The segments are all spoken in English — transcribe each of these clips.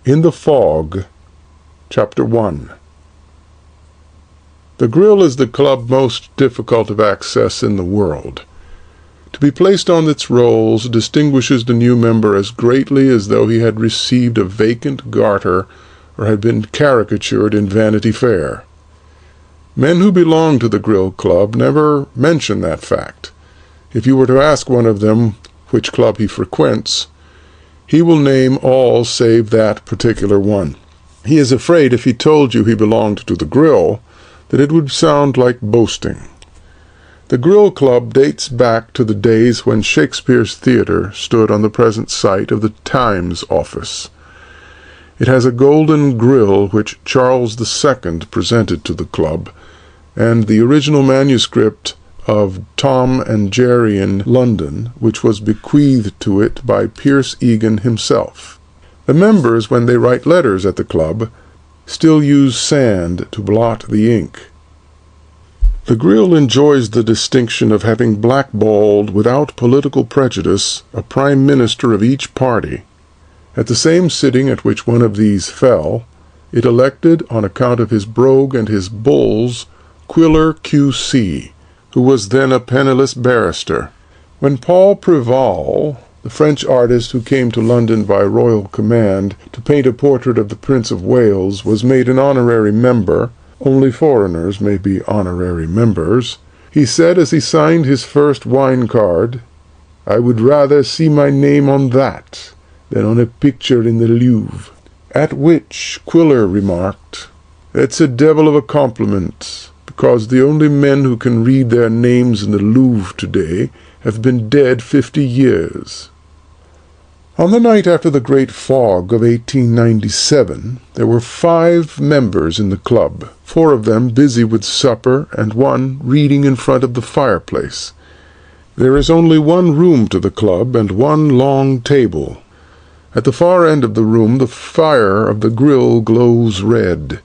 In the Fog, Chapter 1. The grill is the club most difficult of access in the world. To be placed on its rolls distinguishes the new member as greatly as though he had received a vacant garter or had been caricatured in Vanity Fair. Men who belong to the grill club never mention that fact. If you were to ask one of them which club he frequents, he will name all save that particular one. He is afraid if he told you he belonged to the grill, that it would sound like boasting. The Grill Club dates back to the days when Shakespeare's theatre stood on the present site of the Times office. It has a golden grill which Charles II presented to the club, and the original manuscript of Tom and Jerry in London, which was bequeathed to it by Pierce Egan himself. The members, when they write letters at the club, still use sand to blot the ink. The grill enjoys the distinction of having blackballed without political prejudice a prime minister of each party. At the same sitting at which one of these fell, it elected, on account of his brogue and his bulls, Quiller Q.C., who was then a penniless barrister. When Paul Préval, the French artist who came to London by royal command to paint a portrait of the Prince of Wales, was made an honorary member — only foreigners may be honorary members — he said as he signed his first wine card, "I would rather see my name on that than on a picture in the Louvre." At which Quiller remarked, "That's a devil of a compliment, because the only men who can read their names in the Louvre today have been dead 50 years. On the night after the great fog of 1897, there were 5 members in the club, 4 of them busy with supper and 1 reading in front of the fireplace. There is only 1 room to the club and 1 long table. At the far end of the room the fire of the grill glows red,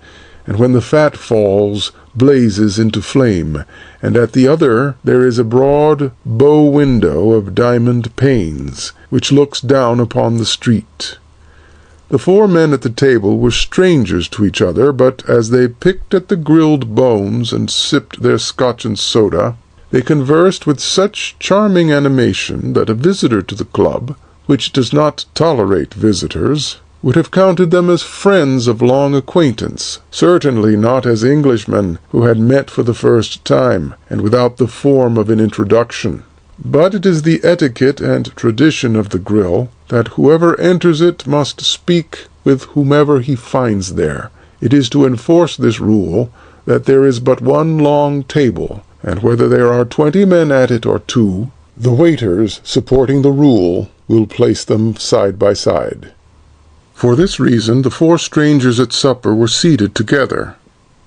and when the fat falls, blazes into flame, and at the other there is a broad bow window of diamond panes, which looks down upon the street. The 4 men at the table were strangers to each other, but as they picked at the grilled bones and sipped their scotch and soda, they conversed with such charming animation that a visitor to the club, which does not tolerate visitors, would have counted them as friends of long acquaintance, certainly not as Englishmen who had met for the first time, and without the form of an introduction. But it is the etiquette and tradition of the grill that whoever enters it must speak with whomever he finds there. It is to enforce this rule that there is but 1 long table, and whether there are 20 men at it or 2, the waiters, supporting the rule, will place them side by side. For this reason the 4 strangers at supper were seated together,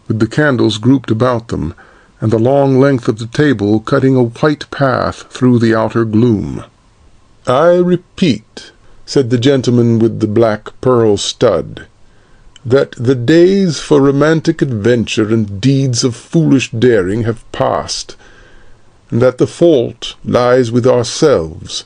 with the candles grouped about them, and the long length of the table cutting a white path through the outer gloom. "I repeat," said the gentleman with the black pearl stud, "that the days for romantic adventure and deeds of foolish daring have passed, and that the fault lies with ourselves.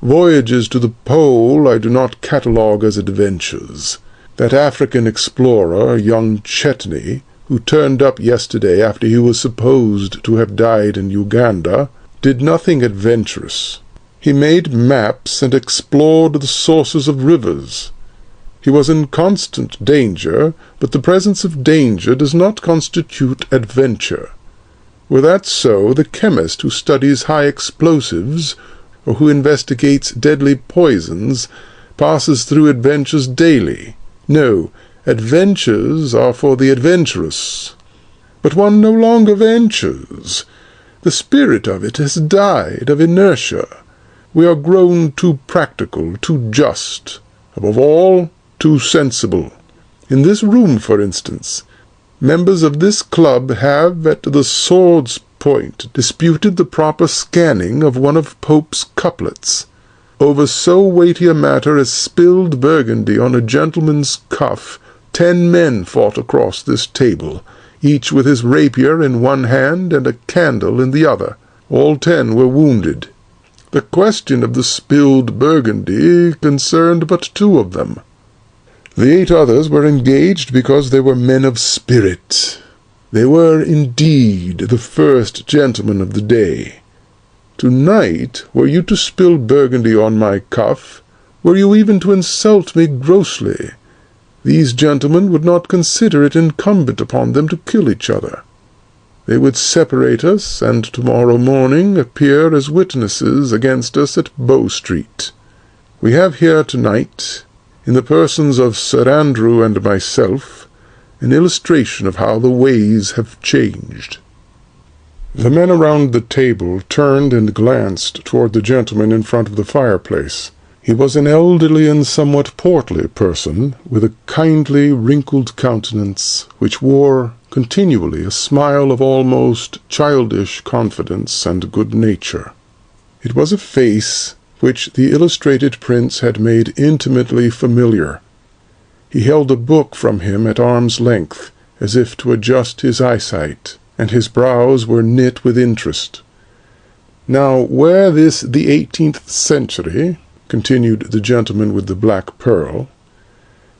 Voyages to the pole I do not catalogue as adventures. That African explorer, young Chetney, who turned up yesterday after he was supposed to have died in Uganda, did nothing adventurous. He made maps and explored the sources of rivers. He was in constant danger, but the presence of danger does not constitute adventure. Were that so, the chemist who studies high explosives, or who investigates deadly poisons, passes through adventures daily. No, adventures are for the adventurous. But one no longer ventures. The spirit of it has died of inertia. We are grown too practical, too just, above all, too sensible. In this room, for instance, members of this club have, at the sword's point, disputed the proper scanning of one of Pope's couplets. Over so weighty a matter as spilled Burgundy on a gentleman's cuff, 10 men fought across this table, each with his rapier in one hand and a candle in the other. All 10 were wounded. The question of the spilled Burgundy concerned but 2 of them. The 8 others were engaged because they were men of spirit. They were indeed the first gentlemen of the day. Tonight, were you to spill Burgundy on my cuff, were you even to insult me grossly, these gentlemen would not consider it incumbent upon them to kill each other. They would separate us, and tomorrow morning appear as witnesses against us at Bow Street. We have here tonight, in the persons of Sir Andrew and myself, an illustration of how the ways have changed." The men around the table turned and glanced toward the gentleman in front of the fireplace. He was an elderly and somewhat portly person, with a kindly, wrinkled countenance, which wore continually a smile of almost childish confidence and good nature. It was a face which the illustrated prince had made intimately familiar. He held a book from him at arm's length, as if to adjust his eyesight, and his brows were knit with interest. "Now, were this the 18th century," continued the gentleman with the black pearl,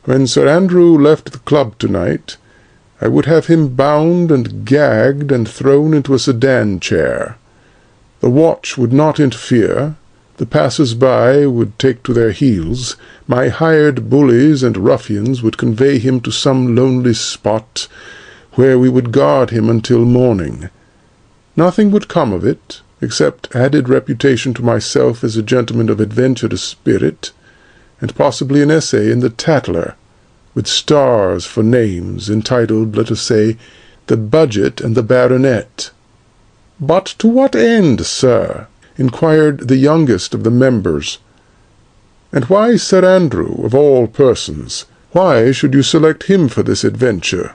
"when Sir Andrew left the club tonight, I would have him bound and gagged and thrown into a sedan chair. The watch would not interfere, the passers-by would take to their heels, my hired bullies and ruffians would convey him to some lonely spot, where we would guard him until morning. Nothing would come of it, except added reputation to myself as a gentleman of adventurous spirit, and possibly an essay in the Tatler, with stars for names, entitled, let us say, The Budget and the Baronet." "But to what end, sir?" inquired the youngest of the members. "And why Sir Andrew, of all persons? Why should you select him for this adventure?"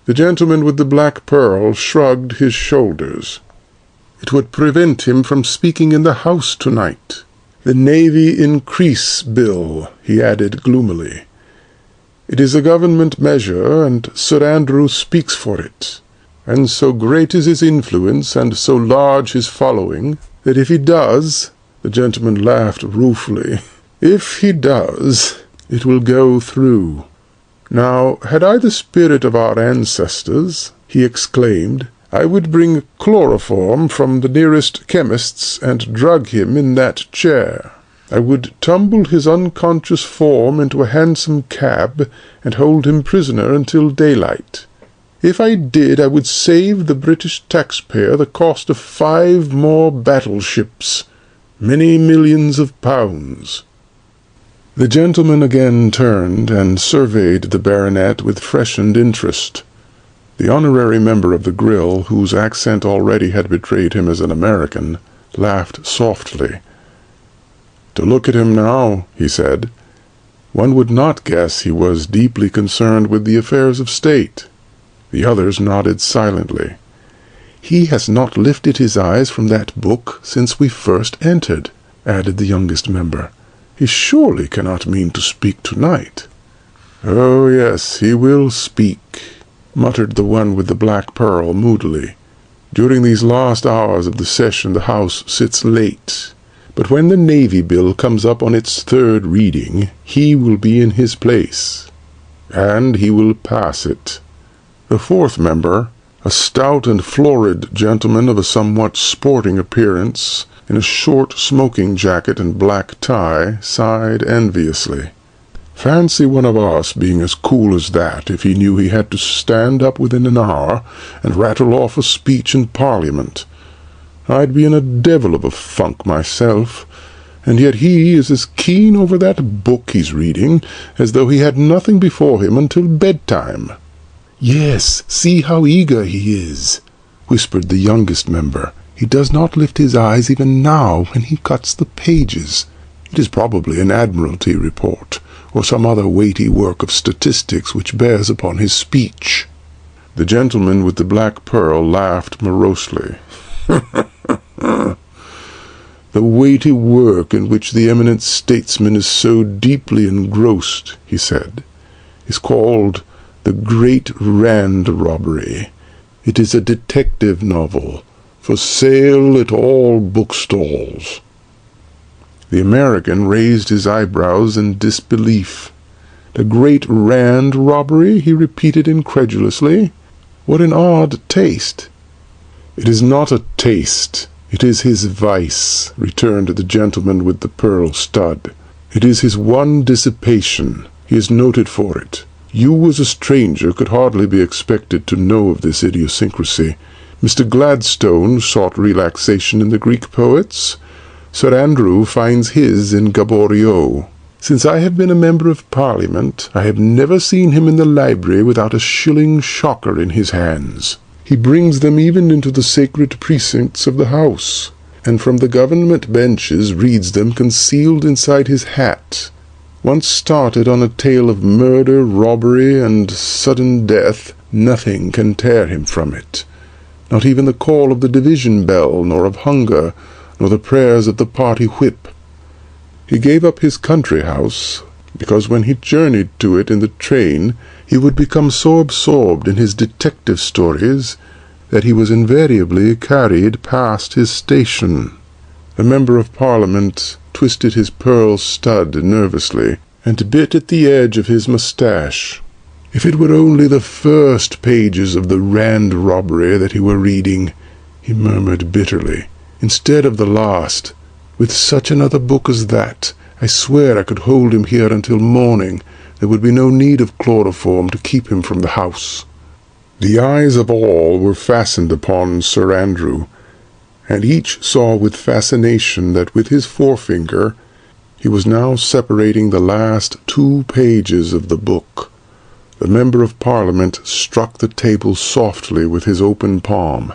The gentleman with the black pearl shrugged his shoulders. "It would prevent him from speaking in the House tonight. The Navy Increase Bill," he added gloomily. "It is a government measure, and Sir Andrew speaks for it. And so great is his influence, and so large his following, that if he does—" the gentleman laughed ruefully, "if he does, it will go through. Now, had I the spirit of our ancestors," he exclaimed, "I would bring chloroform from the nearest chemist's and drug him in that chair. I would tumble his unconscious form into a hansom cab and hold him prisoner until daylight. If I did, I would save the British taxpayer the cost of 5 more battleships, many millions of pounds." The gentleman again turned and surveyed the baronet with freshened interest. The honorary member of the grill, whose accent already had betrayed him as an American, laughed softly. "To look at him now," he said, "one would not guess he was deeply concerned with the affairs of state." The others nodded silently. "He has not lifted his eyes from that book since we first entered," added the youngest member. "He surely cannot mean to speak tonight." "Oh, yes, he will speak," muttered the one with the black pearl moodily. "During these last hours of the session the House sits late, but when the Navy Bill comes up on its 3rd reading, he will be in his place, and he will pass it." The 4th member, a stout and florid gentleman of a somewhat sporting appearance, in a short smoking jacket and black tie, sighed enviously. "Fancy one of us being as cool as that if he knew he had to stand up within an hour and rattle off a speech in Parliament. I'd be in a devil of a funk myself, and yet he is as keen over that book he's reading as though he had nothing before him until bedtime." "Yes, see how eager he is," whispered the youngest member. "He does not lift his eyes even now when he cuts the pages. It is probably an Admiralty report, or some other weighty work of statistics which bears upon his speech." The gentleman with the black pearl laughed morosely. "The weighty work in which the eminent statesman is so deeply engrossed," he said, "is called The Great Rand Robbery. It is a detective novel, for sale at all bookstalls." The American raised his eyebrows in disbelief. The great Rand robbery?" he repeated incredulously. "What an odd taste!" "It is not a taste. It is his vice," returned the gentleman with the pearl stud. "It is his one dissipation. He is noted for it. You, as a stranger, could hardly be expected to know of this idiosyncrasy. Mr. Gladstone sought relaxation in the Greek poets. Sir Andrew finds his in Gaboriau. Since I have been a member of Parliament, I have never seen him in the library without a shilling shocker in his hands. He brings them even into the sacred precincts of the House, and from the government benches reads them concealed inside his hat. Once started on a tale of murder, robbery, and sudden death, nothing can tear him from it. Not even the call of the division bell, nor of hunger, nor the prayers of the party whip. He gave up his country house, because when he journeyed to it in the train, he would become so absorbed in his detective stories that he was invariably carried past his station." The Member of Parliament twisted his pearl stud nervously, and bit at the edge of his moustache. If it were only the first pages of the Rand robbery that he were reading, he murmured bitterly, instead of the last. With such another book as that, I swear I could hold him here until morning. There would be no need of chloroform to keep him from the house. The eyes of all were fastened upon Sir Andrew, and each saw with fascination that with his forefinger he was now separating the last 2 pages of the book. The Member of Parliament struck the table softly with his open palm.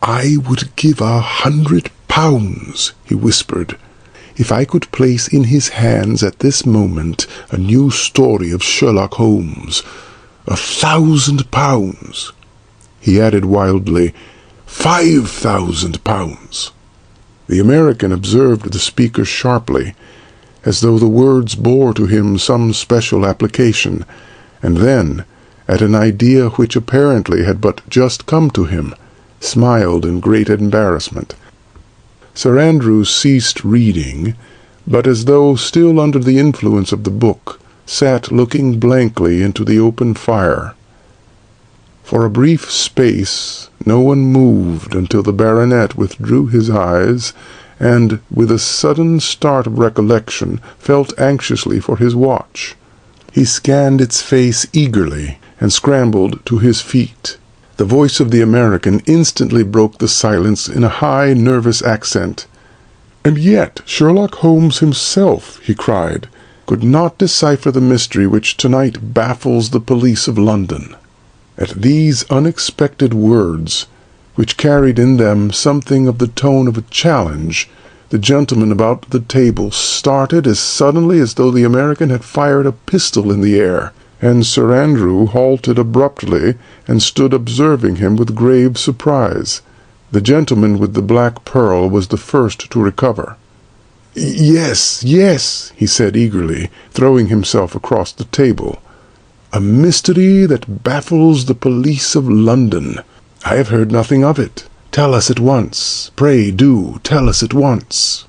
"I would give £100, he whispered, "if I could place in his hands at this moment a new story of Sherlock Holmes. £1,000. He added wildly, £5,000. The American observed the speaker sharply, as though the words bore to him some special application, and then, at an idea which apparently had but just come to him, smiled in great embarrassment. Sir Andrew ceased reading, but as though still under the influence of the book, sat looking blankly into the open fire. For a brief space no one moved until the baronet withdrew his eyes, and, with a sudden start of recollection, felt anxiously for his watch. He scanned its face eagerly, and scrambled to his feet. The voice of the American instantly broke the silence in a high, nervous accent. "And yet Sherlock Holmes himself," he cried, "could not decipher the mystery which tonight baffles the police of London." At these unexpected words, which carried in them something of the tone of a challenge, the gentlemen about the table started as suddenly as though the American had fired a pistol in the air, and Sir Andrew halted abruptly and stood observing him with grave surprise. The gentleman with the black pearl was the first to recover. "Yes, yes," he said eagerly, throwing himself across the table. "A mystery that baffles the police of London. I have heard nothing of it. Tell us at once. Pray do tell us at once."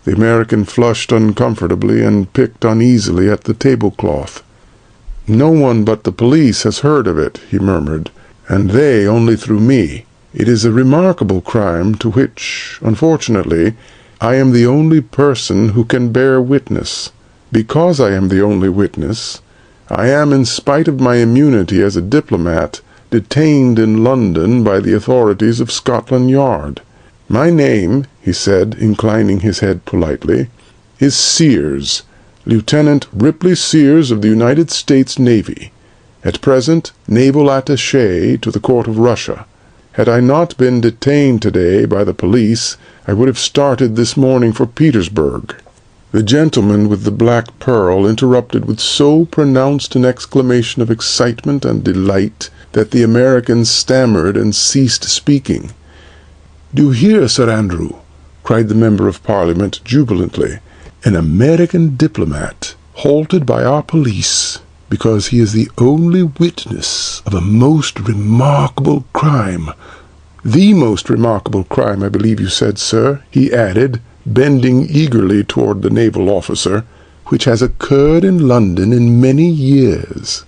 The American flushed uncomfortably and picked uneasily at the tablecloth. "No one but the police has heard of it," he murmured, "and they only through me. It is a remarkable crime to which, unfortunately, I am the only person who can bear witness. Because I am the only witness, I am, in spite of my immunity as a diplomat, detained in London by the authorities of Scotland Yard. My name," he said, inclining his head politely, "is Sears, Lieutenant Ripley Sears of the United States Navy, at present naval attaché to the court of Russia. Had I not been detained today by the police, I would have started this morning for Petersburg." The gentleman with the black pearl interrupted with so pronounced an exclamation of excitement and delight that the American stammered and ceased speaking. "Do you hear, Sir Andrew?" cried the Member of Parliament jubilantly. "An American diplomat halted by our police because he is the only witness of a most remarkable crime. The most remarkable crime, I believe you said, sir," he added, bending eagerly toward the naval officer, which has occurred in London in many years."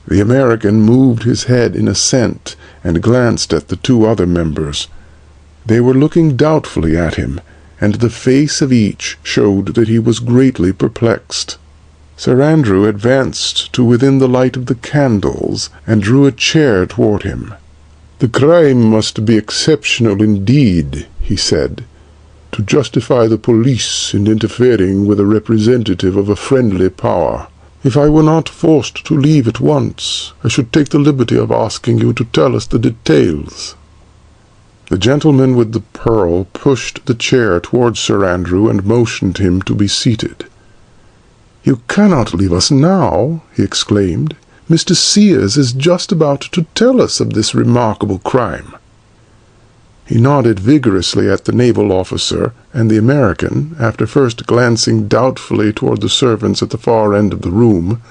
The American moved his head in assent and glanced at the two other members. They were looking doubtfully at him, and the face of each showed that he was greatly perplexed. Sir Andrew advanced to within the light of the candles and drew a chair toward him. "The crime must be exceptional indeed," he said, "to justify the police in interfering with a representative of a friendly power. If I were not forced to leave at once, I should take the liberty of asking you to tell us the details." The gentleman with the pearl pushed the chair towards Sir Andrew and motioned him to be seated. "You cannot leave us now," he exclaimed. "Mr. Sears is just about to tell us of this remarkable crime." He nodded vigorously at the naval officer, and the American, after first glancing doubtfully toward the servants at the far end of the room,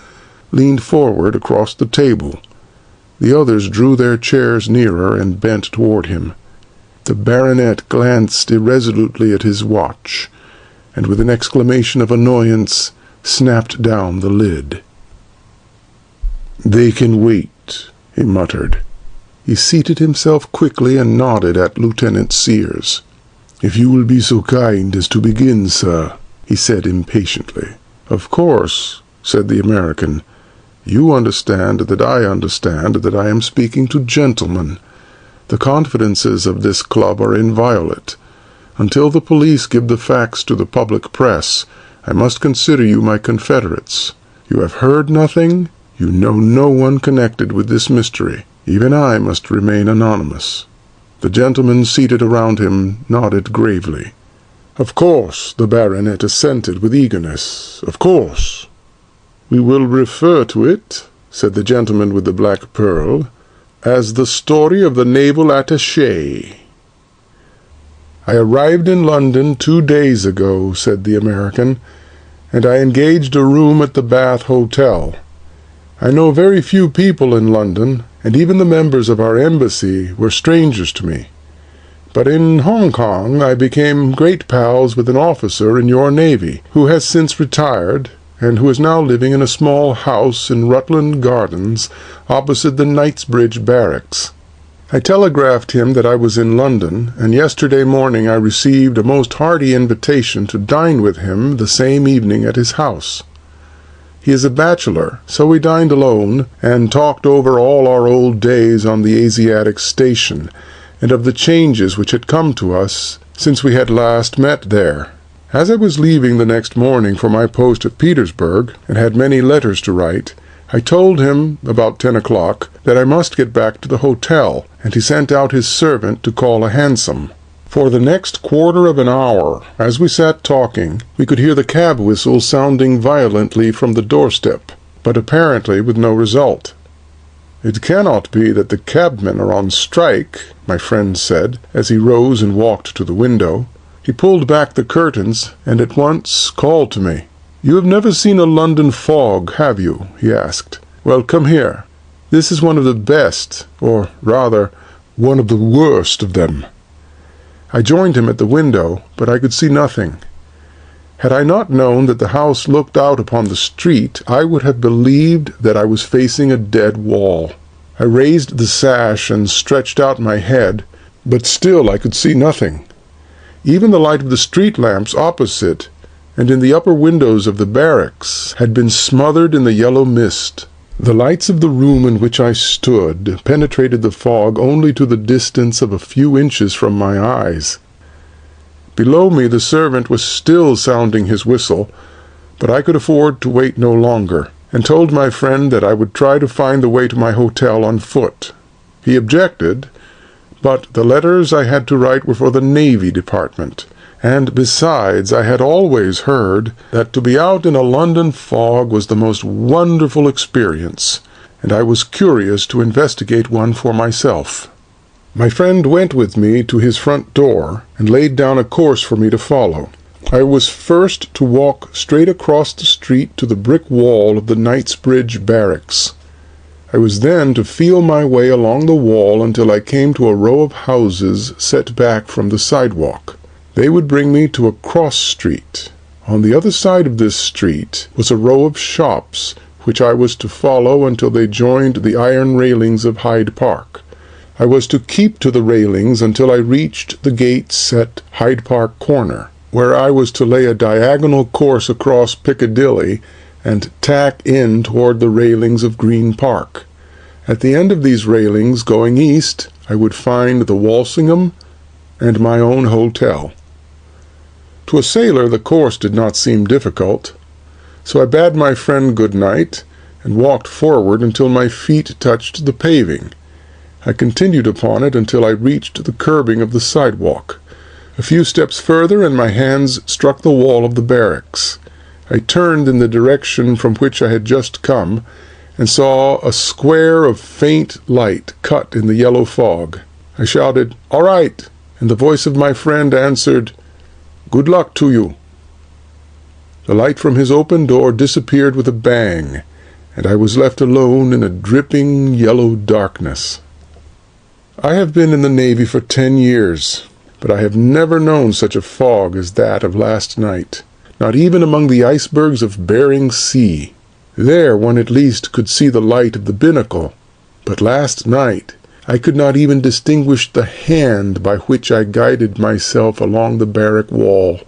leaned forward across the table. The others drew their chairs nearer and bent toward him. The baronet glanced irresolutely at his watch, and with an exclamation of annoyance snapped down the lid. "They can wait," he muttered. He seated himself quickly and nodded at Lieutenant Sears. "If you will be so kind as to begin, sir," he said impatiently. "Of course," said the American. "You understand that I understand that I am speaking to gentlemen. The confidences of this club are inviolate. Until the police give the facts to the public press, I must consider you my confederates. You have heard nothing. You know no one connected with this mystery. Even I must remain anonymous." The gentlemen seated around him nodded gravely. "Of course," the baronet assented with eagerness. "Of course." "We will refer to it," said the gentleman with the black pearl, "as the story of the naval attaché." "I arrived in London 2 days ago," said the American, "and I engaged a room at the Bath Hotel. I know very few people in London, and even the members of our embassy were strangers to me. But in Hong Kong I became great pals with an officer in your navy, who has since retired, and who is now living in a small house in Rutland Gardens, opposite the Knightsbridge Barracks. I telegraphed him that I was in London, and yesterday morning I received a most hearty invitation to dine with him the same evening at his house. He is a bachelor, so we dined alone, and talked over all our old days on the Asiatic station, and of the changes which had come to us since we had last met there. As I was leaving the next morning for my post at Petersburg, and had many letters to write, I told him, about 10 o'clock, that I must get back to the hotel, and he sent out his servant to call a hansom. For the next quarter of an hour, as we sat talking, we could hear the cab whistle sounding violently from the doorstep, but apparently with no result. "It cannot be that the cabmen are on strike," my friend said, as he rose and walked to the window. He pulled back the curtains, and at once called to me. "You have never seen a London fog, have you?" he asked. "Well, come here. This is one of the best, or rather, one of the worst of them." I joined him at the window, but I could see nothing. Had I not known that the house looked out upon the street, I would have believed that I was facing a dead wall. I raised the sash and stretched out my head, but still I could see nothing. Even the light of the street lamps opposite and in the upper windows of the barracks had been smothered in the yellow mist. The lights of the room in which I stood penetrated the fog only to the distance of a few inches from my eyes. Below me the servant was still sounding his whistle, but I could afford to wait no longer, and told my friend that I would try to find the way to my hotel on foot. He objected, but the letters I had to write were for the Navy Department, and besides I had always heard that to be out in a London fog was the most wonderful experience, and I was curious to investigate one for myself. My friend went with me to his front door and laid down a course for me to follow. I was first to walk straight across the street to the brick wall of the Knightsbridge Barracks. I was then to feel my way along the wall until I came to a row of houses set back from the sidewalk. They would bring me to a cross street. On the other side of this street was a row of shops, which I was to follow until they joined the iron railings of Hyde Park. I was to keep to the railings until I reached the gates at Hyde Park Corner, where I was to lay a diagonal course across Piccadilly and tack in toward the railings of Green Park. At the end of these railings, going east, I would find the Walsingham and my own hotel. To a sailor, the course did not seem difficult, so I bade my friend good night and walked forward until my feet touched the paving. I continued upon it until I reached the curbing of the sidewalk. A few steps further, and my hands struck the wall of the barracks. I turned in the direction from which I had just come, and saw a square of faint light cut in the yellow fog. I shouted, "All right," and the voice of my friend answered, "Good luck to you." The light from his open door disappeared with a bang, and I was left alone in a dripping yellow darkness. I have been in the Navy for 10 years, but I have never known such a fog as that of last night, not even among the icebergs of Bering Sea. There one at least could see the light of the binnacle, but last night I could not even distinguish the hand by which I guided myself along the barrack wall.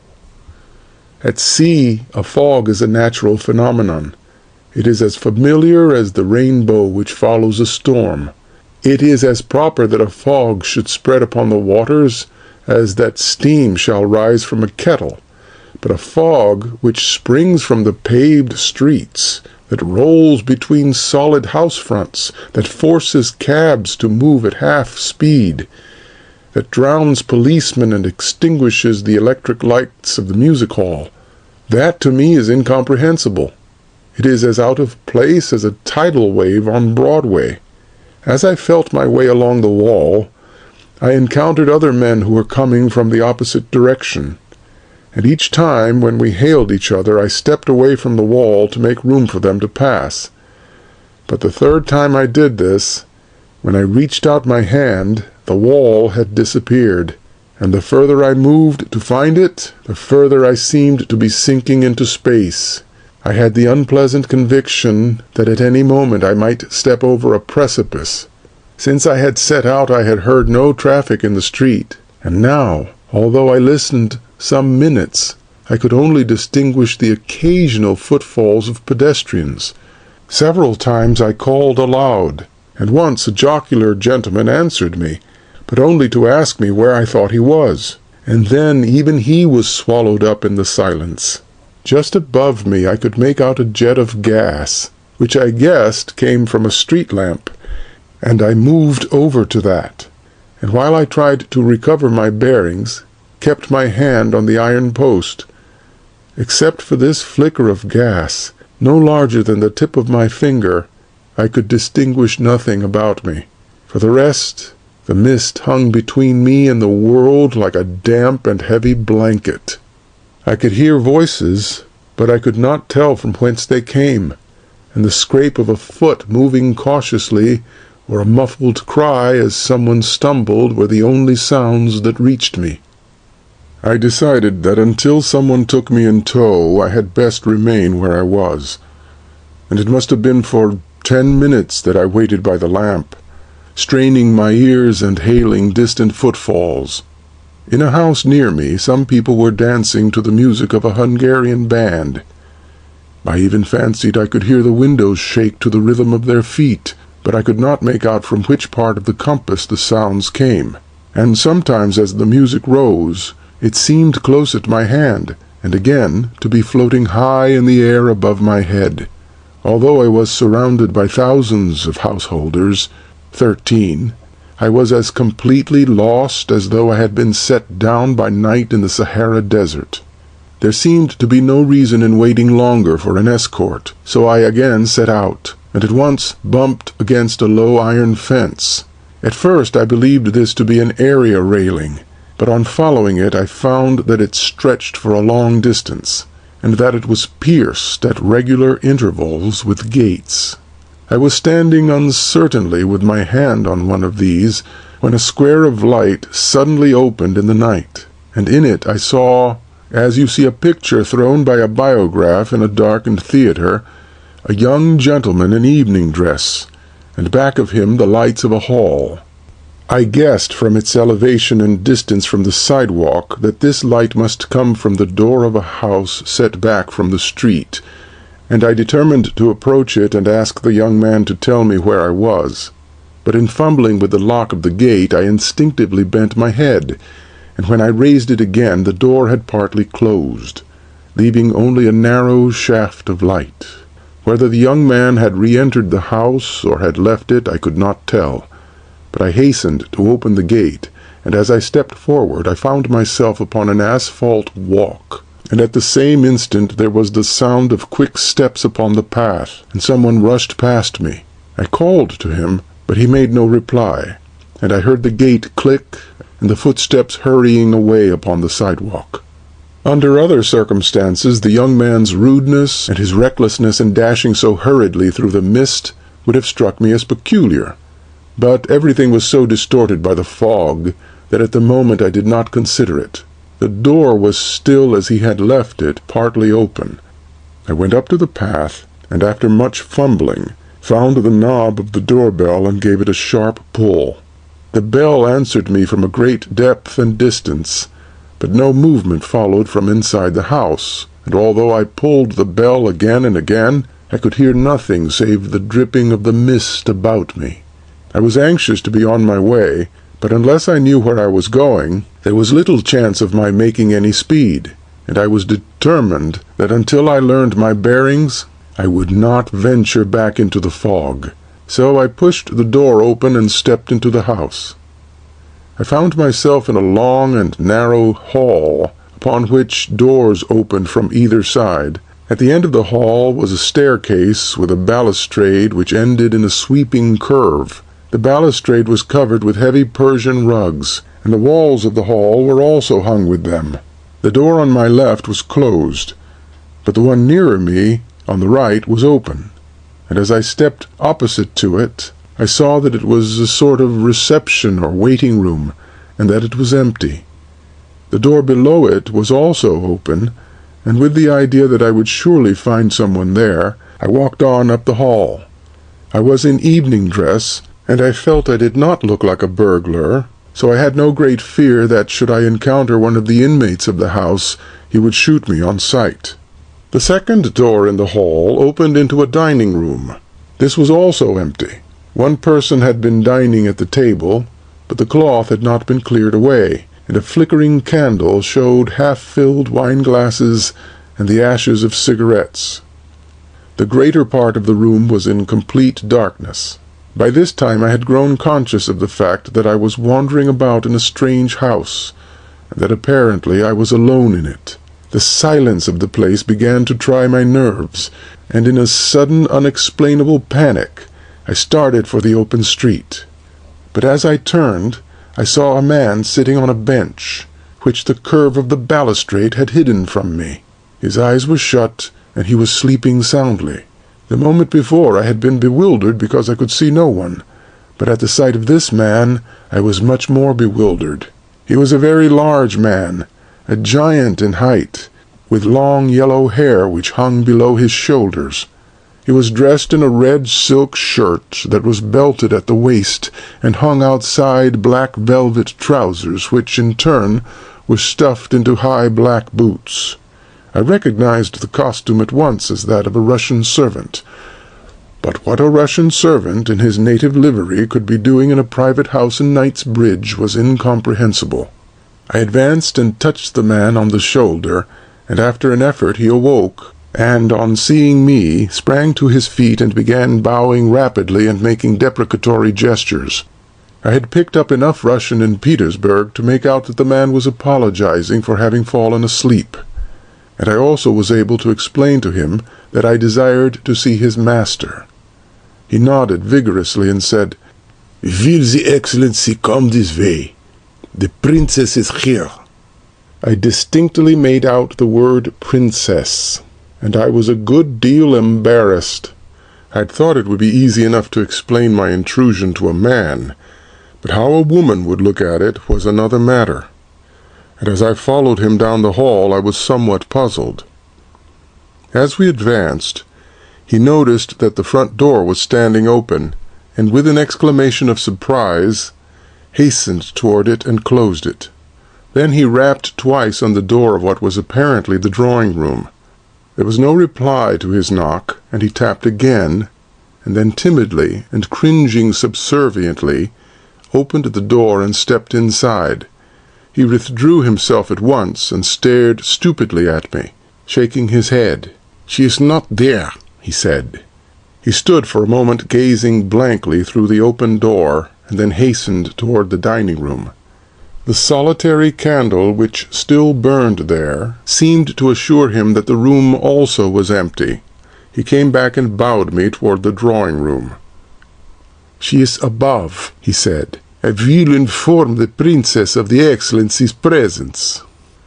At sea, a fog is a natural phenomenon. It is as familiar as the rainbow which follows a storm. It is as proper that a fog should spread upon the waters as that steam shall rise from a kettle. But a fog which springs from the paved streets, that rolls between solid house fronts, that forces cabs to move at half speed, that drowns policemen and extinguishes the electric lights of the music hall, that to me is incomprehensible. It is as out of place as a tidal wave on Broadway. As I felt my way along the wall, I encountered other men who were coming from the opposite direction, and each time when we hailed each other I stepped away from the wall to make room for them to pass. But the third time I did this, when I reached out my hand, the wall had disappeared, and the further I moved to find it, the further I seemed to be sinking into space. I had the unpleasant conviction that at any moment I might step over a precipice. Since I had set out I had heard no traffic in the street, and now, although I listened some minutes, I could only distinguish the occasional footfalls of pedestrians. Several times I called aloud, and once a jocular gentleman answered me, but only to ask me where I thought he was, and then even he was swallowed up in the silence. Just above me I could make out a jet of gas, which I guessed came from a street lamp, and I moved over to that, and while I tried to recover my bearings, kept my hand on the iron post. Except for this flicker of gas, no larger than the tip of my finger, I could distinguish nothing about me. For the rest, the mist hung between me and the world like a damp and heavy blanket. I could hear voices, but I could not tell from whence they came, and the scrape of a foot moving cautiously, or a muffled cry as someone stumbled, were the only sounds that reached me. I decided that until someone took me in tow, I had best remain where I was, and it must have been for 10 minutes that I waited by the lamp, straining my ears and hailing distant footfalls. In a house near me, some people were dancing to the music of a Hungarian band. I even fancied I could hear the windows shake to the rhythm of their feet, but I could not make out from which part of the compass the sounds came, and sometimes as the music rose, it seemed close at my hand, and again to be floating high in the air above my head. Although I was surrounded by thousands of householders, 13, I was as completely lost as though I had been set down by night in the Sahara Desert. There seemed to be no reason in waiting longer for an escort, so I again set out, and at once bumped against a low iron fence. At first I believed this to be an area railing, but on following it I found that it stretched for a long distance, and that it was pierced at regular intervals with gates. I was standing uncertainly with my hand on one of these, when a square of light suddenly opened in the night, and in it I saw, as you see a picture thrown by a biograph in a darkened theater, a young gentleman in evening dress, and back of him the lights of a hall. I guessed from its elevation and distance from the sidewalk that this light must come from the door of a house set back from the street, and I determined to approach it and ask the young man to tell me where I was. But in fumbling with the lock of the gate, I instinctively bent my head, and when I raised it again, the door had partly closed, leaving only a narrow shaft of light. Whether the young man had re-entered the house or had left it, I could not tell. But I hastened to open the gate, and as I stepped forward, I found myself upon an asphalt walk, and at the same instant there was the sound of quick steps upon the path, and someone rushed past me. I called to him, but he made no reply, and I heard the gate click and the footsteps hurrying away upon the sidewalk. Under other circumstances, the young man's rudeness and his recklessness in dashing so hurriedly through the mist would have struck me as peculiar. But everything was so distorted by the fog that at the moment I did not consider it. The door was still as he had left it, partly open. I went up to the path, and after much fumbling, found the knob of the doorbell and gave it a sharp pull. The bell answered me from a great depth and distance, but no movement followed from inside the house, and although I pulled the bell again and again, I could hear nothing save the dripping of the mist about me. I was anxious to be on my way, but unless I knew where I was going, there was little chance of my making any speed, and I was determined that until I learned my bearings, I would not venture back into the fog. So I pushed the door open and stepped into the house. I found myself in a long and narrow hall, upon which doors opened from either side. At the end of the hall was a staircase with a balustrade which ended in a sweeping curve. The balustrade was covered with heavy Persian rugs, and the walls of the hall were also hung with them. The door on my left was closed, but the one nearer me, on the right, was open, and as I stepped opposite to it, I saw that it was a sort of reception or waiting room, and that it was empty. The door below it was also open, and with the idea that I would surely find someone there, I walked on up the hall. I was in evening dress, and I felt I did not look like a burglar, so I had no great fear that, should I encounter one of the inmates of the house, he would shoot me on sight. The second door in the hall opened into a dining room. This was also empty. One person had been dining at the table, but the cloth had not been cleared away, and a flickering candle showed half-filled wine-glasses and the ashes of cigarettes. The greater part of the room was in complete darkness. By this time I had grown conscious of the fact that I was wandering about in a strange house, and that apparently I was alone in it. The silence of the place began to try my nerves, and in a sudden, unexplainable panic, I started for the open street. But as I turned, I saw a man sitting on a bench, which the curve of the balustrade had hidden from me. His eyes were shut, and he was sleeping soundly. The moment before I had been bewildered because I could see no one, but at the sight of this man I was much more bewildered. He was a very large man, a giant in height, with long yellow hair which hung below his shoulders. He was dressed in a red silk shirt that was belted at the waist and hung outside black velvet trousers, which in turn were stuffed into high black boots. I recognized the costume at once as that of a Russian servant. But what a Russian servant in his native livery could be doing in a private house in Knightsbridge was incomprehensible. I advanced and touched the man on the shoulder, and after an effort he awoke, and, on seeing me, sprang to his feet and began bowing rapidly and making deprecatory gestures. I had picked up enough Russian in Petersburg to make out that the man was apologizing for having fallen asleep, and I also was able to explain to him that I desired to see his master. He nodded vigorously and said, "Will the Excellency come this way? The princess is here." I distinctly made out the word princess, and I was a good deal embarrassed. I'd thought it would be easy enough to explain my intrusion to a man, but how a woman would look at it was another matter. and as I followed him down the hall I was somewhat puzzled. As we advanced, he noticed that the front door was standing open, and with an exclamation of surprise, hastened toward it and closed it. Then he rapped twice on the door of what was apparently the drawing-room. There was no reply to his knock, and he tapped again, and then timidly and cringing subserviently opened the door and stepped inside. He withdrew himself at once and stared stupidly at me, shaking his head. "She is not there," he said. He stood for a moment gazing blankly through the open door, and then hastened toward the dining-room. The solitary candle which still burned there seemed to assure him that the room also was empty. He came back and bowed me toward the drawing-room. "She is above," he said. "I will inform the princess of the Excellency's presence."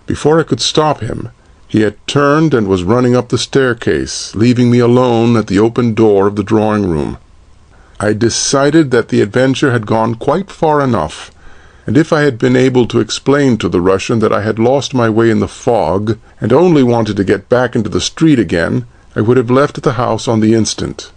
Before I could stop him, he had turned and was running up the staircase, leaving me alone at the open door of the drawing-room. I decided that the adventure had gone quite far enough, and if I had been able to explain to the Russian that I had lost my way in the fog and only wanted to get back into the street again, I would have left the house on the instant.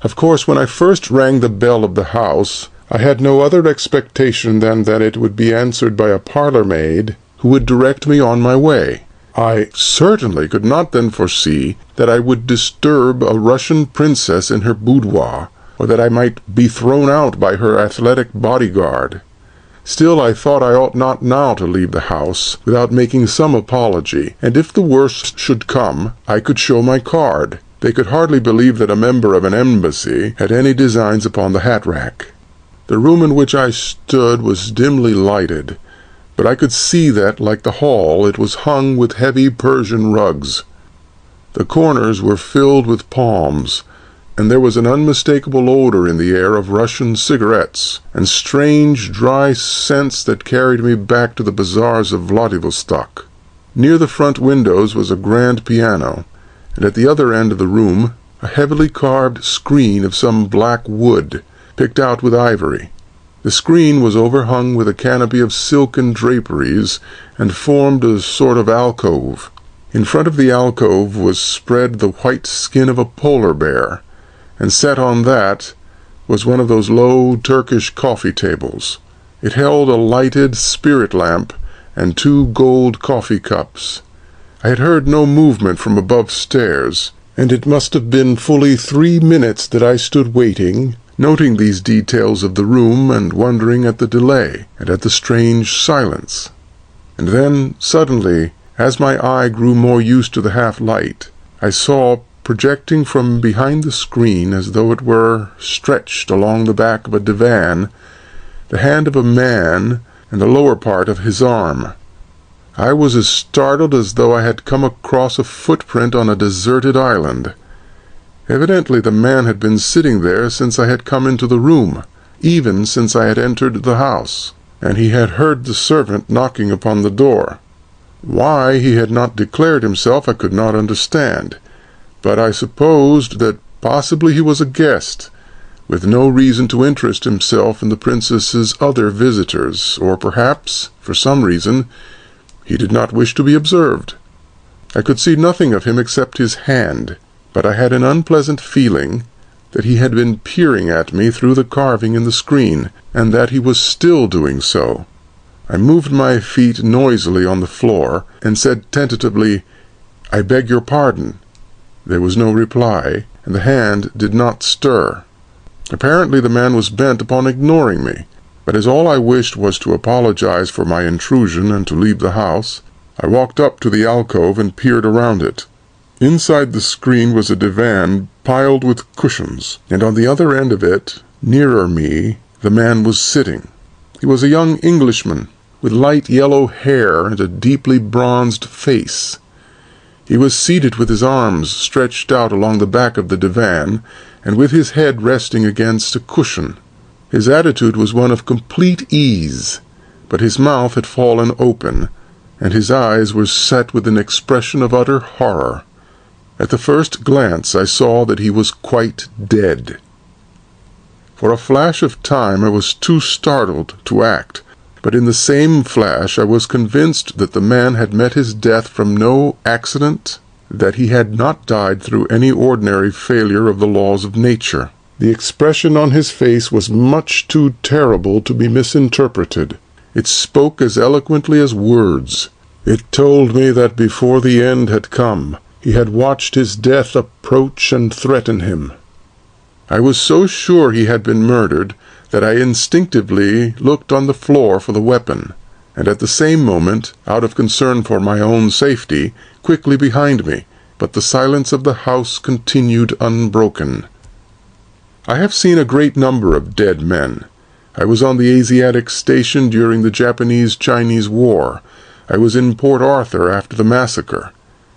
Of course, when I first rang the bell of the house, I had no other expectation than that it would be answered by a parlour-maid who would direct me on my way. I certainly could not then foresee that I would disturb a Russian princess in her boudoir, or that I might be thrown out by her athletic bodyguard. Still, I thought I ought not now to leave the house without making some apology, and if the worst should come, I could show my card. They could hardly believe that a member of an embassy had any designs upon the hat-rack. The room in which I stood was dimly lighted, but I could see that, like the hall, it was hung with heavy Persian rugs. The corners were filled with palms, and there was an unmistakable odor in the air of Russian cigarettes, and strange, dry scents that carried me back to the bazaars of Vladivostok. Near the front windows was a grand piano, and at the other end of the room a heavily carved screen of some black wood, picked out with ivory. The screen was overhung with a canopy of silken draperies, and formed a sort of alcove. In front of the alcove was spread the white skin of a polar bear, and set on that was one of those low Turkish coffee tables. It held a lighted spirit lamp and 2 gold coffee cups. I had heard no movement from above stairs, and it must have been fully 3 minutes that I stood waiting, noting these details of the room and wondering at the delay and at the strange silence. And then, suddenly, as my eye grew more used to the half-light, I saw, projecting from behind the screen as though it were stretched along the back of a divan, the hand of a man and the lower part of his arm. I was as startled as though I had come across a footprint on a deserted island. Evidently the man had been sitting there since I had come into the room, even since I had entered the house, and he had heard the servant knocking upon the door. Why he had not declared himself I could not understand, but I supposed that possibly he was a guest, with no reason to interest himself in the princess's other visitors, or perhaps, for some reason, he did not wish to be observed. I could see nothing of him except his hand, but I had an unpleasant feeling that he had been peering at me through the carving in the screen, and that he was still doing so. I moved my feet noisily on the floor, and said tentatively, "I beg your pardon." There was no reply, and the hand did not stir. Apparently the man was bent upon ignoring me, but as all I wished was to apologize for my intrusion and to leave the house, I walked up to the alcove and peered around it. Inside the screen was a divan piled with cushions, and on the other end of it, nearer me, the man was sitting. He was a young Englishman, with light yellow hair and a deeply bronzed face. He was seated with his arms stretched out along the back of the divan, and with his head resting against a cushion. His attitude was one of complete ease, but his mouth had fallen open, and his eyes were set with an expression of utter horror. At the first glance I saw that he was quite dead. For a flash of time I was too startled to act, but in the same flash I was convinced that the man had met his death from no accident, that he had not died through any ordinary failure of the laws of nature. The expression on his face was much too terrible to be misinterpreted. It spoke as eloquently as words. It told me that before the end had come, he had watched his death approach and threaten him. I was so sure he had been murdered that I instinctively looked on the floor for the weapon, and at the same moment, out of concern for my own safety, quickly behind me, but the silence of the house continued unbroken. I have seen a great number of dead men. I was on the Asiatic station during the Japanese-Chinese War. I was in Port Arthur after the massacre.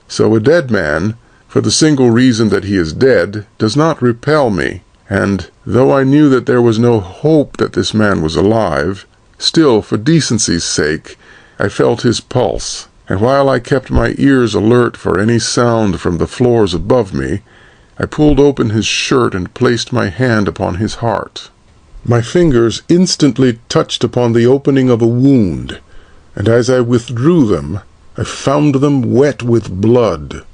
So a dead man, for the single reason that he is dead, does not repel me, and, though I knew that there was no hope that this man was alive, still, for decency's sake, I felt his pulse, and while I kept my ears alert for any sound from the floors above me, I pulled open his shirt and placed my hand upon his heart. My fingers instantly touched upon the opening of a wound, and as I withdrew them, I found them wet with blood.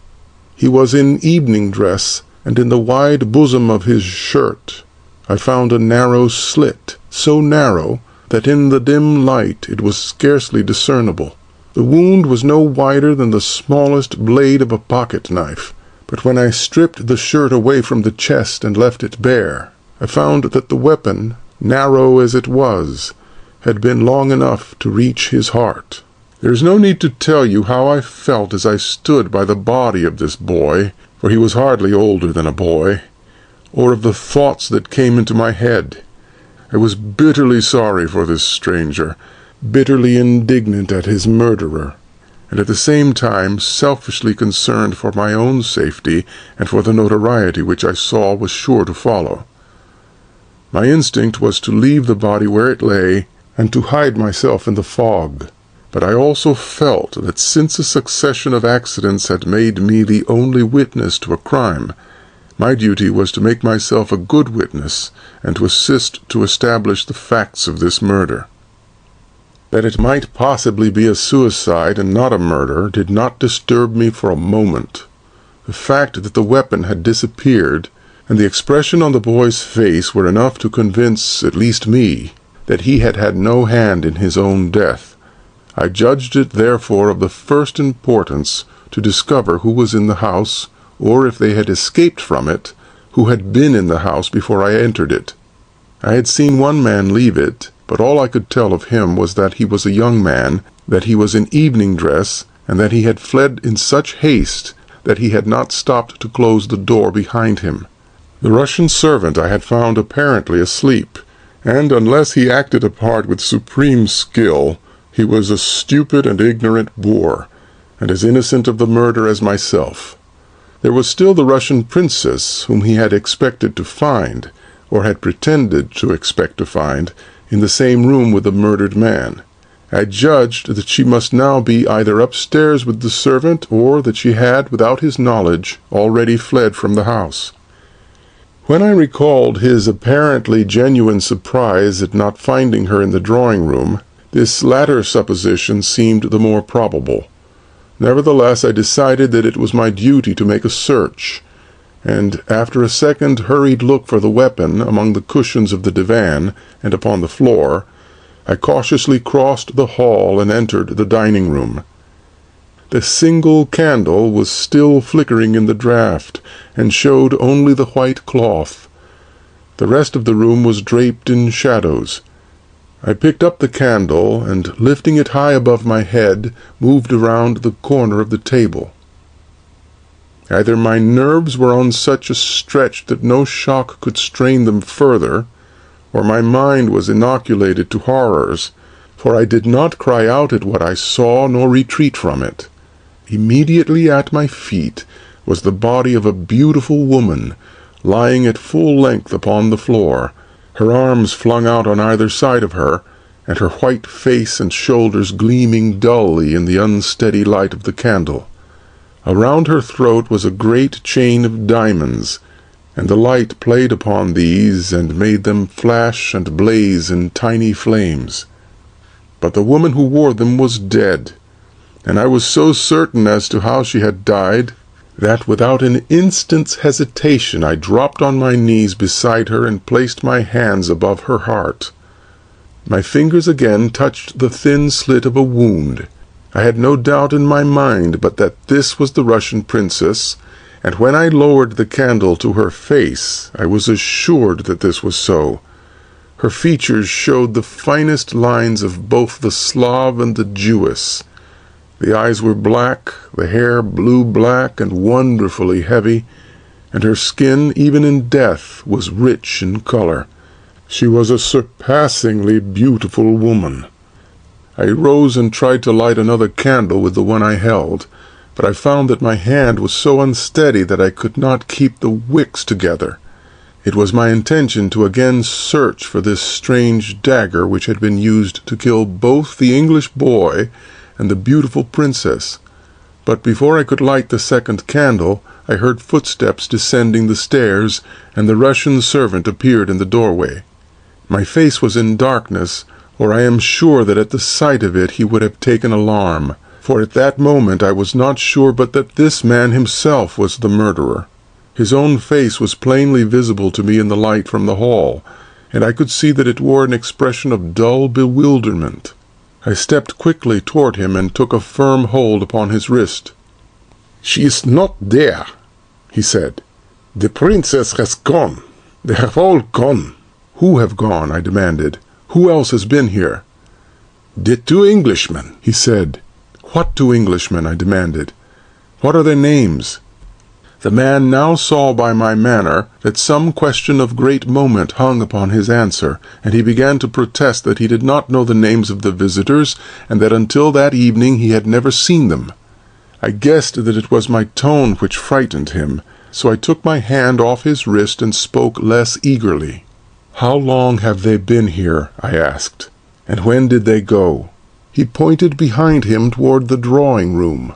He was in evening dress, and in the wide bosom of his shirt I found a narrow slit, so narrow that in the dim light it was scarcely discernible. The wound was no wider than the smallest blade of a pocket-knife, but when I stripped the shirt away from the chest and left it bare, I found that the weapon, narrow as it was, had been long enough to reach his heart. There is no need to tell you how I felt as I stood by the body of this boy, for he was hardly older than a boy, or of the thoughts that came into my head. I was bitterly sorry for this stranger, bitterly indignant at his murderer, and at the same time selfishly concerned for my own safety and for the notoriety which I saw was sure to follow. My instinct was to leave the body where it lay and to hide myself in the fog. But I also felt that since a succession of accidents had made me the only witness to a crime, my duty was to make myself a good witness and to assist to establish the facts of this murder. That it might possibly be a suicide and not a murder did not disturb me for a moment. The fact that the weapon had disappeared and the expression on the boy's face were enough to convince at least me that he had had no hand in his own death. I judged it therefore of the first importance to discover who was in the house, or if they had escaped from it, who had been in the house before I entered it. I had seen one man leave it, but all I could tell of him was that he was a young man, that he was in evening dress, and that he had fled in such haste that he had not stopped to close the door behind him. The Russian servant I had found apparently asleep, and unless he acted a part with supreme skill, he was a stupid and ignorant boor, and as innocent of the murder as myself. There was still the Russian princess whom he had expected to find, or had pretended to expect to find, in the same room with the murdered man. I judged that she must now be either upstairs with the servant, or that she had, without his knowledge, already fled from the house. When I recalled his apparently genuine surprise at not finding her in the drawing-room, this latter supposition seemed the more probable. Nevertheless, I decided that it was my duty to make a search, and after a second hurried look for the weapon among the cushions of the divan and upon the floor, I cautiously crossed the hall and entered the dining-room. The single candle was still flickering in the draught, and showed only the white cloth. The rest of the room was draped in shadows. I picked up the candle, and, lifting it high above my head, moved around the corner of the table. Either my nerves were on such a stretch that no shock could strain them further, or my mind was inoculated to horrors, for I did not cry out at what I saw nor retreat from it. Immediately at my feet was the body of a beautiful woman, lying at full length upon the floor, her arms flung out on either side of her, and her white face and shoulders gleaming dully in the unsteady light of the candle. Around her throat was a great chain of diamonds, and the light played upon these and made them flash and blaze in tiny flames. but the woman who wore them was dead, and I was so certain as to how she had died that without an instant's hesitation I dropped on my knees beside her and placed my hands above her heart. My fingers again touched the thin slit of a wound. I had no doubt in my mind but that this was the Russian princess, and when I lowered the candle to her face I was assured that this was so. Her features showed the finest lines of both the Slav and the Jewess. The eyes were black, the hair blue-black and wonderfully heavy, and her skin, even in death, was rich in color. She was a surpassingly beautiful woman. I rose and tried to light another candle with the one I held, but I found that my hand was so unsteady that I could not keep the wicks together. It was my intention to again search for this strange dagger which had been used to kill both the English boy and the beautiful princess. But before I could light the second candle, I heard footsteps descending the stairs, and the Russian servant appeared in the doorway. My face was in darkness, or I am sure that at the sight of it he would have taken alarm, for at that moment I was not sure but that this man himself was the murderer. His own face was plainly visible to me in the light from the hall, and I could see that it wore an expression of dull bewilderment. I stepped quickly toward him and took a firm hold upon his wrist. "She is not there," he said. "The princess has gone. They have all gone." "Who have gone?" I demanded. "Who else has been here?" "The 2 Englishmen," he said. "What 2 Englishmen?" I demanded. "What are their names?" The man now saw by my manner that some question of great moment hung upon his answer, and he began to protest that he did not know the names of the visitors, and that until that evening he had never seen them. I guessed that it was my tone which frightened him, so I took my hand off his wrist and spoke less eagerly. "How long have they been here?" I asked. "And when did they go?" He pointed behind him toward the drawing-room.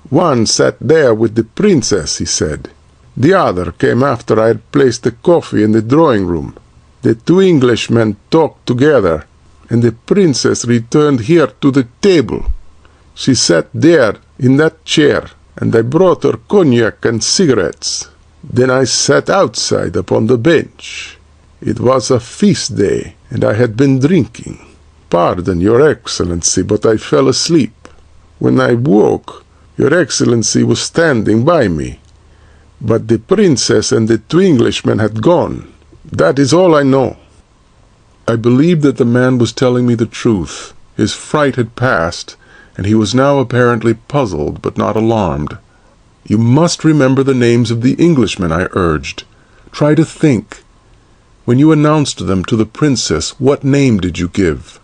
"One sat there with the princess," he said. "The other came after I had placed the coffee in the drawing-room. The 2 Englishmen talked together, and the princess returned here to the table. She sat there in that chair, and I brought her cognac and cigarettes. Then I sat outside upon the bench. It was a feast day, and I had been drinking. Pardon, Your Excellency, but I fell asleep. When I woke, Your Excellency was standing by me. But the princess and the 2 Englishmen had gone. That is all I know." I believed that the man was telling me the truth. His fright had passed, and he was now apparently puzzled but not alarmed. "You must remember the names of the Englishmen," I urged. "Try to think. When you announced them to the princess, what name did you give?"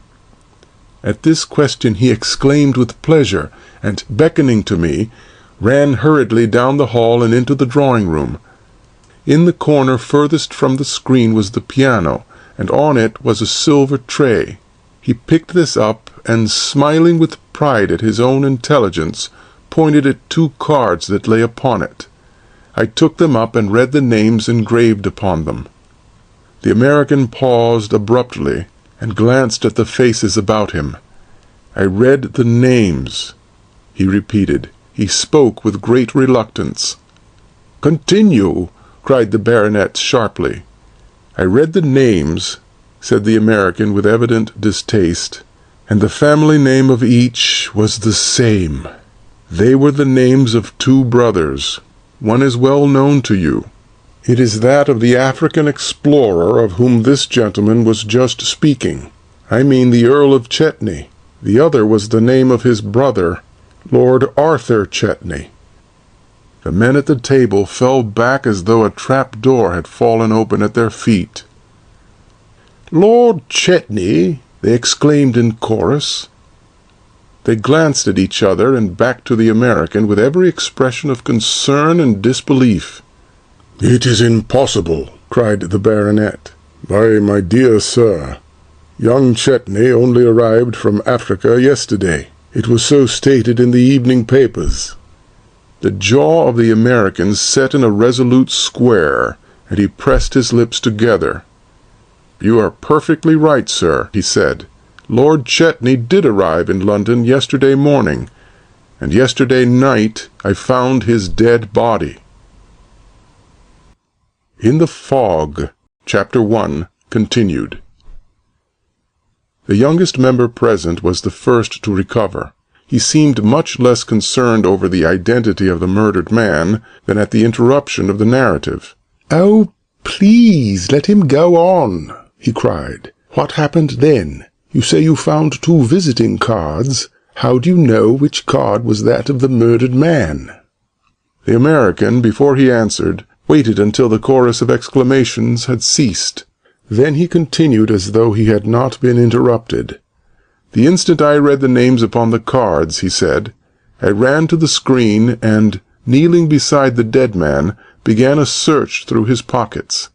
At this question he exclaimed with pleasure, and, beckoning to me, ran hurriedly down the hall and into the drawing-room. In the corner furthest from the screen was the piano, and on it was a silver tray. He picked this up, and, smiling with pride at his own intelligence, pointed at 2 cards that lay upon it. I took them up and read the names engraved upon them. The American paused abruptly and glanced at the faces about him. "I read the names," he repeated. He spoke with great reluctance. "Continue," cried the baronet sharply. "I read the names," said the American with evident distaste, "and the family name of each was the same. They were the names of 2 brothers. One is well known to you. It is that of the African explorer of whom this gentleman was just speaking. I mean the Earl of Chetney. The other was the name of his brother, Lord Arthur Chetney." The men at the table fell back as though a trap-door had fallen open at their feet. "Lord Chetney!" they exclaimed in chorus. They glanced at each other and back to the American with every expression of concern and disbelief. "It is impossible," cried the baronet. "Why, my dear sir, young Chetney only arrived from Africa yesterday. It was so stated in the evening papers." The jaw of the American set in a resolute square, and he pressed his lips together. "You are perfectly right, sir," he said. Lord Chetney did arrive in London yesterday morning, and yesterday night I found his dead body. In the Fog, Chapter 1, continued. The youngest member present was the first to recover. He seemed much less concerned over the identity of the murdered man than at the interruption of the narrative. "Oh, please, let him go on," he cried. "What happened then? You say you found 2 visiting cards. How do you know which card was that of the murdered man?" The American, before he answered, waited until the chorus of exclamations had ceased. Then he continued as though he had not been interrupted. "The instant I read the names upon the cards," he said, "I ran to the screen and, kneeling beside the dead man, began a search through his pockets.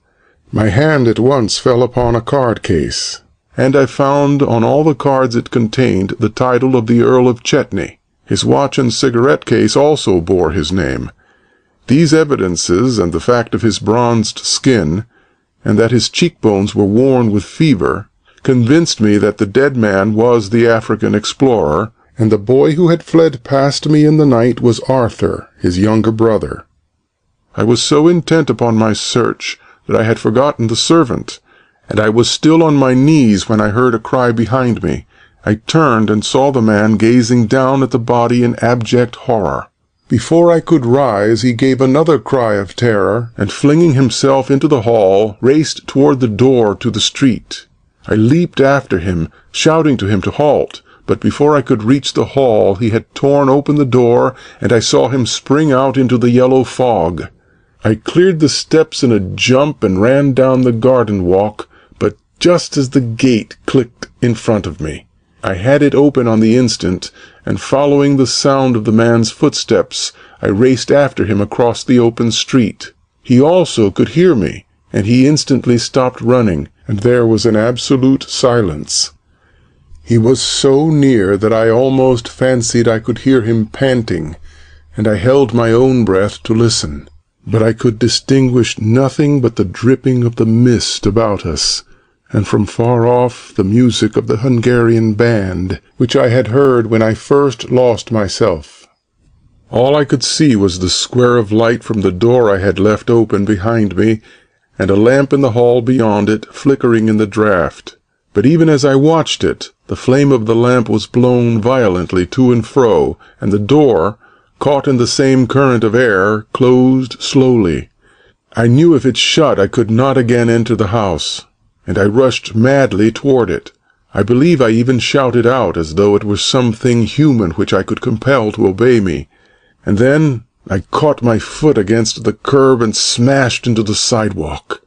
My hand at once fell upon a card case, and I found on all the cards it contained the title of the Earl of Chetney. His watch and cigarette case also bore his name. These evidences, and the fact of his bronzed skin, and that his cheekbones were worn with fever, convinced me that the dead man was the African explorer, and the boy who had fled past me in the night was Arthur, his younger brother. I was so intent upon my search that I had forgotten the servant, and I was still on my knees when I heard a cry behind me. I turned and saw the man gazing down at the body in abject horror. Before I could rise, he gave another cry of terror, and flinging himself into the hall, raced toward the door to the street. I leaped after him, shouting to him to halt, but before I could reach the hall he had torn open the door, and I saw him spring out into the yellow fog. I cleared the steps in a jump and ran down the garden walk, but just as the gate clicked in front of me, I had it open on the instant, and following the sound of the man's footsteps, I raced after him across the open street. He also could hear me, and he instantly stopped running, and there was an absolute silence. He was so near that I almost fancied I could hear him panting, and I held my own breath to listen. But I could distinguish nothing but the dripping of the mist about us, and from far off the music of the Hungarian band, which I had heard when I first lost myself. All I could see was the square of light from the door I had left open behind me, and a lamp in the hall beyond it flickering in the draught. But even as I watched it, the flame of the lamp was blown violently to and fro, and the door, caught in the same current of air, closed slowly. I knew if it shut I could not again enter the house, and I rushed madly toward it. I believe I even shouted out as though it were something human which I could compel to obey me. And then I caught my foot against the curb and smashed into the sidewalk.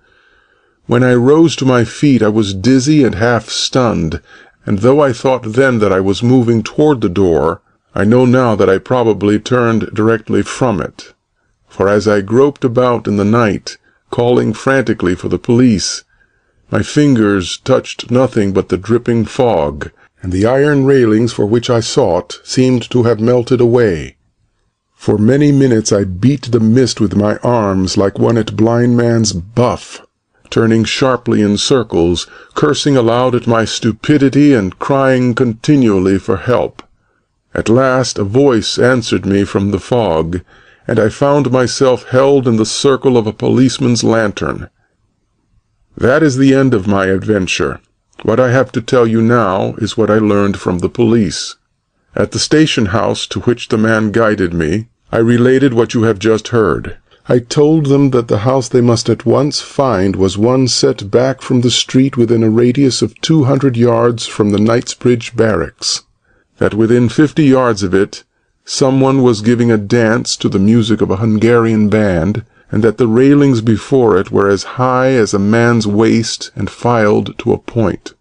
When I rose to my feet I was dizzy and half-stunned, and though I thought then that I was moving toward the door, I know now that I probably turned directly from it. For as I groped about in the night, calling frantically for the police, my fingers touched nothing but the dripping fog, and the iron railings for which I sought seemed to have melted away. For many minutes I beat the mist with my arms like one at blind man's buff, turning sharply in circles, cursing aloud at my stupidity and crying continually for help. At last a voice answered me from the fog, and I found myself held in the circle of a policeman's lantern. That is the end of my adventure. What I have to tell you now is what I learned from the police. At the station house to which the man guided me, I related what you have just heard. I told them that the house they must at once find was one set back from the street within a radius of 200 yards from the Knightsbridge barracks, that within 50 yards of it someone was giving a dance to the music of a Hungarian band, and that the railings before it were as high as a man's waist and filed to a point.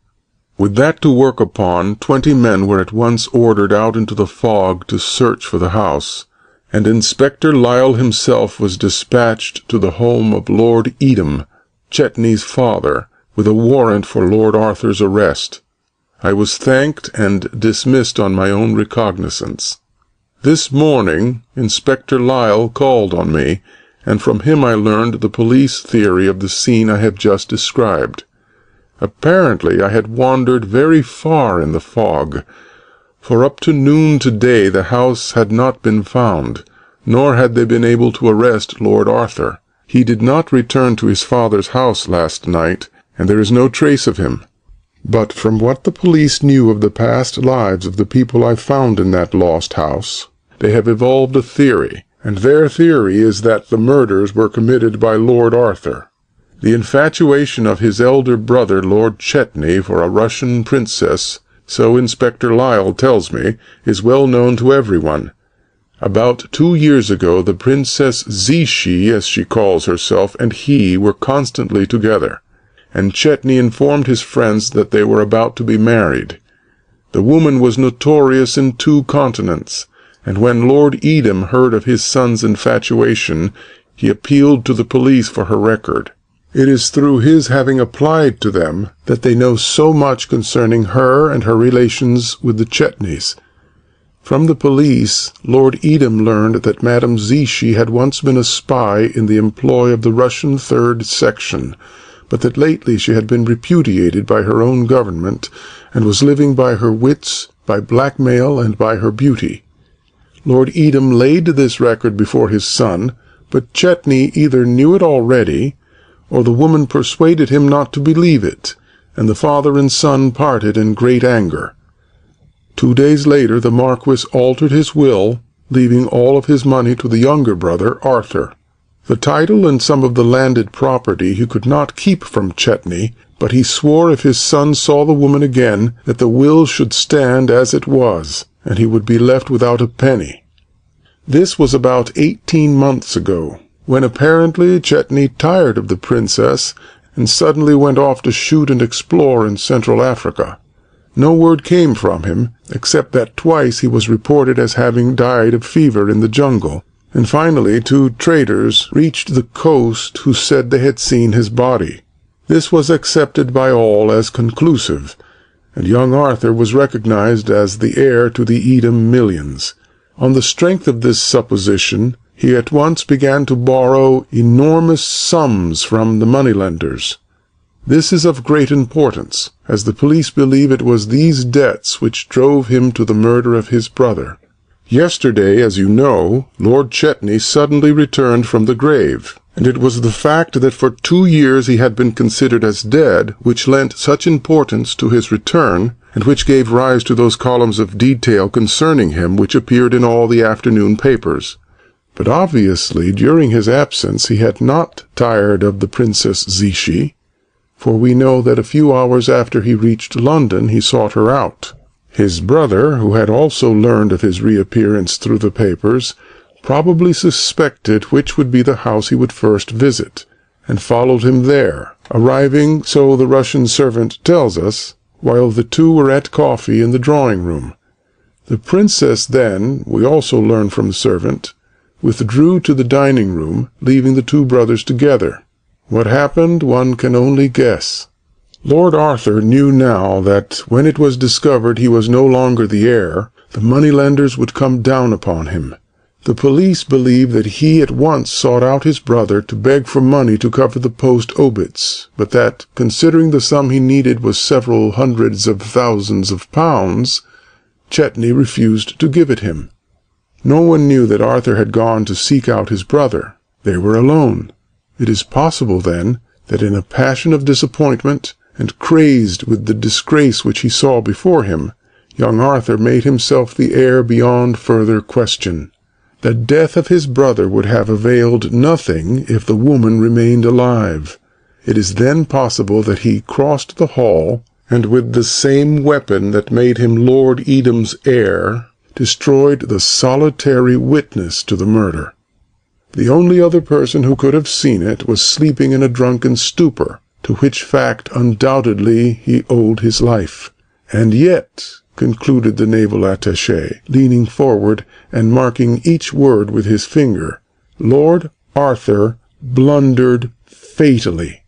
With that to work upon, 20 men were at once ordered out into the fog to search for the house, and Inspector Lyle himself was dispatched to the home of Lord Edam, Chetney's father, with a warrant for Lord Arthur's arrest. I was thanked and dismissed on my own recognizance. This morning Inspector Lyle called on me, and from him I learned the police theory of the scene I have just described. Apparently I had wandered very far in the fog, for up to noon today the house had not been found, nor had they been able to arrest Lord Arthur. He did not return to his father's house last night, and there is no trace of him. But from what the police knew of the past lives of the people I found in that lost house, they have evolved a theory, and their theory is that the murders were committed by Lord Arthur. The infatuation of his elder brother, Lord Chetney, for a Russian princess, so Inspector Lyle tells me, is well known to everyone. About 2 years ago, the Princess Zichy, as she calls herself, and he were constantly together, and Chetney informed his friends that they were about to be married. The woman was notorious in 2 continents, and when Lord Edam heard of his son's infatuation, he appealed to the police for her record. It is through his having applied to them that they know so much concerning her and her relations with the Chetneys. From the police, Lord Edam learned that Madame Zichy had once been a spy in the employ of the Russian Third Section, but that lately she had been repudiated by her own government, and was living by her wits, by blackmail, and by her beauty. Lord Edam laid this record before his son, but Chetney either knew it already, or the woman persuaded him not to believe it, and the father and son parted in great anger. 2 days later the Marquis altered his will, leaving all of his money to the younger brother, Arthur. The title and some of the landed property he could not keep from Chetney, but he swore if his son saw the woman again that the will should stand as it was, and he would be left without a penny. This was about 18 months ago, when apparently Chetney tired of the princess and suddenly went off to shoot and explore in Central Africa. No word came from him, except that twice he was reported as having died of fever in the jungle, and finally 2 traders reached the coast who said they had seen his body. This was accepted by all as conclusive, and young Arthur was recognized as the heir to the Edam millions. On the strength of this supposition, he at once began to borrow enormous sums from the moneylenders. This is of great importance, as the police believe it was these debts which drove him to the murder of his brother. Yesterday, as you know, Lord Chetney suddenly returned from the grave, and it was the fact that for 2 years he had been considered as dead which lent such importance to his return, and which gave rise to those columns of detail concerning him which appeared in all the afternoon papers. But obviously, during his absence, he had not tired of the Princess Zichy, for we know that a few hours after he reached London he sought her out. His brother, who had also learned of his reappearance through the papers, probably suspected which would be the house he would first visit, and followed him there, arriving, so the Russian servant tells us, while the 2 were at coffee in the drawing-room. The princess then, we also learn from the servant, withdrew to the dining-room, leaving the 2 brothers together. What happened one can only guess. Lord Arthur knew now that when it was discovered he was no longer the heir, the moneylenders would come down upon him. The police believe that he at once sought out his brother to beg for money to cover the post obits, but that, considering the sum he needed was several hundreds of thousands of pounds, Chetney refused to give it him. No one knew that Arthur had gone to seek out his brother. They were alone. It is possible, then, that in a passion of disappointment, and crazed with the disgrace which he saw before him, young Arthur made himself the heir beyond further question. The death of his brother would have availed nothing if the woman remained alive. It is then possible that he crossed the hall, and with the same weapon that made him Lord Edam's heir, destroyed the solitary witness to the murder. The only other person who could have seen it was sleeping in a drunken stupor, to which fact undoubtedly he owed his life. And yet, concluded the naval attaché, leaning forward and marking each word with his finger, Lord Arthur blundered fatally.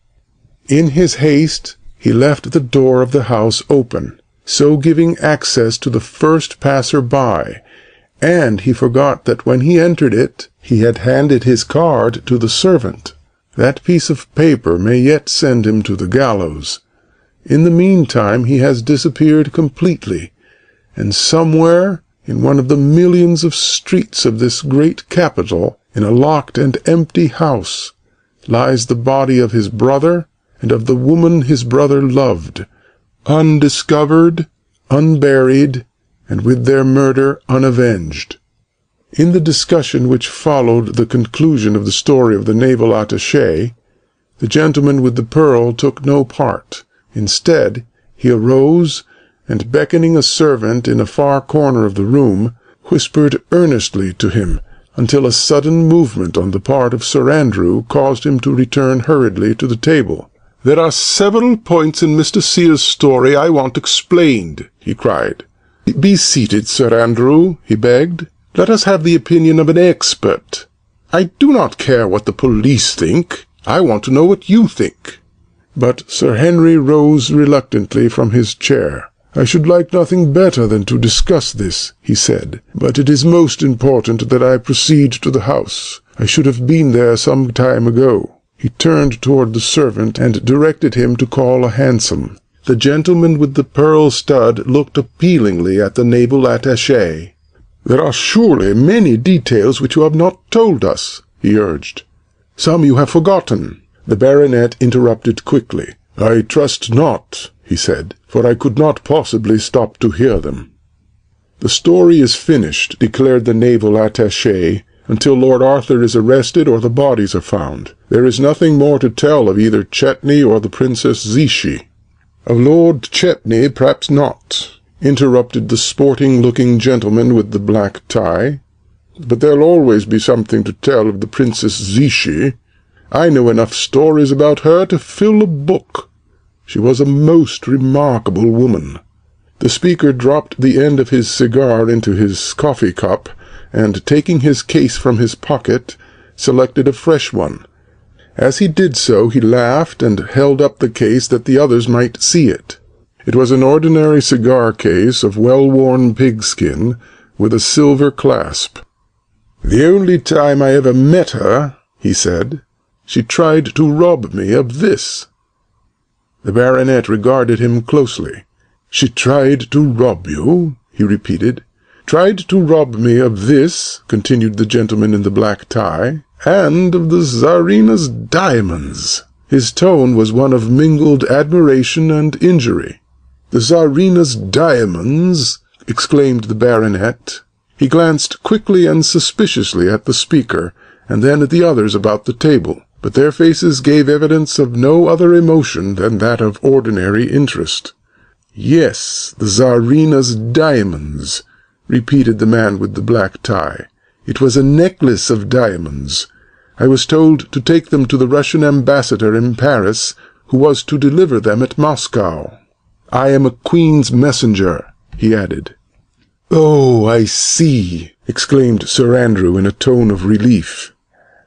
In his haste, he left the door of the house open, so giving access to the first passer-by, and he forgot that when he entered it, he had handed his card to the servant. That piece of paper may yet send him to the gallows. In the meantime he has disappeared completely, and somewhere in one of the millions of streets of this great capital, in a locked and empty house, lies the body of his brother and of the woman his brother loved, undiscovered, unburied, and with their murder unavenged. In the discussion which followed the conclusion of the story of the naval attaché, the gentleman with the pearl took no part. Instead, he arose, and beckoning a servant in a far corner of the room, whispered earnestly to him, until a sudden movement on the part of Sir Andrew caused him to return hurriedly to the table. "There are several points in Mr. Sear's story I want explained," he cried. "Be seated, Sir Andrew," he begged. "Let us have the opinion of an expert. I do not care what the police think. I want to know what you think." But Sir Henry rose reluctantly from his chair. "I should like nothing better than to discuss this," he said, "but it is most important that I proceed to the house. I should have been there some time ago." He turned toward the servant and directed him to call a hansom. The gentleman with the pearl stud looked appealingly at the naval attaché. "There are surely many details which you have not told us," he urged. "Some you have forgotten." The baronet interrupted quickly. "I trust not," he said, "for I could not possibly stop to hear them." "The story is finished," declared the naval attaché, "until Lord Arthur is arrested or the bodies are found. There is nothing more to tell of either Chetney or the Princess Zichy." "Of Lord Chetney, perhaps not," interrupted the sporting-looking gentleman with the black tie. "But there'll always be something to tell of the Princess Zichy. I know enough stories about her to fill a book. She was a most remarkable woman." The speaker dropped the end of his cigar into his coffee-cup, and, taking his case from his pocket, selected a fresh one. As he did so, he laughed and held up the case that the others might see it. It was an ordinary cigar case of well-worn pigskin, with a silver clasp. "The only time I ever met her," he said, "she tried to rob me of this." The baronet regarded him closely. "She tried to rob you?" he repeated. "Tried to rob me of this," continued the gentleman in the black tie, "and of the Tsarina's diamonds." His tone was one of mingled admiration and injury. "The Tsarina's diamonds!" exclaimed the baronet. He glanced quickly and suspiciously at the speaker, and then at the others about the table, but their faces gave evidence of no other emotion than that of ordinary interest. "Yes, the Tsarina's diamonds," repeated the man with the black tie. "It was a necklace of diamonds. I was told to take them to the Russian ambassador in Paris, who was to deliver them at Moscow. I am a Queen's messenger," he added. "Oh, I see," exclaimed Sir Andrew in a tone of relief.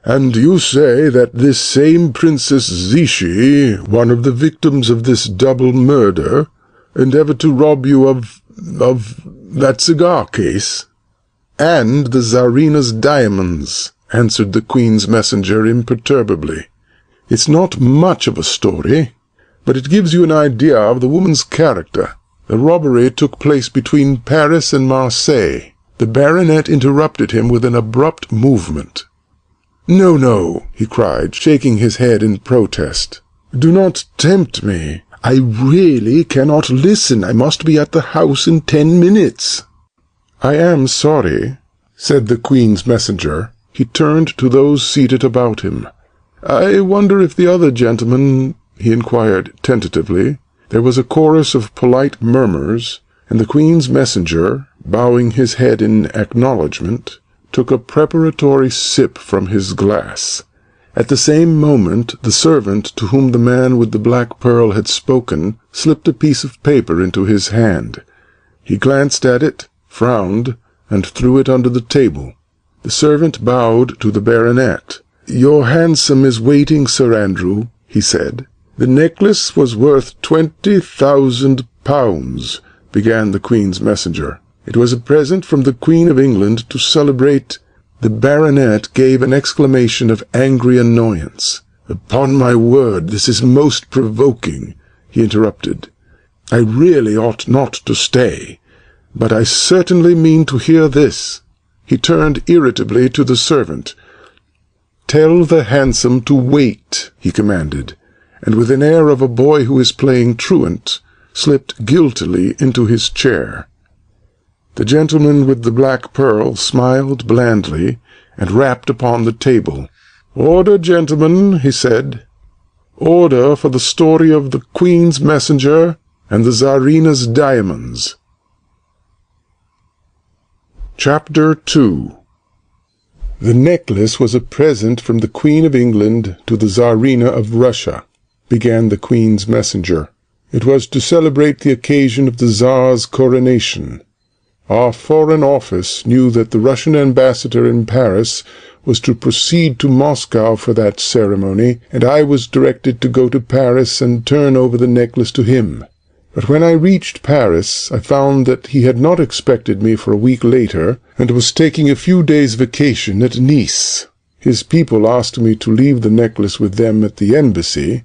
"And you say that this same Princess Zichy, one of the victims of this double murder, endeavored to rob you of that cigar case?" "And the Tsarina's diamonds," answered the Queen's messenger imperturbably. "It's not much of a story, but it gives you an idea of the woman's character. The robbery took place between Paris and Marseille." The baronet interrupted him with an abrupt movement. "No, no," he cried, shaking his head in protest. "Do not tempt me. I really cannot listen. I must be at the house in 10 minutes. "I am sorry," said the Queen's messenger. He turned to those seated about him. "I wonder if the other gentleman—" he inquired tentatively. There was a chorus of polite murmurs, and the Queen's messenger, bowing his head in acknowledgment, took a preparatory sip from his glass. At the same moment the servant to whom the man with the black pearl had spoken slipped a piece of paper into his hand. He glanced at it, frowned, and threw it under the table. The servant bowed to the baronet. "Your hansom is waiting, Sir Andrew," he said. "The necklace was worth £20,000, began the Queen's messenger. "It was a present from the Queen of England to celebrate—" The baronet gave an exclamation of angry annoyance. "Upon my word, this is most provoking," he interrupted. "I really ought not to stay, but I certainly mean to hear this." He turned irritably to the servant. "Tell the hansom to wait," he commanded, and with an air of a boy who is playing truant, slipped guiltily into his chair. The gentleman with the black pearl smiled blandly and rapped upon the table. "Order, gentlemen," he said. "Order for the story of the Queen's Messenger and the Tsarina's diamonds." Chapter 2. The necklace was a present from the Queen of England to the Tsarina of Russia, began the Queen's Messenger. It was to celebrate the occasion of the Tsar's coronation. Our Foreign Office knew that the Russian ambassador in Paris was to proceed to Moscow for that ceremony, and I was directed to go to Paris and turn over the necklace to him. But when I reached Paris, I found that he had not expected me for a week later, and was taking a few days' vacation at Nice. His people asked me to leave the necklace with them at the embassy,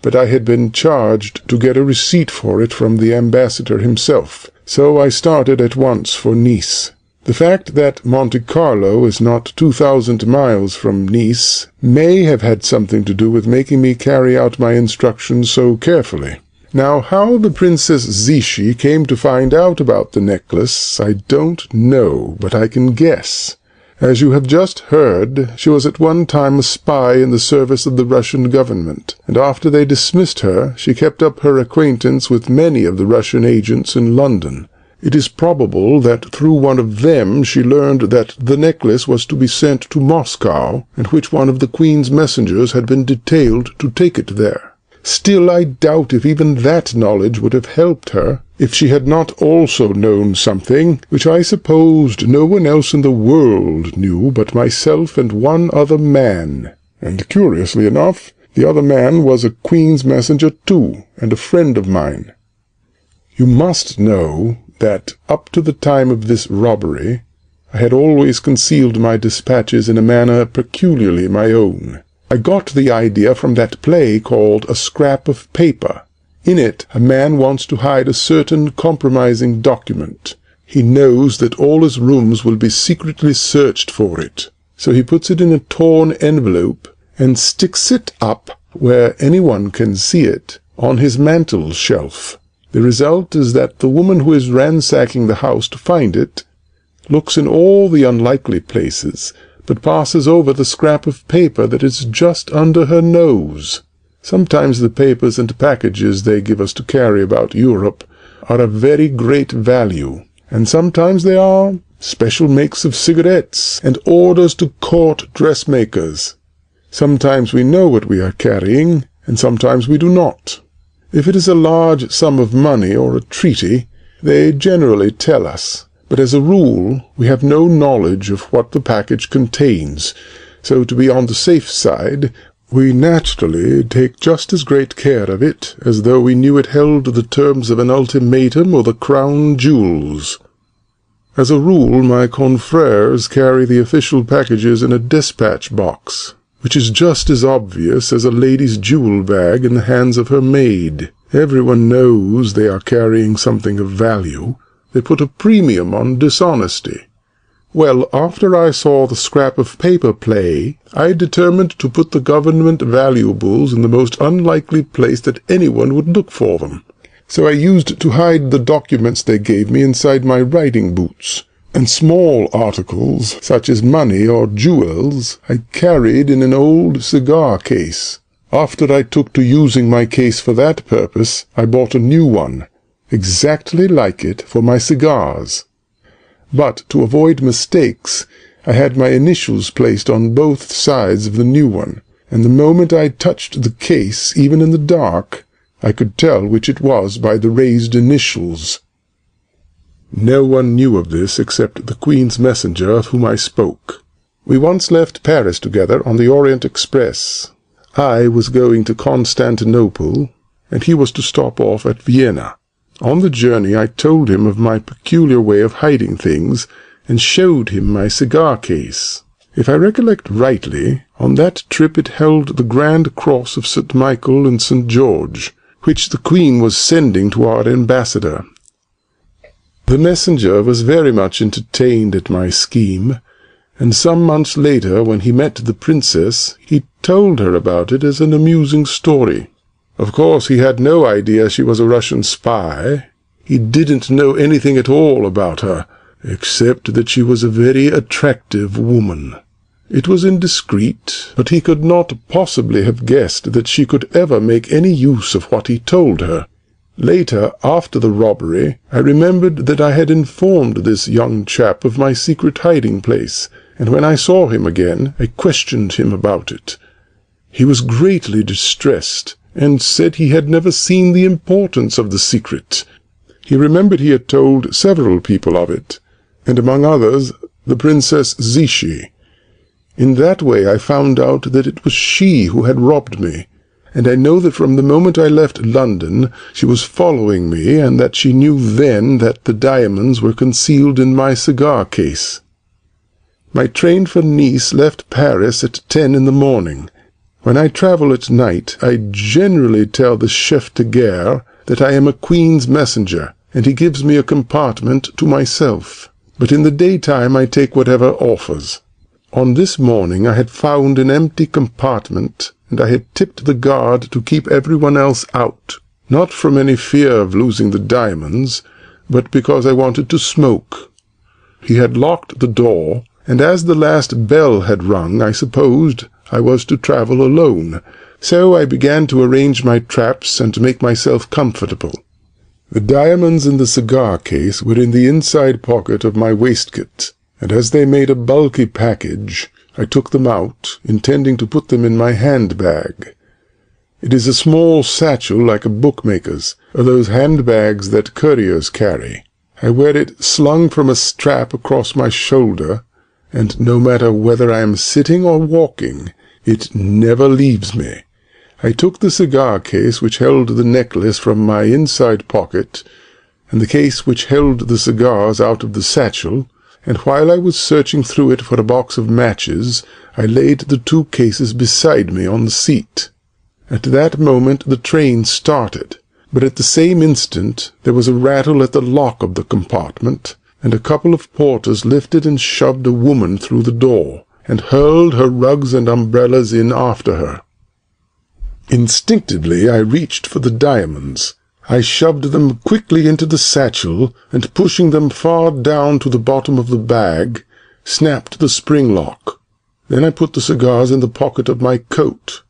but I had been charged to get a receipt for it from the ambassador himself, so I started at once for Nice. The fact that Monte Carlo is not 2,000 miles from Nice may have had something to do with making me carry out my instructions so carefully. Now, how the Princess Zichy came to find out about the necklace, I don't know, but I can guess. As you have just heard, she was at one time a spy in the service of the Russian government, and after they dismissed her, she kept up her acquaintance with many of the Russian agents in London. It is probable that through one of them she learned that the necklace was to be sent to Moscow, and which one of the Queen's messengers had been detailed to take it there. Still, I doubt if even that knowledge would have helped her, if she had not also known something, which I supposed no one else in the world knew but myself and one other man. And curiously enough, the other man was a Queen's messenger too, and a friend of mine. You must know that, up to the time of this robbery, I had always concealed my dispatches in a manner peculiarly my own. I got the idea from that play called A Scrap of Paper. In it, a man wants to hide a certain compromising document. He knows that all his rooms will be secretly searched for it, so he puts it in a torn envelope and sticks it up where anyone can see it, on his mantel shelf. The result is that the woman who is ransacking the house to find it looks in all the unlikely places, but passes over the scrap of paper that is just under her nose. Sometimes the papers and packages they give us to carry about Europe are of very great value, and sometimes they are special makes of cigarettes and orders to court dressmakers. Sometimes we know what we are carrying, and sometimes we do not. If it is a large sum of money or a treaty, they generally tell us. But as a rule, we have no knowledge of what the package contains, so to be on the safe side, we naturally take just as great care of it as though we knew it held the terms of an ultimatum or the crown jewels. As a rule, my confrères carry the official packages in a dispatch box, which is just as obvious as a lady's jewel bag in the hands of her maid. Everyone knows they are carrying something of value. They put a premium on dishonesty. Well, after I saw the scrap of paper play, I determined to put the government valuables in the most unlikely place that anyone would look for them. So I used to hide the documents they gave me inside my riding boots, and small articles, such as money or jewels, I carried in an old cigar case. After I took to using my case for that purpose, I bought a new one, exactly like it, for my cigars. But to avoid mistakes, I had my initials placed on both sides of the new one, and the moment I touched the case, even in the dark, I could tell which it was by the raised initials. No one knew of this except the Queen's messenger of whom I spoke. We once left Paris together on the Orient Express. I was going to Constantinople, and he was to stop off at Vienna. On the journey I told him of my peculiar way of hiding things, and showed him my cigar case. If I recollect rightly, on that trip it held the Grand Cross of St. Michael and St. George, which the Queen was sending to our ambassador. The messenger was very much entertained at my scheme, and some months later, when he met the princess, he told her about it as an amusing story. Of course, he had no idea she was a Russian spy. He didn't know anything at all about her, except that she was a very attractive woman. It was indiscreet, but he could not possibly have guessed that she could ever make any use of what he told her. Later, after the robbery, I remembered that I had informed this young chap of my secret hiding-place, and when I saw him again, I questioned him about it. He was greatly distressed, and said he had never seen the importance of the secret. He remembered he had told several people of it, and among others, the Princess Zichy. In that way I found out that it was she who had robbed me, and I know that from the moment I left London she was following me, and that she knew then that the diamonds were concealed in my cigar case. My train for Nice left Paris at 10 in the morning. When I travel at night, I generally tell the chef de gare that I am a Queen's messenger, and he gives me a compartment to myself. But in the daytime I take whatever offers. On this morning I had found an empty compartment, and I had tipped the guard to keep everyone else out, not from any fear of losing the diamonds, but because I wanted to smoke. He had locked the door, and as the last bell had rung, I supposed I was to travel alone, so I began to arrange my traps and to make myself comfortable. The diamonds in the cigar case were in the inside pocket of my waistcoat, and as they made a bulky package, I took them out, intending to put them in my handbag. It is a small satchel like a bookmaker's, or those handbags that couriers carry. I wear it slung from a strap across my shoulder, and no matter whether I am sitting or walking, it never leaves me. I took the cigar case which held the necklace from my inside pocket, and the case which held the cigars out of the satchel, and while I was searching through it for a box of matches, I laid the two cases beside me on the seat. At that moment the train started, but at the same instant there was a rattle at the lock of the compartment, and a couple of porters lifted and shoved a woman through the door, and hurled her rugs and umbrellas in after her. Instinctively I reached for the diamonds. I shoved them quickly into the satchel, and pushing them far down to the bottom of the bag, snapped the spring lock. Then I put the cigars in the pocket of my coat,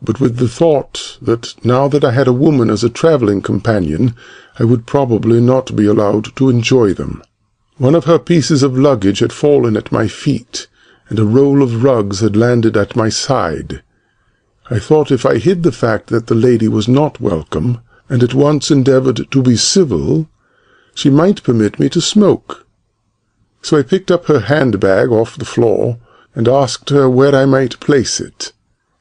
but with the thought that now that I had a woman as a travelling companion, I would probably not be allowed to enjoy them. One of her pieces of luggage had fallen at my feet, and a roll of rugs had landed at my side. I thought if I hid the fact that the lady was not welcome, and at once endeavoured to be civil, she might permit me to smoke. So I picked up her handbag off the floor, and asked her where I might place it.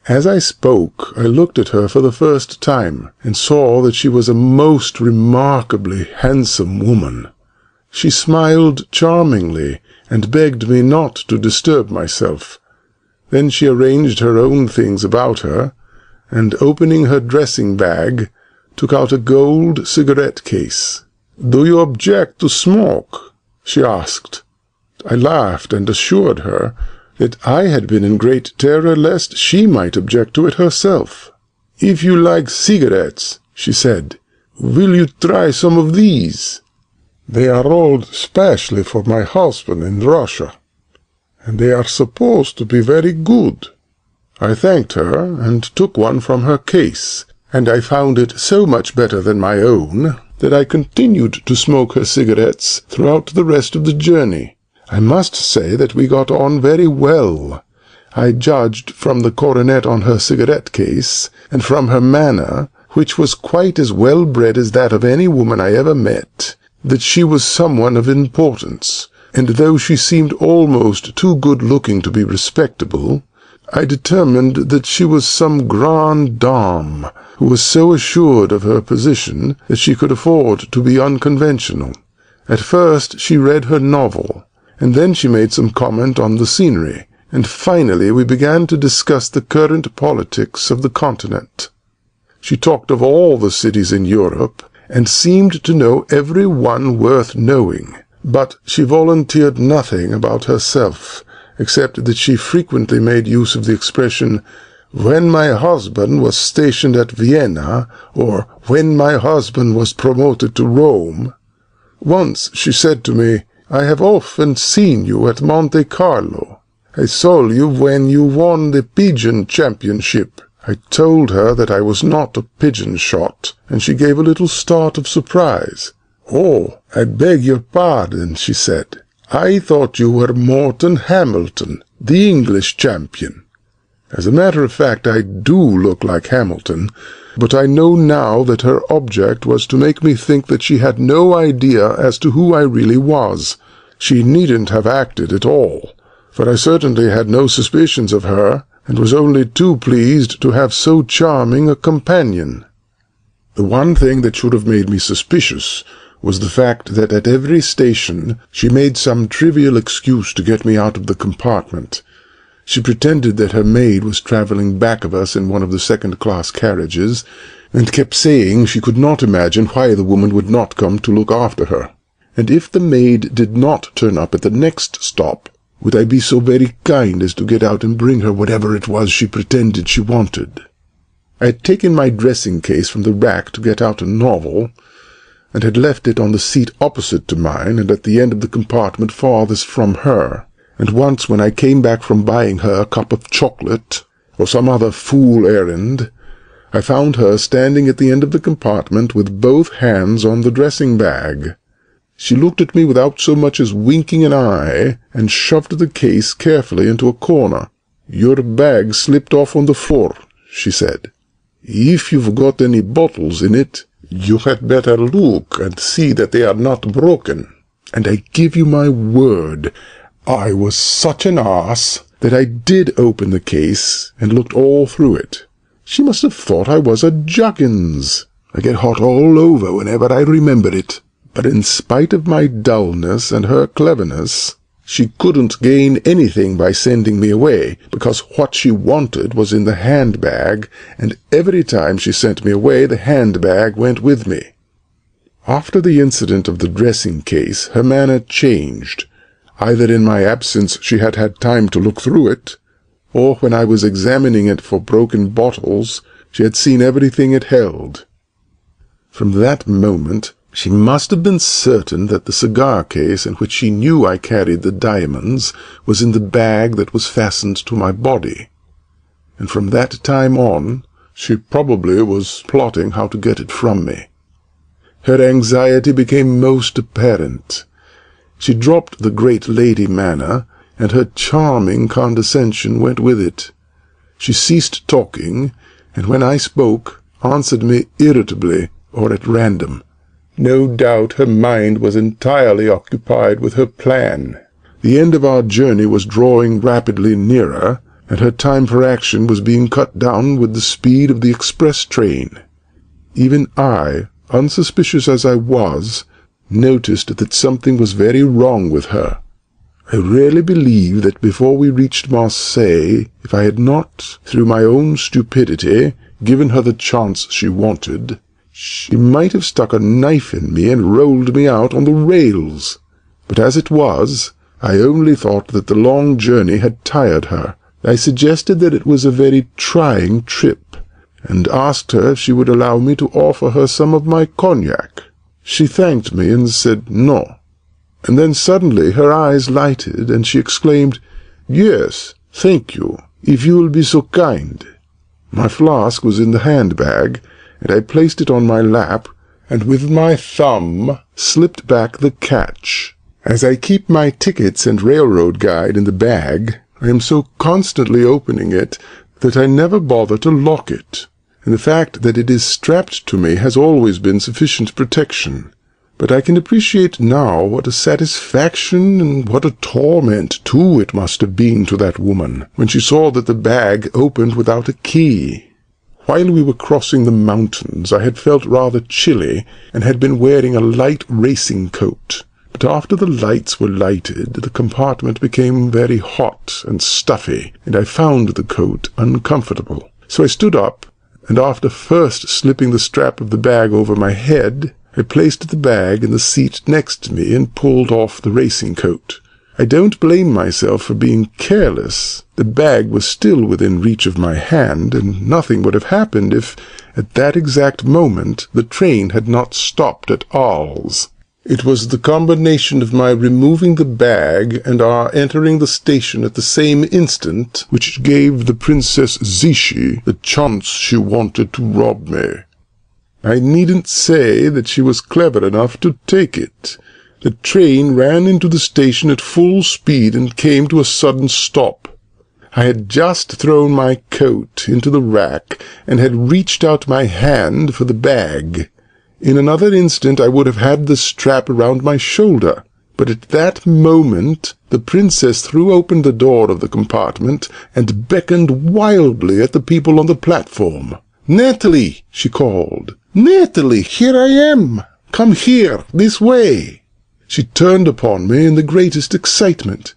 As I spoke, I looked at her for the first time, and saw that she was a most remarkably handsome woman. She smiled charmingly, and begged me not to disturb myself. Then she arranged her own things about her, and opening her dressing-bag, took out a gold cigarette case. "Do you object to smoke?" she asked. I laughed and assured her that I had been in great terror lest she might object to it herself. "If you like cigarettes," she said, "will you try some of these? They are rolled specially for my husband in Russia, and they are supposed to be very good." I thanked her and took one from her case, and I found it so much better than my own that I continued to smoke her cigarettes throughout the rest of the journey. I must say that we got on very well. I judged from the coronet on her cigarette case, and from her manner, which was quite as well-bred as that of any woman I ever met, that she was someone of importance, and though she seemed almost too good-looking to be respectable, I determined that she was some grande dame who was so assured of her position that she could afford to be unconventional. At first she read her novel, and then she made some comment on the scenery, and finally we began to discuss the current politics of the continent. She talked of all the cities in Europe, and seemed to know every one worth knowing. But she volunteered nothing about herself, except that she frequently made use of the expression, "when my husband was stationed at Vienna," or "when my husband was promoted to Rome." Once she said to me, "I have often seen you at Monte Carlo. I saw you when you won the pigeon championship." I told her that I was not a pigeon shot, and she gave a little start of surprise. "Oh, I beg your pardon," she said. "I thought you were Morton Hamilton, the English champion." As a matter of fact, I do look like Hamilton, but I know now that her object was to make me think that she had no idea as to who I really was. She needn't have acted at all, for I certainly had no suspicions of her, and was only too pleased to have so charming a companion. The one thing that should have made me suspicious was the fact that at every station she made some trivial excuse to get me out of the compartment. She pretended that her maid was travelling back of us in one of the second-class carriages, and kept saying she could not imagine why the woman would not come to look after her. And if the maid did not turn up at the next stop, would I be so very kind as to get out and bring her whatever it was she pretended she wanted? I had taken my dressing-case from the rack to get out a novel, and had left it on the seat opposite to mine and at the end of the compartment farthest from her. And once when I came back from buying her a cup of chocolate, or some other fool errand, I found her standing at the end of the compartment with both hands on the dressing-bag. She looked at me without so much as winking an eye, and shoved the case carefully into a corner. "Your bag slipped off on the floor," she said. "If you've got any bottles in it, you had better look and see that they are not broken." And I give you my word, I was such an ass that I did open the case and looked all through it. She must have thought I was a juggins. I get hot all over whenever I remember it. But in spite of my dullness and her cleverness, she couldn't gain anything by sending me away, because what she wanted was in the handbag, and every time she sent me away the handbag went with me. After the incident of the dressing-case, her manner changed. Either in my absence she had had time to look through it, or when I was examining it for broken bottles, she had seen everything it held. From that moment she must have been certain that the cigar-case in which she knew I carried the diamonds was in the bag that was fastened to my body, and from that time on she probably was plotting how to get it from me. Her anxiety became most apparent. She dropped the great lady manner, and her charming condescension went with it. She ceased talking, and when I spoke, answered me irritably or at random. No doubt her mind was entirely occupied with her plan. The end of our journey was drawing rapidly nearer, and her time for action was being cut down with the speed of the express train. Even I, unsuspicious as I was, noticed that something was very wrong with her. I really believe that before we reached Marseille, if I had not, through my own stupidity, given her the chance she wanted, she might have stuck a knife in me and rolled me out on the rails. But as it was, I only thought that the long journey had tired her. I suggested that it was a very trying trip, and asked her if she would allow me to offer her some of my cognac. She thanked me and said no. And then suddenly her eyes lighted, and she exclaimed, "Yes, thank you, if you will be so kind." My flask was in the handbag, and I placed it on my lap, and with my thumb slipped back the catch. As I keep my tickets and railroad guide in the bag, I am so constantly opening it that I never bother to lock it, and the fact that it is strapped to me has always been sufficient protection. But I can appreciate now what a satisfaction and what a torment, too, it must have been to that woman, when she saw that the bag opened without a key. While we were crossing the mountains, I had felt rather chilly, and had been wearing a light racing coat. But after the lights were lighted, the compartment became very hot and stuffy, and I found the coat uncomfortable. So I stood up, and after first slipping the strap of the bag over my head, I placed the bag in the seat next to me and pulled off the racing coat. I don't blame myself for being careless. The bag was still within reach of my hand, and nothing would have happened if, at that exact moment, the train had not stopped at Arles. It was the combination of my removing the bag and our entering the station at the same instant which gave the Princess Zichy the chance she wanted to rob me. I needn't say that she was clever enough to take it. The train ran into the station at full speed and came to a sudden stop. I had just thrown my coat into the rack and had reached out my hand for the bag. In another instant I would have had the strap around my shoulder, but at that moment the princess threw open the door of the compartment and beckoned wildly at the people on the platform. "Natalie!" she called. "Natalie, here I am! Come here, this way!" She turned upon me in the greatest excitement.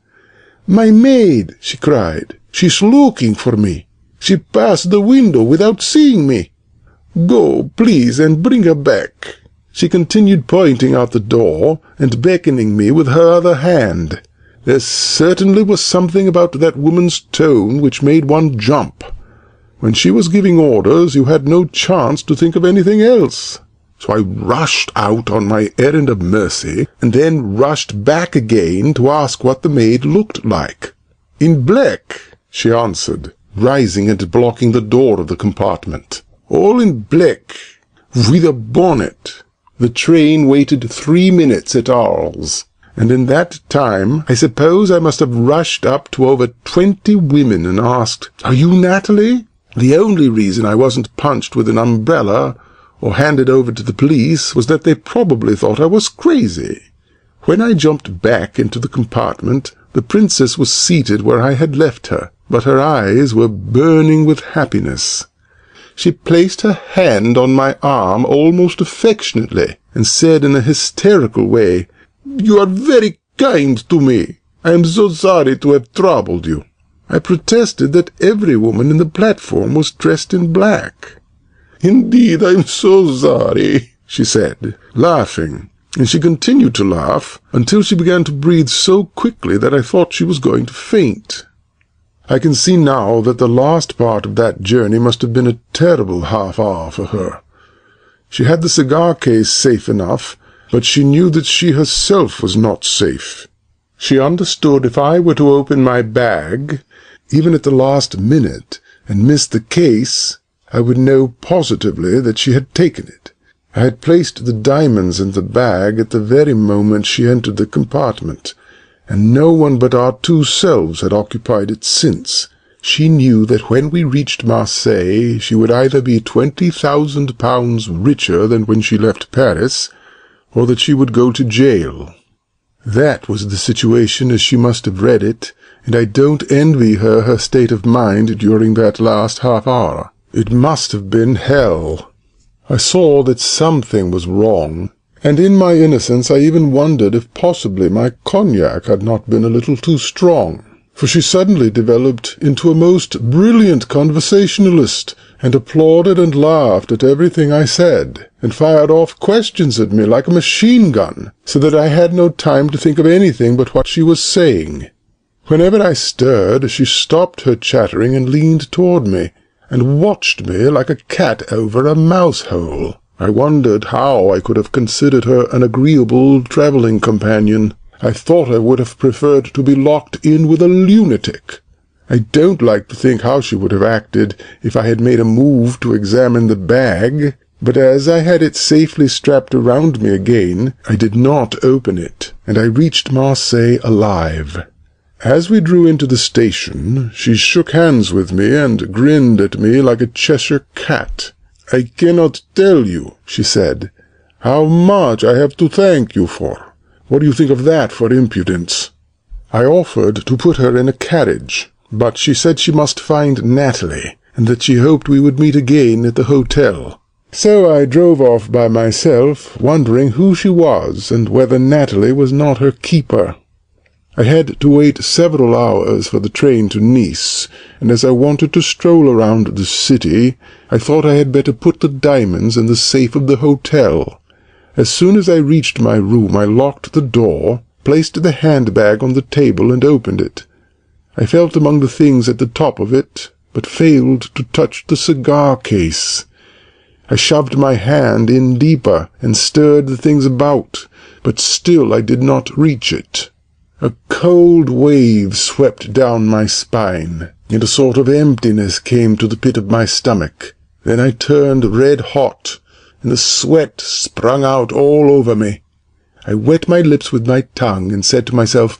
"My maid!" she cried. "She's looking for me. She passed the window without seeing me. Go, please, and bring her back." She continued pointing out the door and beckoning me with her other hand. There certainly was something about that woman's tone which made one jump. When she was giving orders, you had no chance to think of anything else. So I rushed out on my errand of mercy, and then rushed back again to ask what the maid looked like. "In black," she answered, rising and blocking the door of the compartment. "All in black, with a bonnet." The train waited 3 minutes at Arles, and in that time I suppose I must have rushed up to over 20 women and asked, "Are you Natalie?" The only reason I wasn't punched with an umbrella or handed over to the police was that they probably thought I was crazy. When I jumped back into the compartment, the princess was seated where I had left her, but her eyes were burning with happiness. She placed her hand on my arm almost affectionately, and said in a hysterical way, "You are very kind to me. I am so sorry to have troubled you." I protested that every woman in the platform was dressed in black. "Indeed, I'm so sorry," she said, laughing, and she continued to laugh until she began to breathe so quickly that I thought she was going to faint. I can see now that the last part of that journey must have been a terrible half-hour for her. She had the cigar case safe enough, but she knew that she herself was not safe. She understood if I were to open my bag, even at the last minute, and miss the case, I would know positively that she had taken it. I had placed the diamonds in the bag at the very moment she entered the compartment, and no one but our two selves had occupied it since. She knew that when we reached Marseille she would either be 20,000 pounds richer than when she left Paris, or that she would go to jail. That was the situation as she must have read it, and I don't envy her state of mind during that last half-hour. It must have been hell. I saw that something was wrong, and in my innocence I even wondered if possibly my cognac had not been a little too strong, for she suddenly developed into a most brilliant conversationalist, and applauded and laughed at everything I said, and fired off questions at me like a machine gun, so that I had no time to think of anything but what she was saying. Whenever I stirred, she stopped her chattering and leaned toward me, and watched me like a cat over a mouse-hole. I wondered how I could have considered her an agreeable travelling companion. I thought I would have preferred to be locked in with a lunatic. I don't like to think how she would have acted if I had made a move to examine the bag, but as I had it safely strapped around me again, I did not open it, and I reached Marseille alive. As we drew into the station, she shook hands with me and grinned at me like a Cheshire cat. "I cannot tell you," she said, "how much I have to thank you for. What do you think of that for impudence?" I offered to put her in a carriage, but she said she must find Natalie, and that she hoped we would meet again at the hotel. So I drove off by myself, wondering who she was and whether Natalie was not her keeper. I had to wait several hours for the train to Nice, and as I wanted to stroll around the city, I thought I had better put the diamonds in the safe of the hotel. As soon as I reached my room, I locked the door, placed the handbag on the table, and opened it. I felt among the things at the top of it, but failed to touch the cigar case. I shoved my hand in deeper and stirred the things about, but still I did not reach it. A cold wave swept down my spine, and a sort of emptiness came to the pit of my stomach. Then I turned red-hot, and the sweat sprung out all over me. I wet my lips with my tongue and said to myself,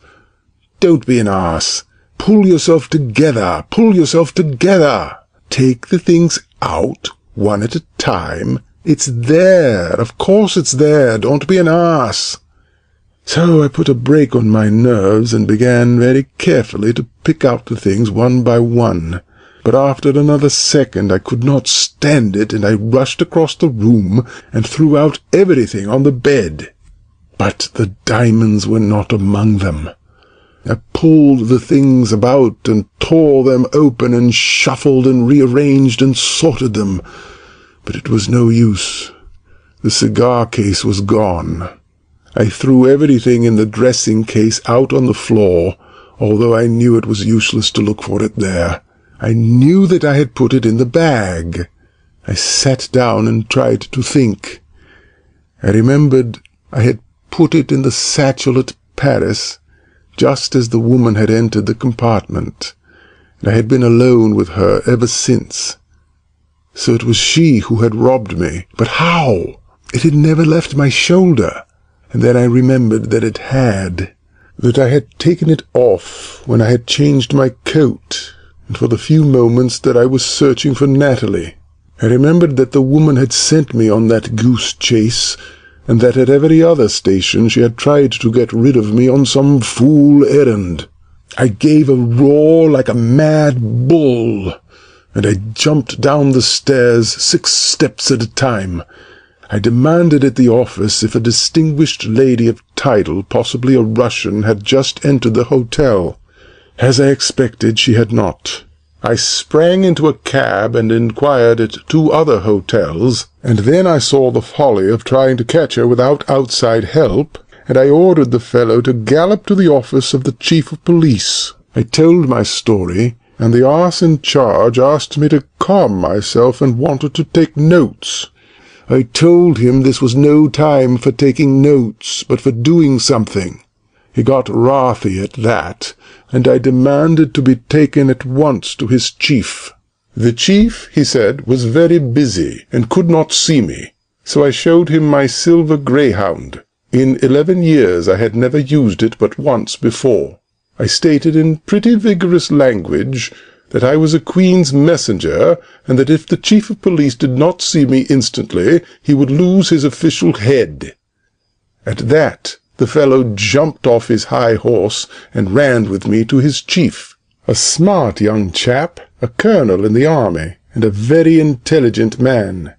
"Don't be an arse. Pull yourself together. Pull yourself together. Take the things out one at a time. It's there. Of course it's there. Don't be an arse." So I put a brake on my nerves and began very carefully to pick out the things one by one. But after another second I could not stand it, and I rushed across the room and threw out everything on the bed. But the diamonds were not among them. I pulled the things about and tore them open and shuffled and rearranged and sorted them. But it was no use. The cigar case was gone. I threw everything in the dressing case out on the floor, although I knew it was useless to look for it there. I knew that I had put it in the bag. I sat down and tried to think. I remembered I had put it in the satchel at Paris, just as the woman had entered the compartment, and I had been alone with her ever since. So it was she who had robbed me. But how? It had never left my shoulder. And then I remembered that it had, that I had taken it off when I had changed my coat, and for the few moments that I was searching for Natalie. I remembered that the woman had sent me on that goose chase, and that at every other station she had tried to get rid of me on some fool errand. I gave a roar like a mad bull, and I jumped down the stairs 6 steps at a time. I demanded at the office if a distinguished lady of title, possibly a Russian, had just entered the hotel. As I expected, she had not. I sprang into a cab and inquired at 2 other hotels, and then I saw the folly of trying to catch her without outside help, and I ordered the fellow to gallop to the office of the chief of police. I told my story, and the arse in charge asked me to calm myself and wanted to take notes. I told him this was no time for taking notes, but for doing something. He got wrathy at that, and I demanded to be taken at once to his chief. The chief, he said, was very busy, and could not see me, so I showed him my silver greyhound. In 11 years I had never used it but once before. I stated in pretty vigorous language that I was a Queen's messenger, and that if the chief of police did not see me instantly, he would lose his official head. At that, the fellow jumped off his high horse and ran with me to his chief, a smart young chap, a colonel in the army, and a very intelligent man.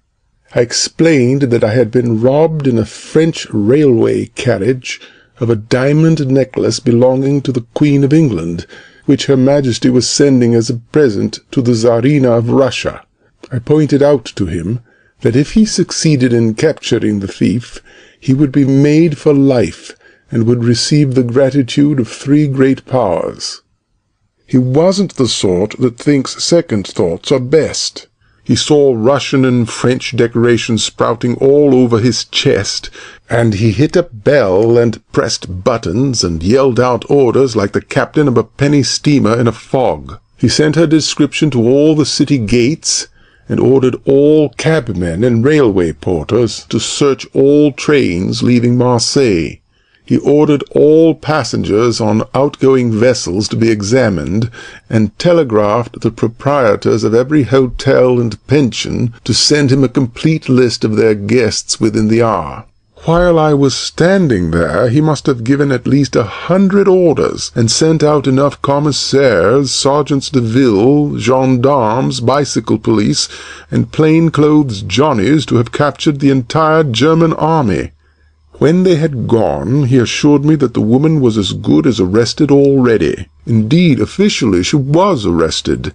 I explained that I had been robbed in a French railway carriage of a diamond necklace belonging to the Queen of England, which Her Majesty was sending as a present to the Tsarina of Russia. I pointed out to him that if he succeeded in capturing the thief, he would be made for life, and would receive the gratitude of 3 great powers. He wasn't the sort that thinks second thoughts are best. He saw Russian and French decorations sprouting all over his chest, and he hit a bell and pressed buttons and yelled out orders like the captain of a penny steamer in a fog. He sent her description to all the city gates, and ordered all cabmen and railway porters to search all trains leaving Marseille. He ordered all passengers on outgoing vessels to be examined, and telegraphed the proprietors of every hotel and pension to send him a complete list of their guests within the hour. While I was standing there, he must have given at least 100 orders, and sent out enough commissaires, sergeants de ville, gendarmes, bicycle police, and plain-clothes Johnnies to have captured the entire German army. When they had gone, he assured me that the woman was as good as arrested already. Indeed, officially she was arrested,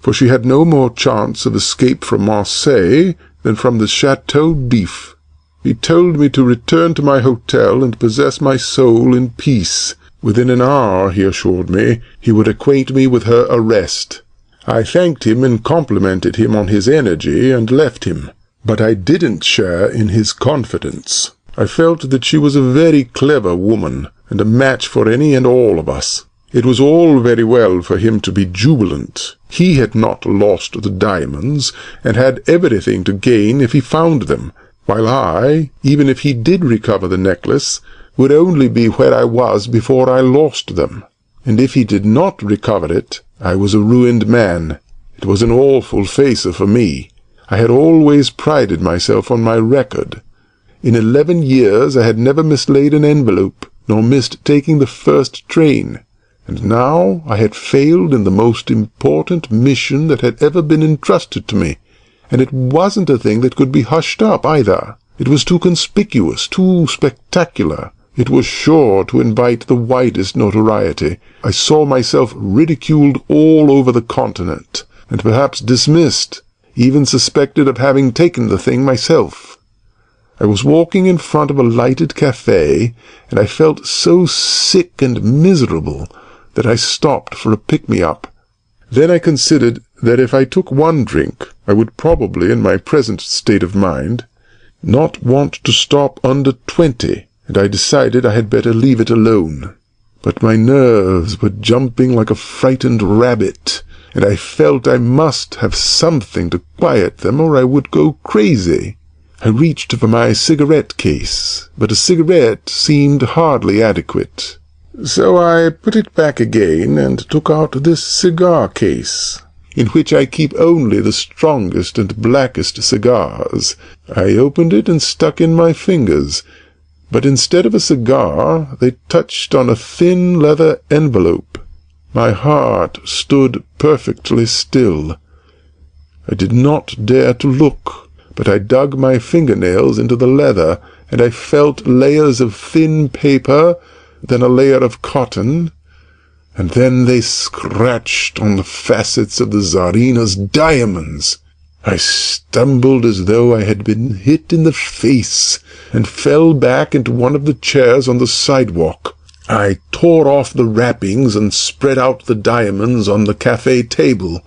for she had no more chance of escape from Marseille than from the Chateau d'If. He told me to return to my hotel and possess my soul in peace. Within an hour, he assured me, he would acquaint me with her arrest. I thanked him and complimented him on his energy and left him. But I didn't share in his confidence. I felt that she was a very clever woman, and a match for any and all of us. It was all very well for him to be jubilant. He had not lost the diamonds, and had everything to gain if he found them, while I, even if he did recover the necklace, would only be where I was before I lost them. And if he did not recover it, I was a ruined man. It was an awful facer for me. I had always prided myself on my record. In 11 years I had never mislaid an envelope, nor missed taking the first train, and now I had failed in the most important mission that had ever been entrusted to me, and it wasn't a thing that could be hushed up either. It was too conspicuous, too spectacular. It was sure to invite the widest notoriety. I saw myself ridiculed all over the continent, and perhaps dismissed, even suspected of having taken the thing myself. I was walking in front of a lighted cafe, and I felt so sick and miserable that I stopped for a pick-me-up. Then I considered that if I took one drink, I would probably, in my present state of mind, not want to stop under 20, and I decided I had better leave it alone. But my nerves were jumping like a frightened rabbit, and I felt I must have something to quiet them or I would go crazy. I reached for my cigarette case, but a cigarette seemed hardly adequate. So I put it back again and took out this cigar case, in which I keep only the strongest and blackest cigars. I opened it and stuck in my fingers, but instead of a cigar, they touched on a thin leather envelope. My heart stood perfectly still. I did not dare to look, but I dug my fingernails into the leather, and I felt layers of thin paper, then a layer of cotton, and then they scratched on the facets of the Tsarina's diamonds. I stumbled as though I had been hit in the face, and fell back into one of the chairs on the sidewalk. I tore off the wrappings and spread out the diamonds on the cafe table.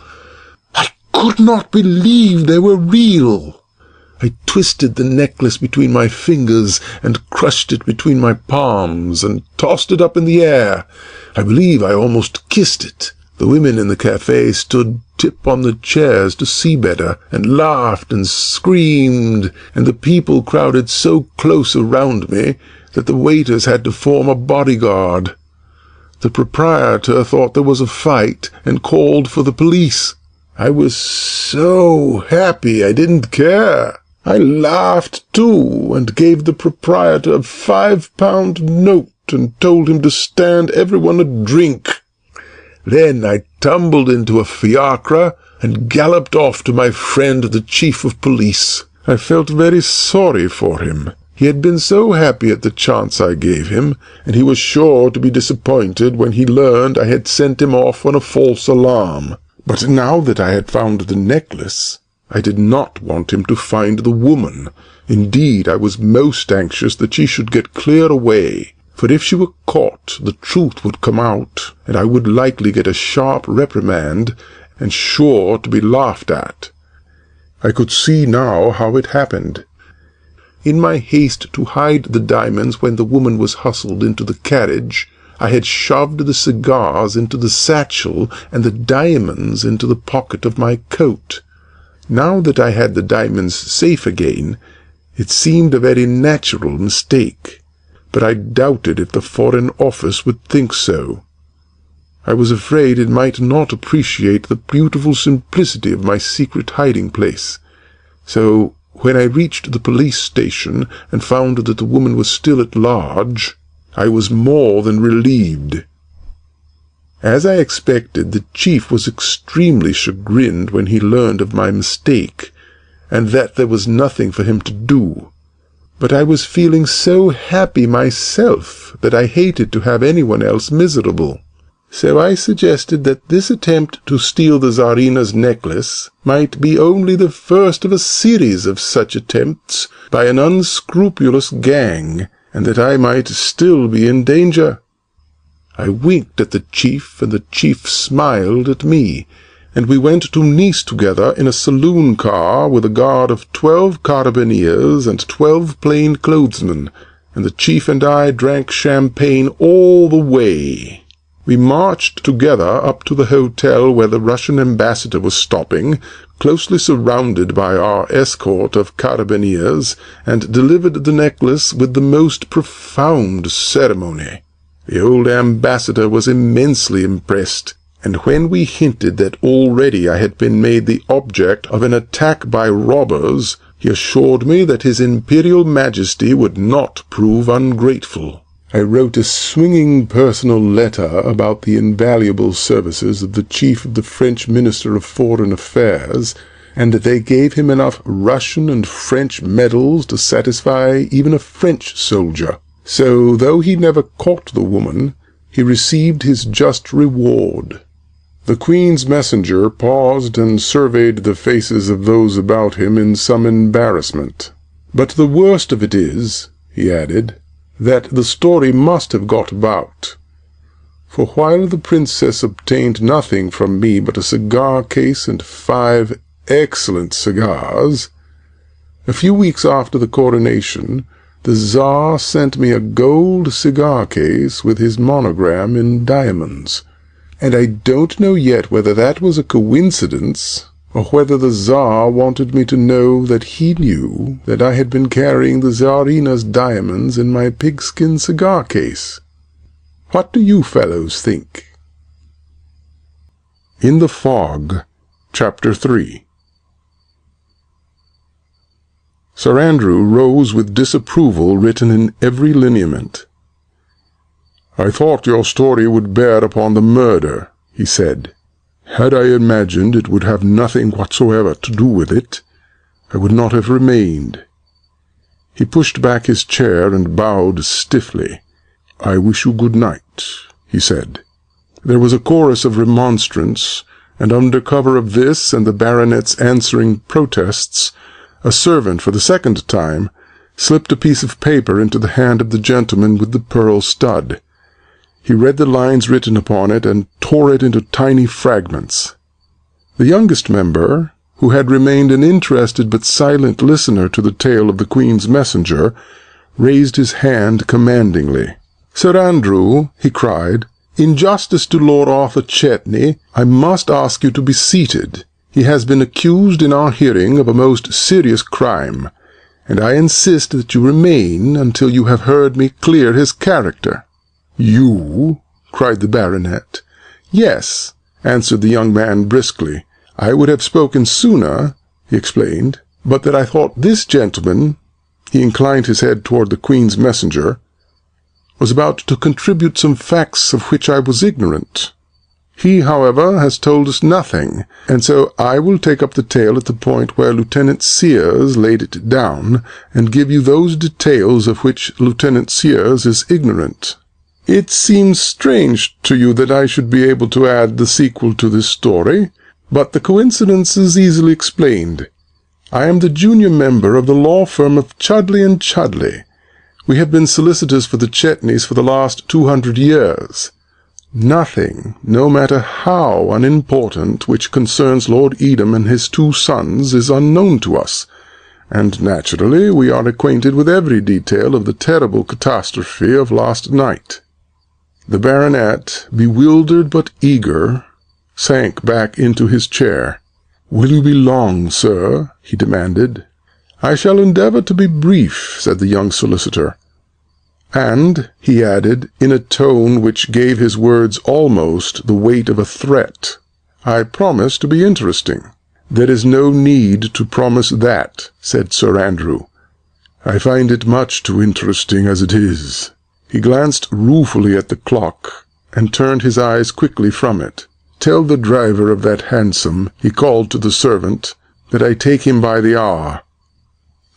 I could not believe they were real. I twisted the necklace between my fingers and crushed it between my palms and tossed it up in the air. I believe I almost kissed it. The women in the cafe stood tip on the chairs to see better, and laughed and screamed, and the people crowded so close around me that the waiters had to form a bodyguard. The proprietor thought there was a fight and called for the police. I was so happy I didn't care. I laughed too, and gave the proprietor a £5 note and told him to stand everyone a drink. Then I tumbled into a fiacre and galloped off to my friend the chief of police. I felt very sorry for him. He had been so happy at the chance I gave him, and he was sure to be disappointed when he learned I had sent him off on a false alarm. But now that I had found the necklace, I did not want him to find the woman. Indeed, I was most anxious that she should get clear away, for if she were caught, the truth would come out, and I would likely get a sharp reprimand, and sure to be laughed at. I could see now how it happened. In my haste to hide the diamonds when the woman was hustled into the carriage, I had shoved the cigars into the satchel and the diamonds into the pocket of my coat. Now that I had the diamonds safe again, it seemed a very natural mistake, but I doubted if the Foreign Office would think so. I was afraid it might not appreciate the beautiful simplicity of my secret hiding-place. So, when I reached the police station and found that the woman was still at large, I was more than relieved. As I expected, the chief was extremely chagrined when he learned of my mistake, and that there was nothing for him to do. but I was feeling so happy myself that I hated to have anyone else miserable. So I suggested that this attempt to steal the Tsarina's necklace might be only the first of a series of such attempts by an unscrupulous gang, and that I might still be in danger. I winked at the chief, and the chief smiled at me, and we went to Nice together in a saloon car with a guard of 12 carabineers and 12 plain clothesmen, and the chief and I drank champagne all the way. We marched together up to the hotel where the Russian ambassador was stopping, closely surrounded by our escort of carabineers, and delivered the necklace with the most profound ceremony. The old ambassador was immensely impressed, and when we hinted that already I had been made the object of an attack by robbers, he assured me that his Imperial Majesty would not prove ungrateful. I wrote a swinging personal letter about the invaluable services of the chief of the French Minister of Foreign Affairs, and they gave him enough Russian and French medals to satisfy even a French soldier. So, though he never caught the woman, he received his just reward. The Queen's messenger paused and surveyed the faces of those about him in some embarrassment. "But the worst of it is," he added, "that the story must have got about. For while the princess obtained nothing from me but a cigar case and 5 excellent cigars, a few weeks after the coronation, the Tsar sent me a gold cigar case with his monogram in diamonds. And I don't know yet whether that was a coincidence, or whether the Tsar wanted me to know that he knew that I had been carrying the Tsarina's diamonds in my pigskin cigar case. What do you fellows think?" In the Fog, Chapter 3. Sir Andrew rose with disapproval written in every lineament. "I thought your story would bear upon the murder," he said. "Had I imagined it would have nothing whatsoever to do with it, I would not have remained." He pushed back his chair and bowed stiffly. "I wish you good night," he said. There was a chorus of remonstrance, and under cover of this and the baronet's answering protests, a servant, for the second time, slipped a piece of paper into the hand of the gentleman with the pearl stud. He read the lines written upon it and tore it into tiny fragments. The youngest member, who had remained an interested but silent listener to the tale of the Queen's messenger, raised his hand commandingly. "Sir Andrew," he cried, "in justice to Lord Arthur Chetney, I must ask you to be seated. He has been accused in our hearing of a most serious crime, and I insist that you remain until you have heard me clear his character." "You?" cried the baronet. "Yes," answered the young man briskly. "I would have spoken sooner," he explained, "but that I thought this gentleman," he inclined his head toward the Queen's messenger, "was about to contribute some facts of which I was ignorant. He, however, has told us nothing, and so I will take up the tale at the point where Lieutenant Sears laid it down, and give you those details of which Lieutenant Sears is ignorant. It seems strange to you that I should be able to add the sequel to this story, but the coincidence is easily explained. I am the junior member of the law firm of Chudley & Chudley. We have been solicitors for the Chetneys for the last 200 years. Nothing, no matter how unimportant, which concerns Lord Edam and his 2 sons is unknown to us, and naturally we are acquainted with every detail of the terrible catastrophe of last night." The baronet, bewildered but eager, sank back into his chair. "Will you be long, sir?" he demanded. "I shall endeavor to be brief," said the young solicitor. "And," he added, in a tone which gave his words almost the weight of a threat, "I promise to be interesting." "There is no need to promise that," said Sir Andrew. "I find it much too interesting as it is." He glanced ruefully at the clock, and turned his eyes quickly from it. "Tell the driver of that hansom," he called to the servant, "that I take him by the hour."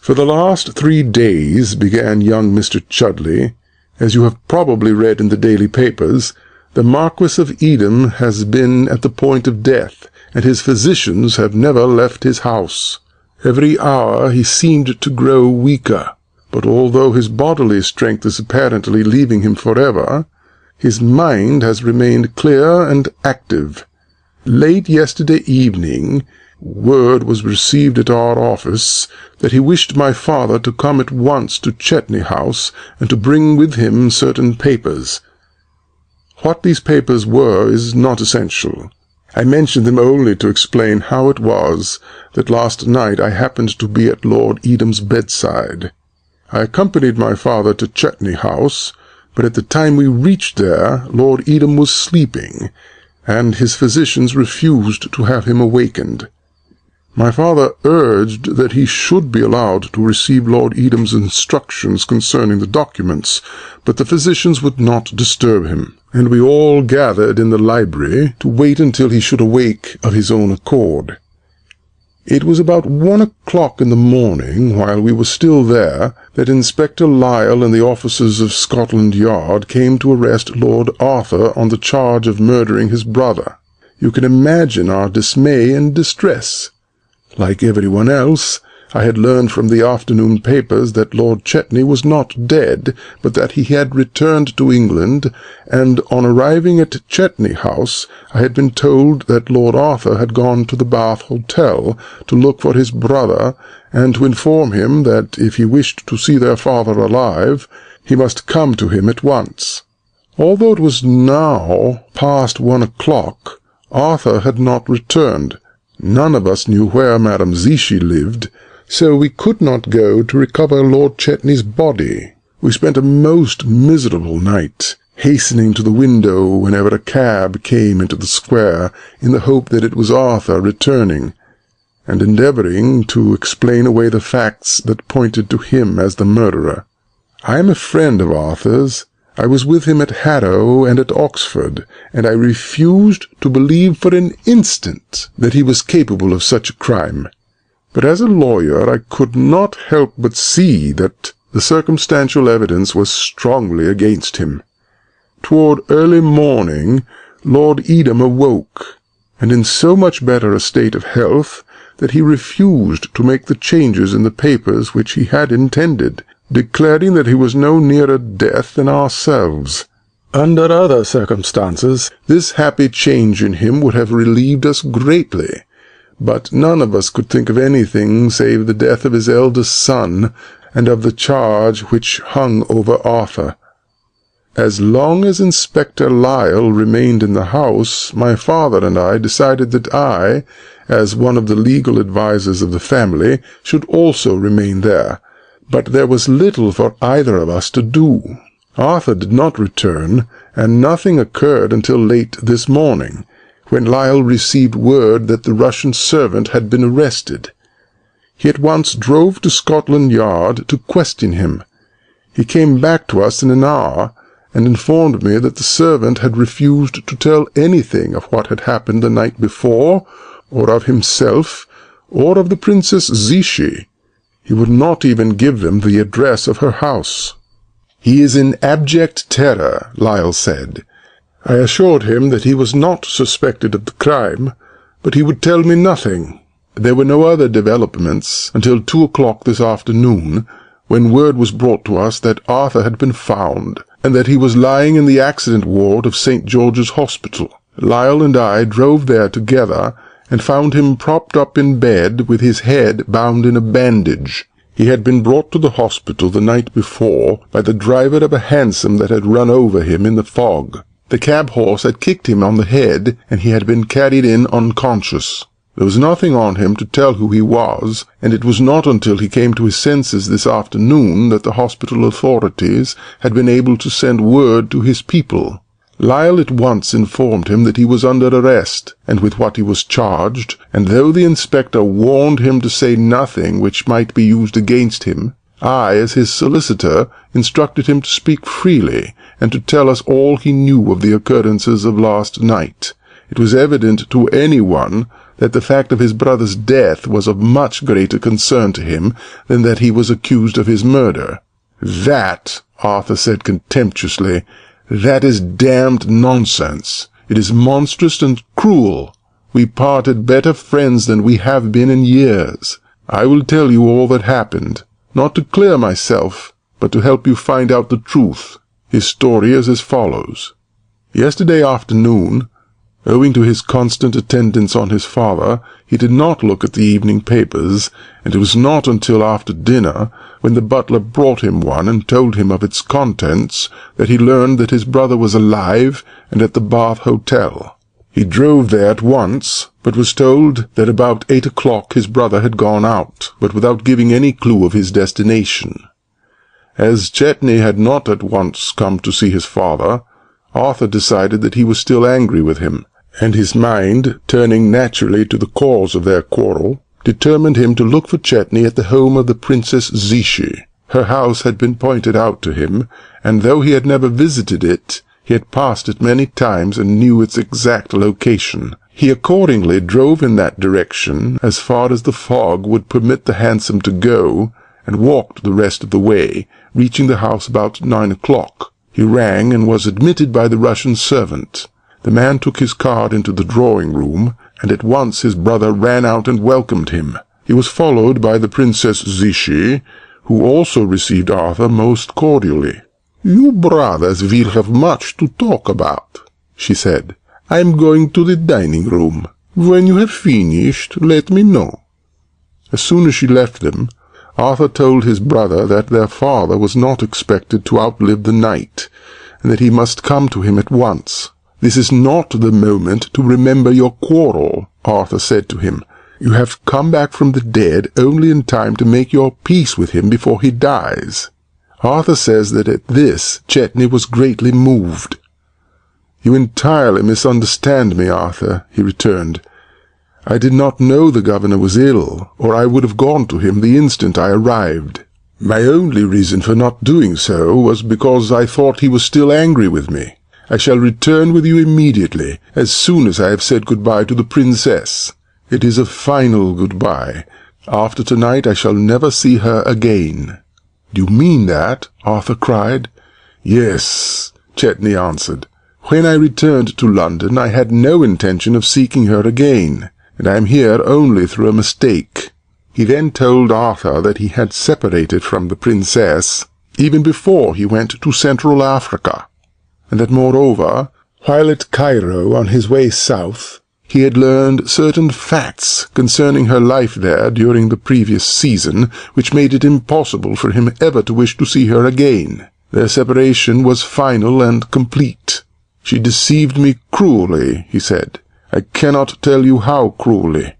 "For the last 3 days," began young Mr. Chudley, "as you have probably read in the daily papers, the Marquis of Edam has been at the point of death, and his physicians have never left his house. Every hour he seemed to grow weaker, but although his bodily strength is apparently leaving him forever, his mind has remained clear and active. Late yesterday evening, word was received at our office that he wished my father to come at once to Chetney House and to bring with him certain papers. What these papers were is not essential. I mention them only to explain how it was that last night I happened to be at Lord Edam's bedside. I accompanied my father to Chetney House, but at the time we reached there, Lord Edam was sleeping, and his physicians refused to have him awakened. My father urged that he should be allowed to receive Lord Edam's instructions concerning the documents, but the physicians would not disturb him, and we all gathered in the library to wait until he should awake of his own accord. It was about 1 o'clock in the morning, while we were still there, that Inspector Lyle and the officers of Scotland Yard came to arrest Lord Arthur on the charge of murdering his brother. You can imagine our dismay and distress. Like everyone else, I had learned from the afternoon papers that Lord Chetney was not dead, but that he had returned to England, and on arriving at Chetney House I had been told that Lord Arthur had gone to the Bath Hotel to look for his brother, and to inform him that if he wished to see their father alive, he must come to him at once. Although it was now past 1 o'clock, Arthur had not returned. None of us knew where Madame Zichy lived, so we could not go to recover Lord Chetney's body. We spent a most miserable night, hastening to the window whenever a cab came into the square, in the hope that it was Arthur returning, and endeavouring to explain away the facts that pointed to him as the murderer. I am a friend of Arthur's. I was with him at Harrow and at Oxford, and I refused to believe for an instant that he was capable of such a crime. But as a lawyer I could not help but see that the circumstantial evidence was strongly against him. Toward early morning Lord Edam awoke, and in so much better a state of health that he refused to make the changes in the papers which he had intended, declaring that he was no nearer death than ourselves. Under other circumstances, this happy change in him would have relieved us greatly, but none of us could think of anything save the death of his eldest son, and of the charge which hung over Arthur. As long as Inspector Lyle remained in the house, my father and I decided that I, as one of the legal advisers of the family, should also remain there, but there was little for either of us to do. Arthur did not return, and nothing occurred until late this morning, when Lyle received word that the Russian servant had been arrested. He at once drove to Scotland Yard to question him. He came back to us in an hour, and informed me that the servant had refused to tell anything of what had happened the night before, or of himself, or of the Princess Zichy. He would not even give them the address of her house. "He is in abject terror," Lyle said. I assured him that he was not suspected of the crime, but he would tell me nothing. There were no other developments until 2 o'clock this afternoon, when word was brought to us that Arthur had been found, and that he was lying in the accident ward of St. George's Hospital. Lyle and I drove there together, and found him propped up in bed with his head bound in a bandage. He had been brought to the hospital the night before by the driver of a hansom that had run over him in the fog. The cab horse had kicked him on the head, and he had been carried in unconscious. There was nothing on him to tell who he was, and it was not until he came to his senses this afternoon that the hospital authorities had been able to send word to his people. Lyle at once informed him that he was under arrest, and with what he was charged, and though the inspector warned him to say nothing which might be used against him, I, as his solicitor, instructed him to speak freely, and to tell us all he knew of the occurrences of last night. It was evident to anyone that the fact of his brother's death was of much greater concern to him than that he was accused of his murder. "That," Arthur said contemptuously, "that is damned nonsense. It is monstrous and cruel. We parted better friends than we have been in years. I will tell you all that happened, not to clear myself, but to help you find out the truth. His story is as follows. Yesterday afternoon, owing to his constant attendance on his father, he did not look at the evening papers, and it was not until after dinner, when the butler brought him one and told him of its contents, that he learned that his brother was alive and at the Bath Hotel. He drove there at once, but was told that about 8 o'clock his brother had gone out, but without giving any clue of his destination. As Chetney had not at once come to see his father, Arthur decided that he was still angry with him, and his mind, turning naturally to the cause of their quarrel, determined him to look for Chetney at the home of the Princess Zichy. Her house had been pointed out to him, and though he had never visited it, he had passed it many times and knew its exact location. He accordingly drove in that direction as far as the fog would permit the hansom to go, and walked the rest of the way, reaching the house about 9 o'clock. He rang and was admitted by the Russian servant. The man took his card into the drawing-room, and at once his brother ran out and welcomed him. He was followed by the Princess Zichy, who also received Arthur most cordially. "You brothers will have much to talk about," she said. "I am going to the dining-room. When you have finished, let me know." As soon as she left them, Arthur told his brother that their father was not expected to outlive the night, and that he must come to him at once. "This is not the moment to remember your quarrel," Arthur said to him. "You have come back from the dead only in time to make your peace with him before he dies." Arthur says that at this Chetney was greatly moved. "You entirely misunderstand me, Arthur," he returned. "I did not know the governor was ill, or I would have gone to him the instant I arrived. My only reason for not doing so was because I thought he was still angry with me. I shall return with you immediately, as soon as I have said goodbye to the princess. It is a final goodbye. After tonight I shall never see her again." "Do you mean that?" Arthur cried. "Yes," Chetney answered. "When I returned to London I had no intention of seeking her again, and I am here only through a mistake." He then told Arthur that he had separated from the princess even before he went to Central Africa, and that moreover, while at Cairo on his way south, he had learned certain facts concerning her life there during the previous season, which made it impossible for him ever to wish to see her again. Their separation was final and complete. "She deceived me cruelly," he said. "I cannot tell you how cruelly.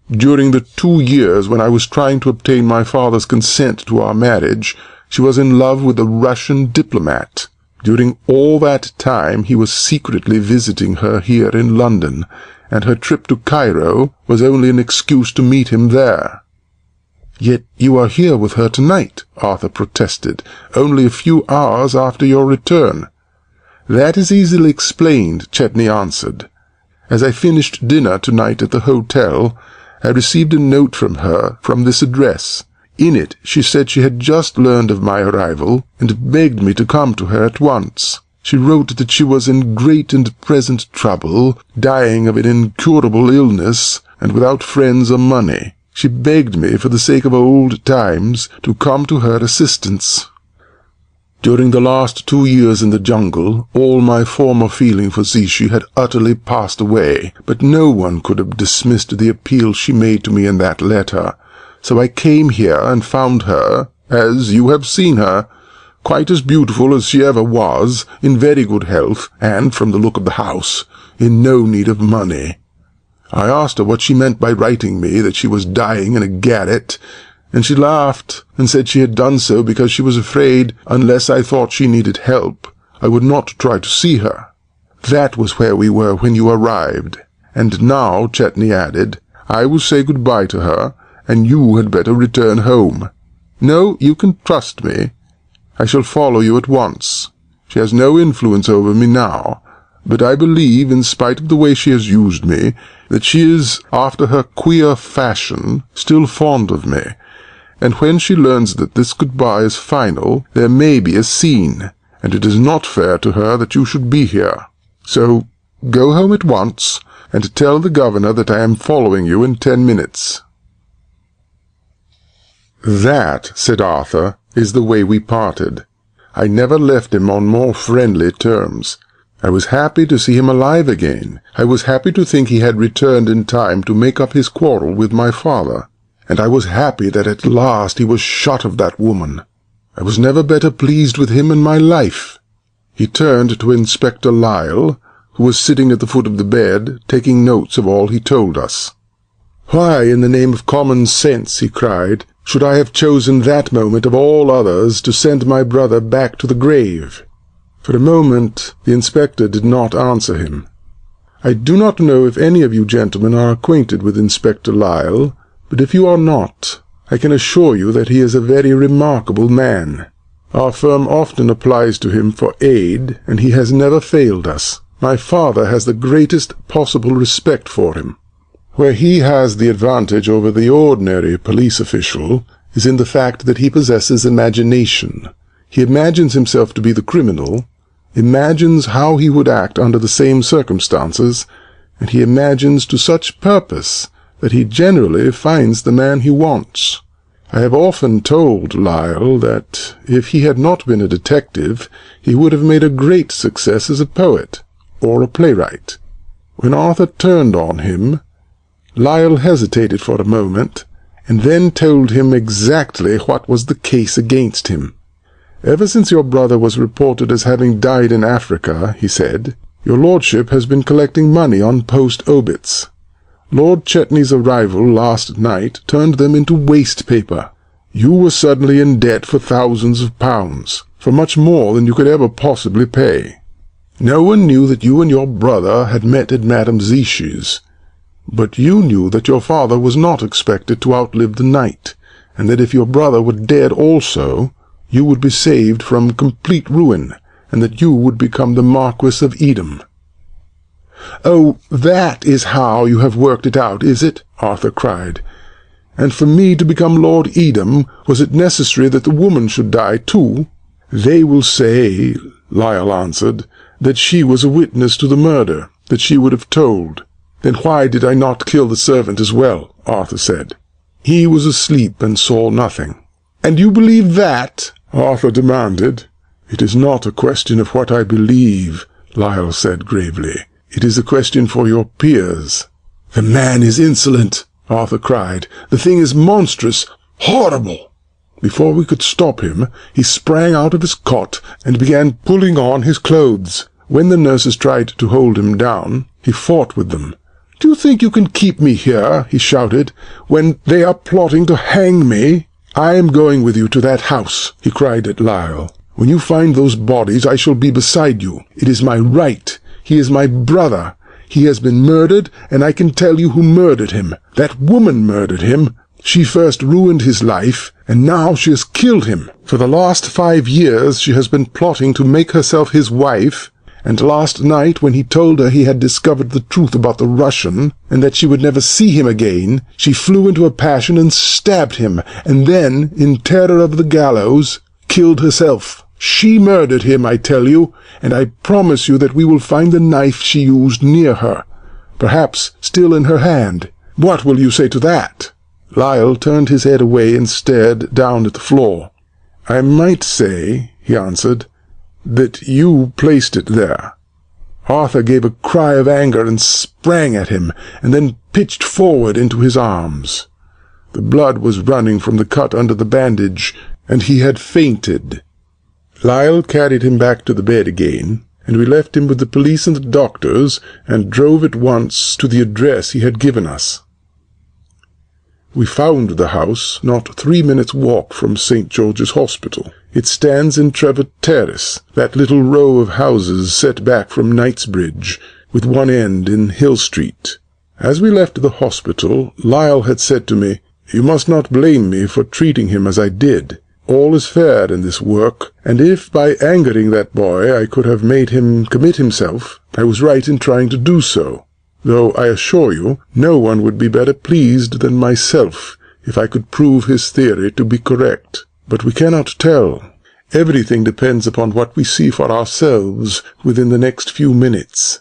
During the 2 years when I was trying to obtain my father's consent to our marriage, she was in love with a Russian diplomat. During all that time he was secretly visiting her here in London, and her trip to Cairo was only an excuse to meet him there." "Yet you are here with her tonight," Arthur protested, "only a few hours after your return." "That is easily explained," Chetney answered. "As I finished dinner tonight at the hotel, I received a note from her from this address. In it she said she had just learned of my arrival, and begged me to come to her at once. She wrote that she was in great and present trouble, dying of an incurable illness, and without friends or money. She begged me, for the sake of old times, to come to her assistance. During the last 2 years in the jungle, all my former feeling for Zichy had utterly passed away, but no one could have dismissed the appeal she made to me in that letter. So I came here and found her, as you have seen her, quite as beautiful as she ever was, in very good health, and, from the look of the house, in no need of money. I asked her what she meant by writing me that she was dying in a garret, and she laughed and said she had done so because she was afraid, unless I thought she needed help, I would not try to see her. That was where we were when you arrived. And now, Chetney added, I will say goodbye to her, and you had better return home. No, you can trust me. I shall follow you at once. She has no influence over me now. but I believe, in spite of the way she has used me, that she is, after her queer fashion, still fond of me, and when she learns that this goodbye is final, there may be a scene, and it is not fair to her that you should be here. So go home at once, and tell the governor that I am following you in 10 minutes. That, said Arthur, is the way we parted. I never left him on more friendly terms. I was happy to see him alive again. I was happy to think he had returned in time to make up his quarrel with my father. And I was happy that at last he was shut of that woman. I was never better pleased with him in my life. He turned to Inspector Lyle, who was sitting at the foot of the bed, taking notes of all he told us. "Why, in the name of common sense," he cried, "should I have chosen that moment of all others to send my brother back to the grave?" For a moment the inspector did not answer him. I do not know if any of you gentlemen are acquainted with Inspector Lyle, but if you are not, I can assure you that he is a very remarkable man. Our firm often applies to him for aid, and he has never failed us. My father has the greatest possible respect for him. Where he has the advantage over the ordinary police official is in the fact that he possesses imagination. He imagines himself to be the criminal, imagines how he would act under the same circumstances, and he imagines to such purpose that he generally finds the man he wants. I have often told Lyle that if he had not been a detective, he would have made a great success as a poet or a playwright. When Arthur turned on him, Lyle hesitated for a moment, and then told him exactly what was the case against him. "Ever since your brother was reported as having died in Africa," he said, "your lordship has been collecting money on post-obits. Lord Chetney's arrival last night turned them into waste paper. You were suddenly in debt for thousands of pounds, for much more than you could ever possibly pay. No one knew that you and your brother had met at Madame Zichy's, but you knew that your father was not expected to outlive the night, and that if your brother were dead also, you would be saved from complete ruin, and that you would become the Marquis of Edam." "Oh, that is how you have worked it out, is it?" Arthur cried. "And for me to become Lord Edam, was it necessary that the woman should die too?" "They will say," Lyle answered, "that she was a witness to the murder, that she would have told." "Then why did I not kill the servant as well?" Arthur said. "He was asleep and saw nothing." "And you believe that?" Arthur demanded. "It is not a question of what I believe," Lyle said gravely. "It is a question for your peers." "The man is insolent," Arthur cried. "The thing is monstrous, horrible." Before we could stop him, he sprang out of his cot and began pulling on his clothes. When the nurses tried to hold him down, he fought with them. "Do you think you can keep me here," he shouted, "when they are plotting to hang me?" "I am going with you to that house," he cried at Lyle. "When you find those bodies, I shall be beside you. It is my right. He is my brother. He has been murdered, and I can tell you who murdered him. That woman murdered him. She first ruined his life, and now she has killed him. For the last 5 years she has been plotting to make herself his wife, and last night, when he told her he had discovered the truth about the Russian, and that she would never see him again, she flew into a passion and stabbed him, and then, in terror of the gallows, killed herself. She murdered him, I tell you, and I promise you that we will find the knife she used near her, perhaps still in her hand. What will you say to that?" Lyle turned his head away and stared down at the floor. "I might say," he answered, "that you placed it there." Arthur gave a cry of anger and sprang at him, and then pitched forward into his arms. The blood was running from the cut under the bandage, and he had fainted. Lyle carried him back to the bed again, and we left him with the police and the doctors, and drove at once to the address he had given us. We found the house not 3 minutes' walk from St. George's Hospital. It stands in Trevor Terrace, that little row of houses set back from Knightsbridge, with one end in Hill Street. As we left the hospital, Lyle had said to me, "You must not blame me for treating him as I did. all is fair in this work, and if by angering that boy I could have made him commit himself, I was right in trying to do so, though I assure you no one would be better pleased than myself if I could prove his theory to be correct. But we cannot tell. Everything depends upon what we see for ourselves within the next few minutes."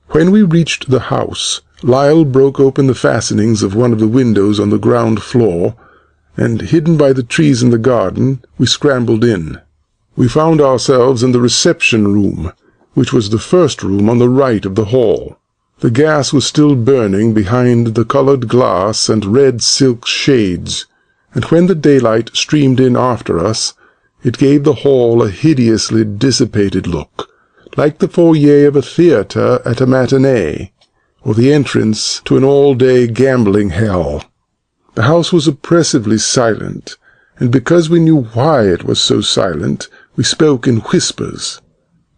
When we reached the house, Lyle broke open the fastenings of one of the windows on the ground floor, and, hidden by the trees in the garden, we scrambled in. We found ourselves in the reception room, which was the first room on the right of the hall. The gas was still burning behind the colored glass and red silk shades, and when the daylight streamed in after us, it gave the hall a hideously dissipated look, like the foyer of a theatre at a matinee, or the entrance to an all-day gambling hell. The house was oppressively silent, and because we knew why it was so silent, we spoke in whispers.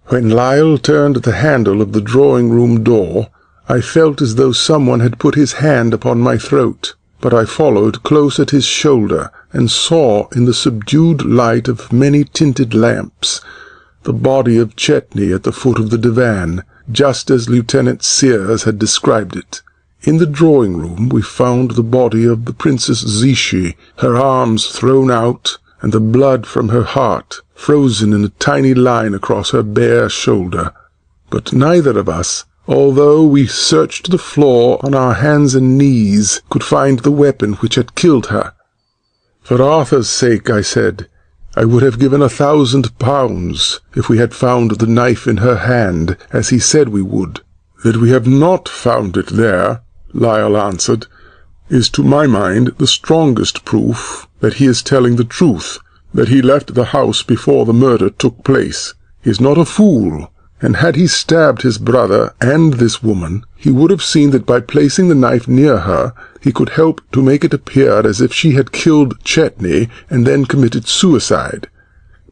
When Lyle turned the handle of the drawing-room door, I felt as though someone had put his hand upon my throat, but I followed close at his shoulder and saw in the subdued light of many tinted lamps the body of Chetney at the foot of the divan, just as Lieutenant Sears had described it. In the drawing-room we found the body of the Princess Zichy, her arms thrown out, and the blood from her heart frozen in a tiny line across her bare shoulder. But neither of us, although we searched the floor on our hands and knees, could find the weapon which had killed her. "For Arthur's sake," I said, "I would have given £1,000 if we had found the knife in her hand, as he said we would." "That we have not found it there," Lyle answered, "is to my mind the strongest proof that he is telling the truth, that he left the house before the murder took place. He is not a fool, and had he stabbed his brother and this woman, he would have seen that by placing the knife near her, he could help to make it appear as if she had killed Chetney and then committed suicide.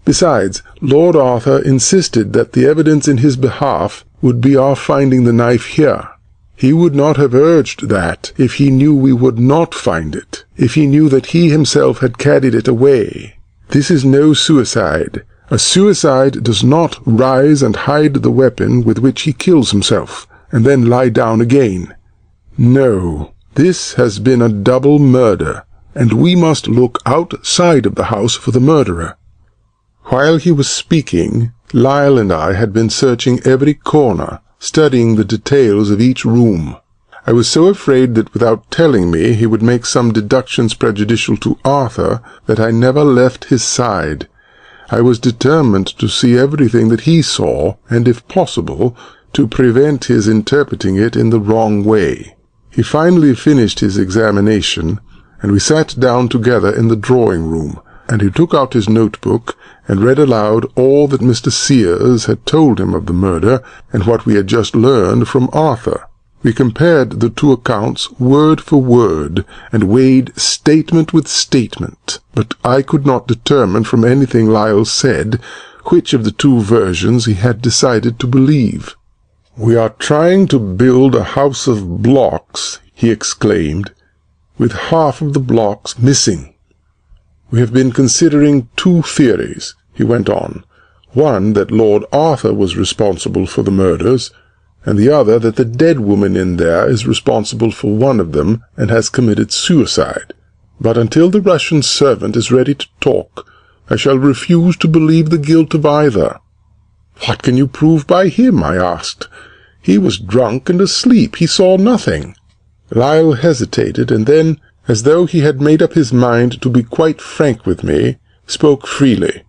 Besides, Lord Arthur insisted that the evidence in his behalf would be our finding the knife here. He would not have urged that if he knew we would not find it, if he knew that he himself had carried it away. This is no suicide. A suicide does not rise and hide the weapon with which he kills himself, and then lie down again. No, this has been a double murder, and we must look outside of the house for the murderer." While he was speaking, Lyle and I had been searching every corner, studying the details of each room. I was so afraid that without telling me he would make some deductions prejudicial to Arthur that I never left his side. I was determined to see everything that he saw, and if possible, to prevent his interpreting it in the wrong way. He finally finished his examination, and we sat down together in the drawing-room, and he took out his notebook and read aloud all that Mr. Sears had told him of the murder and what we had just learned from Arthur. We compared the two accounts word for word, and weighed statement with statement, but I could not determine from anything Lyle said which of the two versions he had decided to believe. "We are trying to build a house of blocks," he exclaimed, "with half of the blocks missing. We have been considering two theories," he went on. "One, that Lord Arthur was responsible for the murders, and the other that the dead woman in there is responsible for one of them and has committed suicide. But until the Russian servant is ready to talk, I shall refuse to believe the guilt of either." "What can you prove by him?" I asked. "He was drunk and asleep. He saw nothing." Lyle hesitated, and then, as though he had made up his mind to be quite frank with me, spoke freely.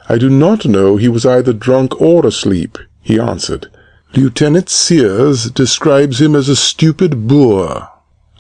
"I do not know he was either drunk or asleep," he answered. "Lieutenant Sears describes him as a stupid boor.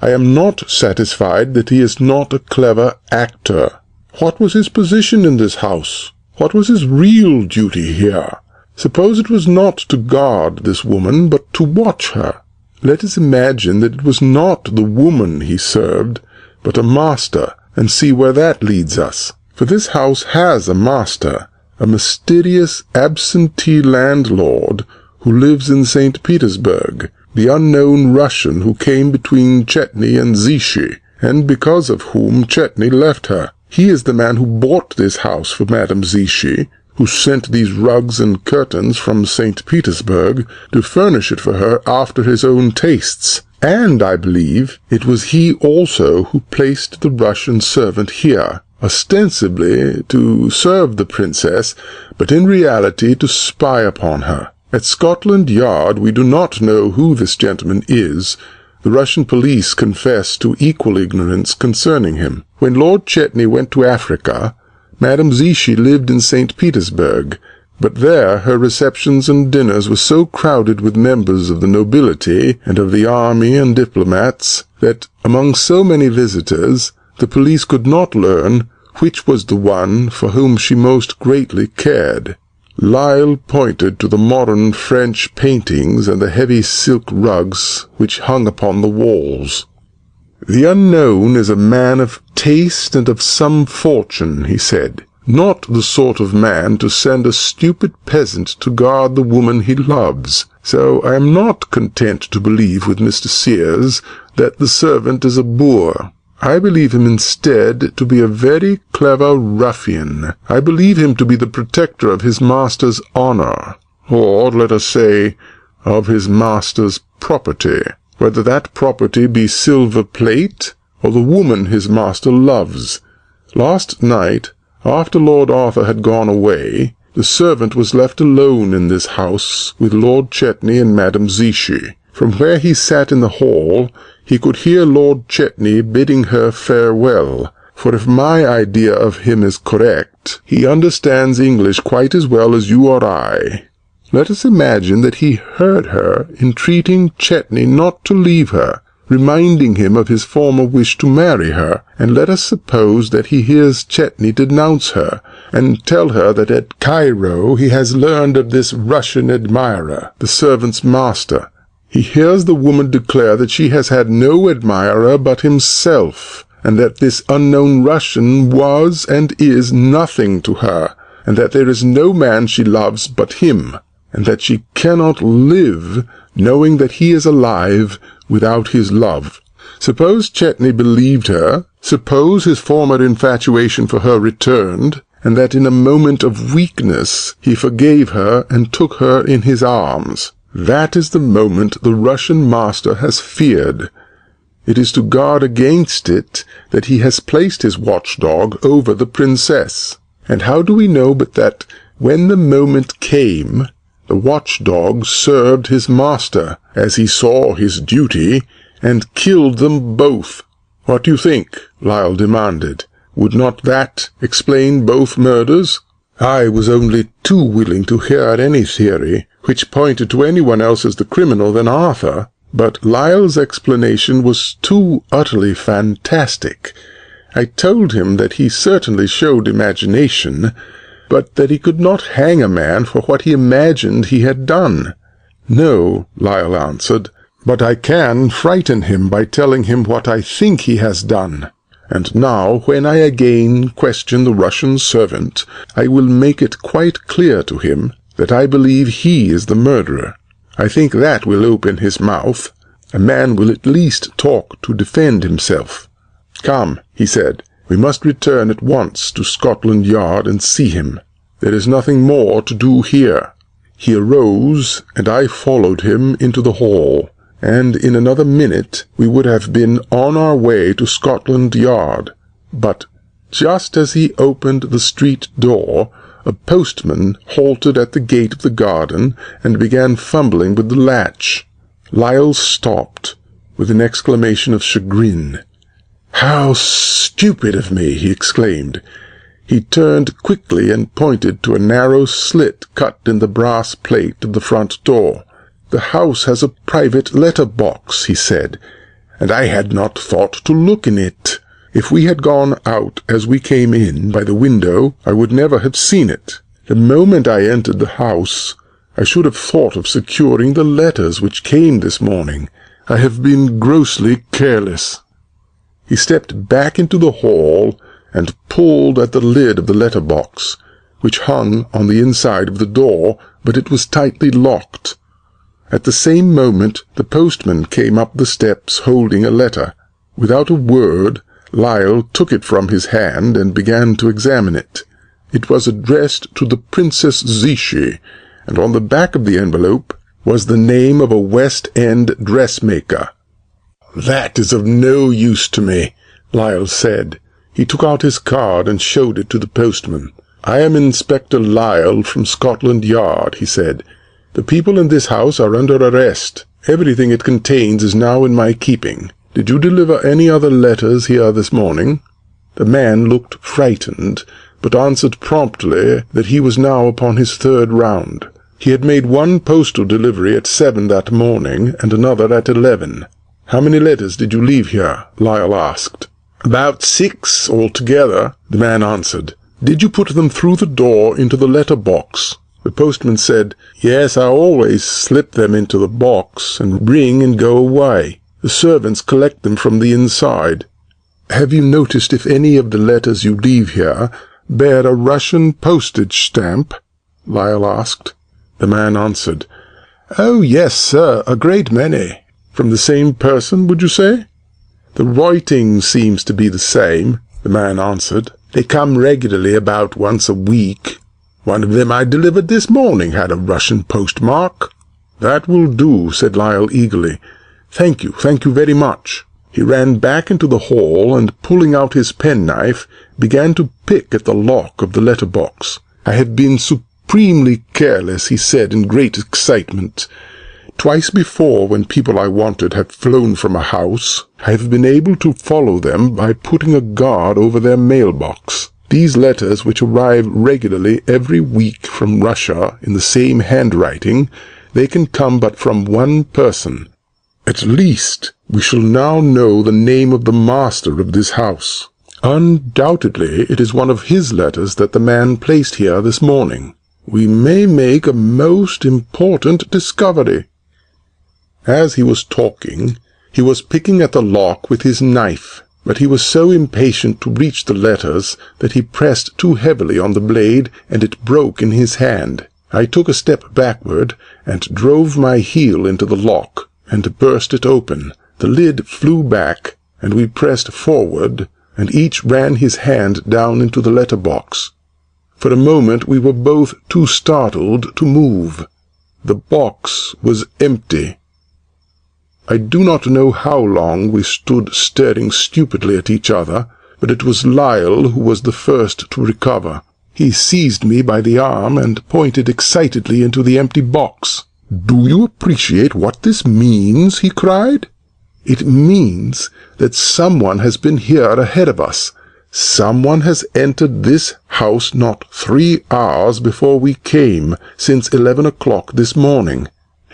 I am not satisfied that he is not a clever actor. What was his position in this house? What was his real duty here? Suppose it was not to guard this woman, but to watch her. Let us imagine that it was not the woman he served, but a master, and see where that leads us. For this house has a master, a mysterious absentee landlord who lives in St. Petersburg, the unknown Russian who came between Chetney and Zichy, and because of whom Chetney left her. He is the man who bought this house for Madame Zichy, who sent these rugs and curtains from St. Petersburg to furnish it for her after his own tastes. And I believe it was he also who placed the Russian servant here, ostensibly to serve the princess, but in reality to spy upon her. At Scotland Yard we do not know who this gentleman is. The Russian police confess to equal ignorance concerning him. When Lord Chetney went to Africa, Madame Zichy lived in St. Petersburg, but there her receptions and dinners were so crowded with members of the nobility and of the army and diplomats that, among so many visitors, the police could not learn which was the one for whom she most greatly cared. Lyle pointed to the modern French paintings and the heavy silk rugs which hung upon the walls. "The unknown is a man of taste and of some fortune," he said, "not the sort of man to send a stupid peasant to guard the woman he loves. So I am not content to believe with Mr. Sears that the servant is a boor. I believe him instead to be a very clever ruffian. I believe him to be the protector of his master's honor, or, let us say, of his master's property, whether that property be silver plate or the woman his master loves. Last night, after Lord Arthur had gone away, the servant was left alone in this house with Lord Chetney and Madame Zichy. From where he sat in the hall, he could hear Lord Chetney bidding her farewell, for if my idea of him is correct, he understands English quite as well as you or I. Let us imagine that he heard her entreating Chetney not to leave her, reminding him of his former wish to marry her, and let us suppose that he hears Chetney denounce her, and tell her that at Cairo he has learned of this Russian admirer, the servant's master. He hears the woman declare that she has had no admirer but himself, and that this unknown Russian was and is nothing to her, and that there is no man she loves but him, and that she cannot live knowing that he is alive without his love. Suppose Chetney believed her, suppose his former infatuation for her returned, and that in a moment of weakness he forgave her and took her in his arms. That is the moment the Russian master has feared. It is to guard against it that he has placed his watchdog over the princess. And how do we know but that, when the moment came, the watchdog served his master, as he saw his duty, and killed them both? What do you think? Lyle demanded. Would not that explain both murders? I was only too willing to hear any theory which pointed to anyone else as the criminal than Arthur, but Lyle's explanation was too utterly fantastic. I told him that he certainly showed imagination, but that he could not hang a man for what he imagined he had done. "No," Lyle answered, "but I can frighten him by telling him what I think he has done. And now, when I again question the Russian servant, I will make it quite clear to him that I believe he is the murderer. I think that will open his mouth. A man will at least talk to defend himself. Come," he said, "we must return at once to Scotland Yard and see him. There is nothing more to do here." He arose, and I followed him into the hall, and in another minute we would have been on our way to Scotland Yard. But just as he opened the street door, a postman halted at the gate of the garden and began fumbling with the latch. Lyle stopped, with an exclamation of chagrin. "How stupid of me!" he exclaimed. He turned quickly and pointed to a narrow slit cut in the brass plate of the front door. "The house has a private letter-box," he said, "and I had not thought to look in it. If we had gone out as we came in by the window, I would never have seen it. The moment I entered the house, I should have thought of securing the letters which came this morning. I have been grossly careless." He stepped back into the hall and pulled at the lid of the letter-box, which hung on the inside of the door, but it was tightly locked. At the same moment the postman came up the steps holding a letter. Without a word, Lyle took it from his hand and began to examine it. It was addressed to the Princess Zichy, and on the back of the envelope was the name of a West End dressmaker. "That is of no use to me," Lyle said. He took out his card and showed it to the postman. "I am Inspector Lyle from Scotland Yard," he said. "The people in this house are under arrest. Everything it contains is now in my keeping. Did you deliver any other letters here this morning?" The man looked frightened, but answered promptly that he was now upon his third round. He had made one postal delivery at 7 that morning, and another at 11. "How many letters did you leave here?" Lyle asked. "About 6 altogether," the man answered. "Did you put them through the door into the letter box?" The postman said, "Yes, I always slip them into the box and ring and go away. The servants collect them from the inside." "Have you noticed if any of the letters you leave here bear a Russian postage stamp?" Lyle asked. The man answered, "Oh, yes, sir, a great many." "From the same person, would you say?" "The writing seems to be the same," the man answered. "They come regularly about once a week. One of them I delivered this morning had a Russian postmark." "That will do," said Lyle eagerly. Thank you very much." He ran back into the hall and, pulling out his penknife, began to pick at the lock of the letter-box. "I have been supremely careless," he said in great excitement. "Twice before, when people I wanted have flown from a house, I have been able to follow them by putting a guard over their mailbox. These letters, which arrive regularly every week from Russia in the same handwriting, they can come but from one person. At least we shall now know the name of the master of this house. Undoubtedly it is one of his letters that the man placed here this morning. We may make a most important discovery." As he was talking, he was picking at the lock with his knife, but he was so impatient to reach the letters that he pressed too heavily on the blade, and it broke in his hand. I took a step backward and drove my heel into the lock, and burst it open. The lid flew back, and we pressed forward, and each ran his hand down into the letter-box. For a moment we were both too startled to move. The box was empty. I do not know how long we stood staring stupidly at each other, but it was Lyle who was the first to recover. He seized me by the arm and pointed excitedly into the empty box. "Do you appreciate what this means?" he cried. "It means that someone has been here ahead of us. Someone has entered this house not 3 hours before we came, since 11 o'clock this morning."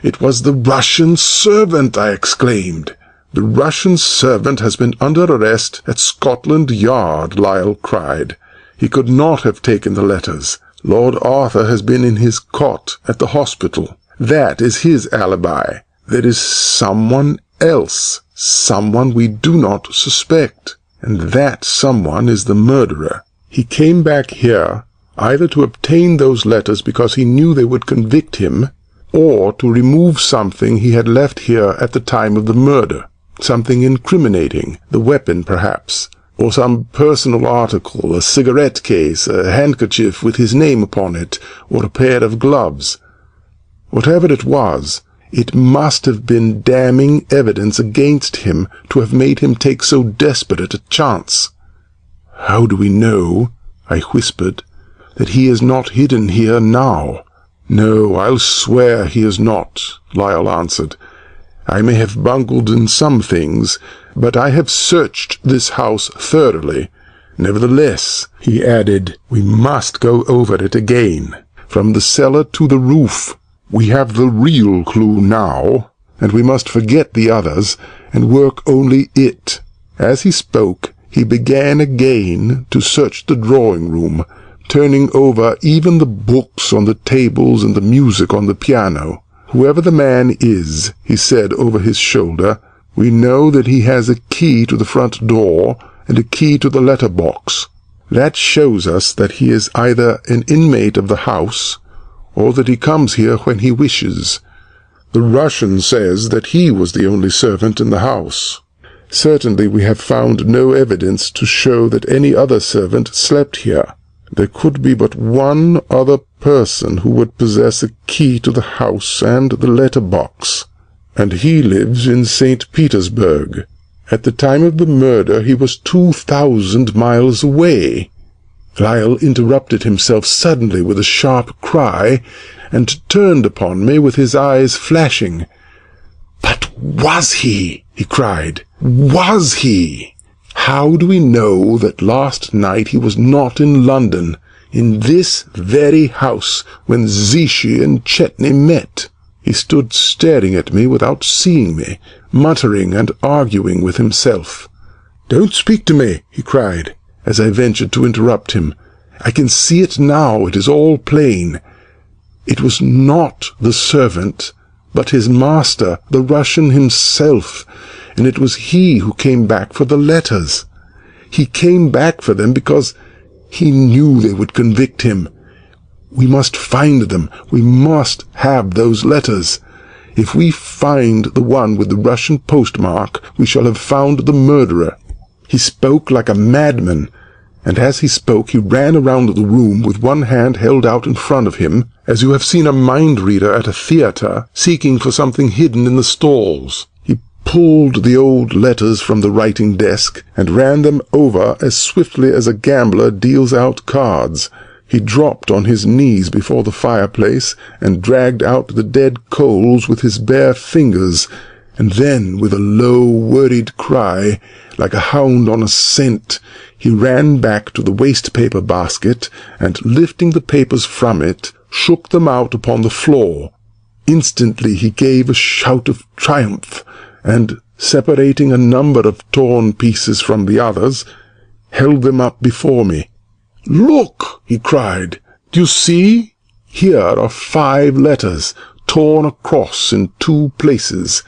"It was the Russian servant!" I exclaimed. "The Russian servant has been under arrest at Scotland Yard," Lyle cried. "He could not have taken the letters. Lord Arthur has been in his cot at the hospital. That is his alibi. There is someone else, someone we do not suspect, and that someone is the murderer. He came back here either to obtain those letters because he knew they would convict him, or to remove something he had left here at the time of the murder, something incriminating, the weapon perhaps, or some personal article, a cigarette case, a handkerchief with his name upon it, or a pair of gloves. Whatever it was, it must have been damning evidence against him to have made him take so desperate a chance." "How do we know," I whispered, "that he is not hidden here now?" "No, I'll swear he is not," Lyle answered. "I may have bungled in some things, but I have searched this house thoroughly. Nevertheless," he added, "we must go over it again, from the cellar to the roof. We have the real clue now, and we must forget the others and work only it." As he spoke, he began again to search the drawing-room, turning over even the books on the tables and the music on the piano. "Whoever the man is," he said over his shoulder, "we know that he has a key to the front door and a key to the letter-box. That shows us that he is either an inmate of the house, or that he comes here when he wishes. The Russian says that he was the only servant in the house. Certainly we have found no evidence to show that any other servant slept here. There could be but one other person who would possess a key to the house and the letter-box, and he lives in St. Petersburg. At the time of the murder he was 2,000 miles away. Lyle interrupted himself suddenly with a sharp cry, and turned upon me with his eyes flashing. "But was he?" he cried. "Was he? How do we know that last night he was not in London, in this very house, when Zichy and Chetney met?" He stood staring at me without seeing me, muttering and arguing with himself. "Don't speak to me," he cried, as I ventured to interrupt him. "I can see it now. It is all plain. It was not the servant, but his master, the Russian himself, and it was he who came back for the letters. He came back for them because he knew they would convict him. We must find them. We must have those letters. If we find the one with the Russian postmark, we shall have found the murderer." He spoke like a madman, and as he spoke he ran around the room with one hand held out in front of him, as you have seen a mind-reader at a theatre seeking for something hidden in the stalls. He pulled the old letters from the writing desk and ran them over as swiftly as a gambler deals out cards. He dropped on his knees before the fireplace and dragged out the dead coals with his bare fingers, and then, with a low, worried cry, like a hound on a scent, he ran back to the waste-paper basket, and, lifting the papers from it, shook them out upon the floor. Instantly he gave a shout of triumph, and, separating a number of torn pieces from the others, held them up before me. "Look!" he cried. "Do you see? Here are 5 letters, torn across in 2 places.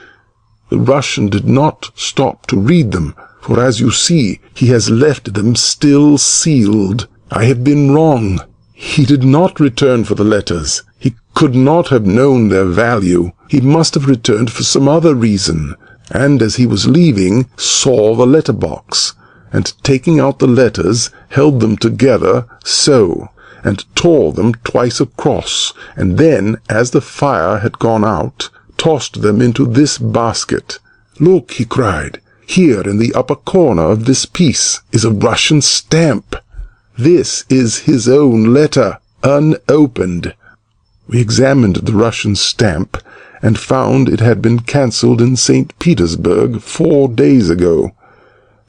The Russian did not stop to read them, for as you see, he has left them still sealed. I have been wrong. He did not return for the letters. He could not have known their value. He must have returned for some other reason, and as he was leaving, saw the letter-box, and taking out the letters, held them together so, and tore them twice across, and then, as the fire had gone out, tossed them into this basket. Look," he cried, "here in the upper corner of this piece is a Russian stamp. This is his own letter, unopened." We examined the Russian stamp, and found it had been cancelled in St. Petersburg 4 days ago.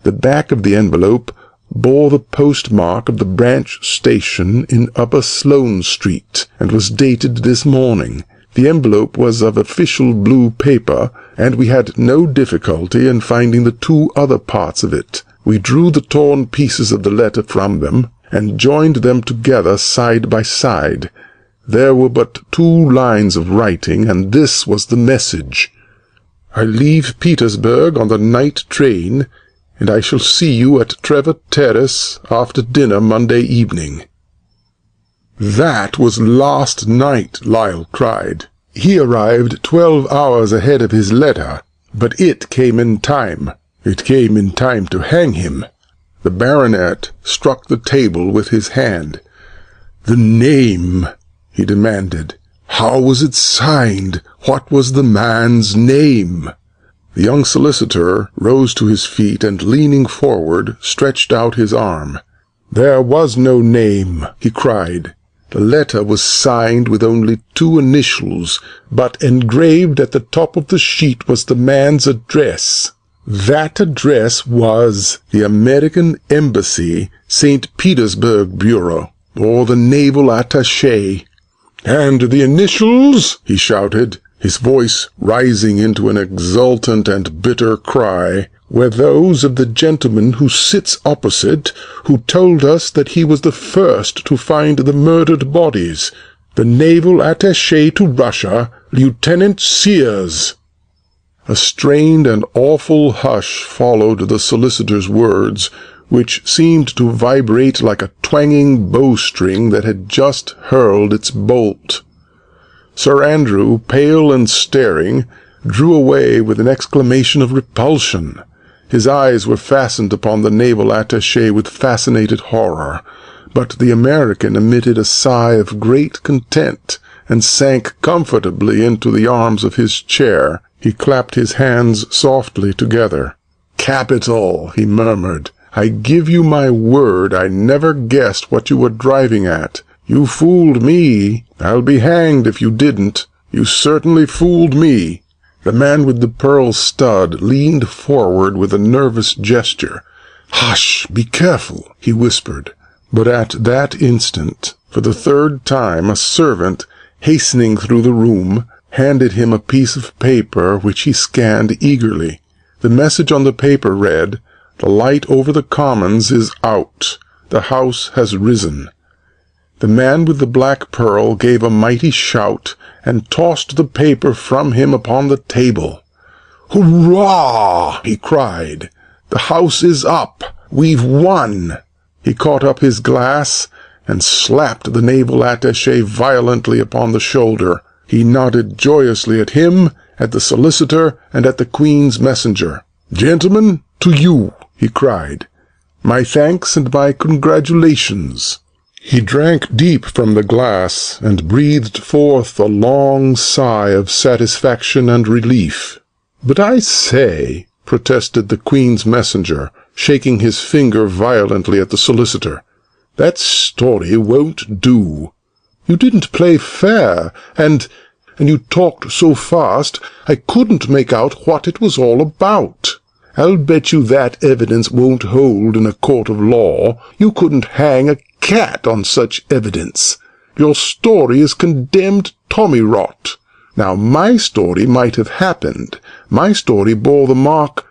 The back of the envelope bore the postmark of the branch station in Upper Sloane Street, and was dated this morning. The envelope was of official blue paper, and we had no difficulty in finding the 2 other parts of it. We drew the torn pieces of the letter from them, and joined them together side by side. There were but 2 lines of writing, and this was the message: "I leave Petersburg on the night train, and I shall see you at Trevor Terrace after dinner Monday evening." "That was last night," Lyle cried. "He arrived 12 hours ahead of his letter, but it came in time. It came in time to hang him." The baronet struck the table with his hand. "The name," he demanded. "How was it signed? What was the man's name?" The young solicitor rose to his feet and, leaning forward, stretched out his arm. "There was no name," he cried. "The letter was signed with only 2 initials, but engraved at the top of the sheet was the man's address. That address was the American Embassy, St. Petersburg Bureau, or the Naval Attaché. "And the initials," he shouted, his voice rising into an exultant and bitter cry, "were those of the gentleman who sits opposite, who told us that he was the first to find the murdered bodies, the Naval Attaché to Russia, Lieutenant Sears." A strained and awful hush followed the solicitor's words, which seemed to vibrate like a twanging bowstring that had just hurled its bolt. Sir Andrew, pale and staring, drew away with an exclamation of repulsion. His eyes were fastened upon the naval attaché with fascinated horror, but the American emitted a sigh of great content and sank comfortably into the arms of his chair. He clapped his hands softly together. "Capital," he murmured. "I give you my word I never guessed what you were driving at. You fooled me. I'll be hanged if you didn't. You certainly fooled me." The man with the pearl stud leaned forward with a nervous gesture. "Hush! Be careful!" he whispered. But at that instant, for the third time, a servant, hastening through the room, handed him a piece of paper which he scanned eagerly. The message on the paper read, "The light over the commons is out. The house has risen." The man with the black pearl gave a mighty shout and tossed the paper from him upon the table. "Hurrah!" he cried. "The house is up! We've won!" He caught up his glass and slapped the naval attaché violently upon the shoulder. He nodded joyously at him, at the solicitor, and at the Queen's messenger. "Gentlemen, to you," he cried. "My thanks and my congratulations." He drank deep from the glass and breathed forth a long sigh of satisfaction and relief. "But I say," protested the Queen's messenger, shaking his finger violently at the solicitor, "that story won't do. You didn't play fair, and you talked so fast I couldn't make out what it was all about. I'll bet you that evidence won't hold in a court of law. You couldn't hang a cat on such evidence. Your story is condemned tommyrot. Now, my story might have happened. My story bore the mark—"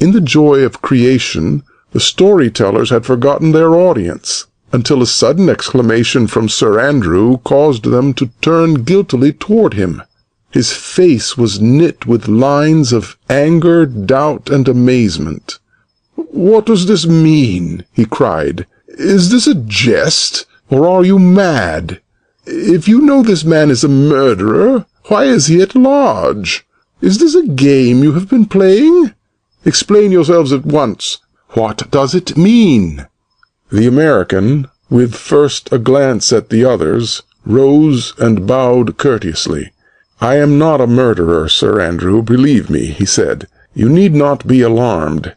In the joy of creation, the storytellers had forgotten their audience, until a sudden exclamation from Sir Andrew caused them to turn guiltily toward him. His face was knit with lines of anger, doubt, and amazement. "What does this mean?" he cried. "Is this a jest, or are you mad? If you know this man is a murderer, why is he at large? Is this a game you have been playing? Explain yourselves at once. What does it mean?" The American, with first a glance at the others, rose and bowed courteously. "I am not a murderer, Sir Andrew, believe me," he said. "You need not be alarmed.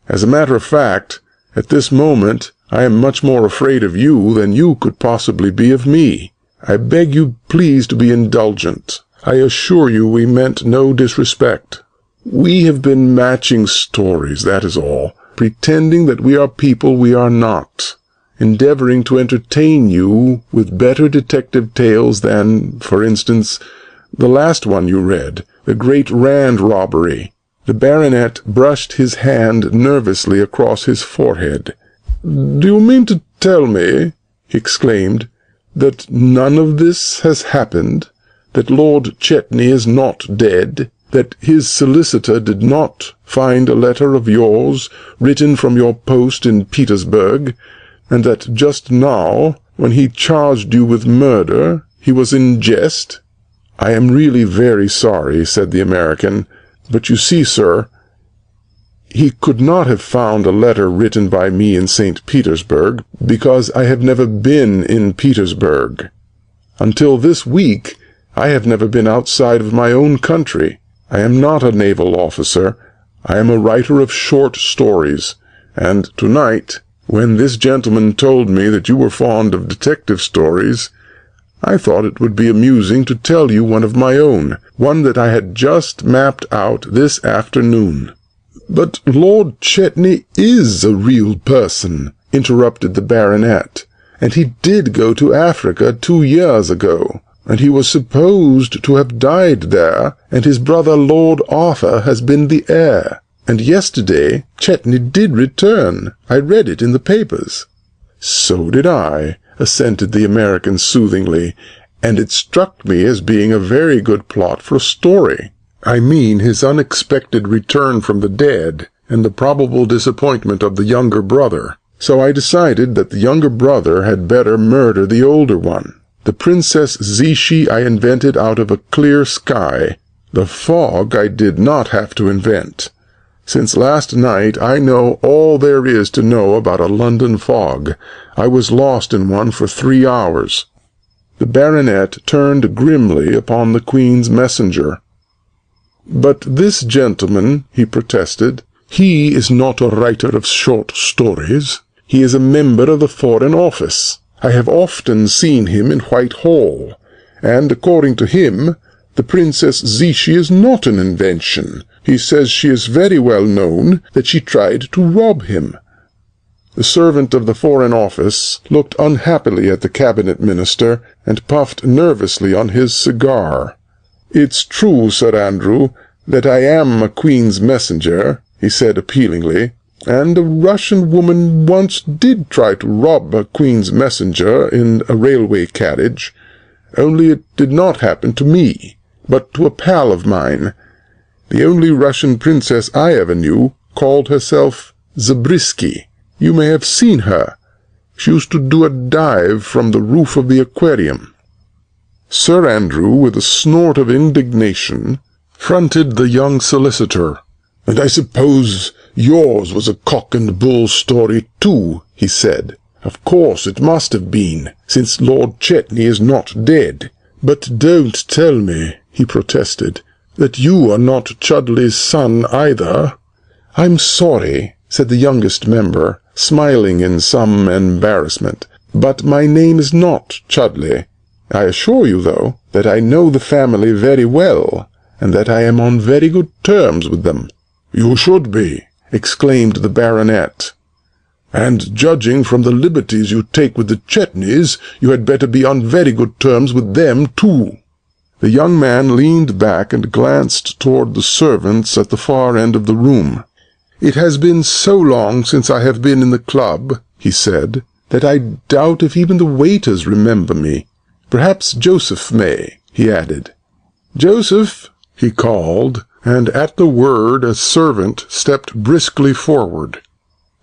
As a matter of fact, at this moment I am much more afraid of you than you could possibly be of me. I beg you please to be indulgent. I assure you we meant no disrespect. We have been matching stories, that is all, pretending that we are people we are not, endeavoring to entertain you with better detective tales than, for instance, the last one you read, the Great Rand Robbery." The baronet brushed his hand nervously across his forehead. "Do you mean to tell me," he exclaimed, "that none of this has happened? That Lord Chetney is not dead? That his solicitor did not find a letter of yours written from your post in Petersburg, and that just now, when he charged you with murder, he was in jest?" "I am really very sorry," said the American, "but you see, sir, he could not have found a letter written by me in St. Petersburg, because I have never been in Petersburg. Until this week, I have never been outside of my own country. I am not a naval officer. I am a writer of short stories, and tonight, when this gentleman told me that you were fond of detective stories, I thought it would be amusing to tell you one of my own, one that I had just mapped out this afternoon." "But Lord Chetney is a real person," interrupted the baronet, "and he did go to Africa 2 years ago, and he was supposed to have died there, and his brother Lord Arthur has been the heir. And yesterday Chetney did return. I read it in the papers." "So did I," assented the American soothingly, "and it struck me as being a very good plot for a story. I mean his unexpected return from the dead, and the probable disappointment of the younger brother. So I decided that the younger brother had better murder the older one. The Princess Zichy I invented out of a clear sky. The fog I did not have to invent. Since last night I know all there is to know about a London fog. I was lost in one for 3 hours." The baronet turned grimly upon the Queen's messenger. "But this gentleman," he protested, "he is not a writer of short stories. He is a member of the Foreign Office. I have often seen him in Whitehall, and, according to him, the Princess Zichy is not an invention. He says she is very well known, that she tried to rob him." The servant of the Foreign Office looked unhappily at the cabinet minister and puffed nervously on his cigar. "It's true, Sir Andrew, that I am a Queen's messenger," he said appealingly, "and a Russian woman once did try to rob a Queen's messenger in a railway carriage, only it did not happen to me, but to a pal of mine. The only Russian princess I ever knew called herself Zabriskie. You may have seen her. She used to do a dive from the roof of the aquarium." Sir Andrew, with a snort of indignation, fronted the young solicitor. "And I suppose yours was a cock-and-bull story too," he said. "Of course it must have been, since Lord Chetney is not dead. But don't tell me," he protested, "that you are not Chudley's son either." "I'm sorry," said the youngest member, smiling in some embarrassment, "but my name is not Chudley. I assure you, though, that I know the family very well, and that I am on very good terms with them." "You should be," exclaimed the baronet. "And judging from the liberties you take with the Chetneys, you had better be on very good terms with them, too." The young man leaned back and glanced toward the servants at the far end of the room. "It has been so long since I have been in the club," he said, "that I doubt if even the waiters remember me. Perhaps Joseph may," he added. "Joseph," he called, and at the word a servant stepped briskly forward.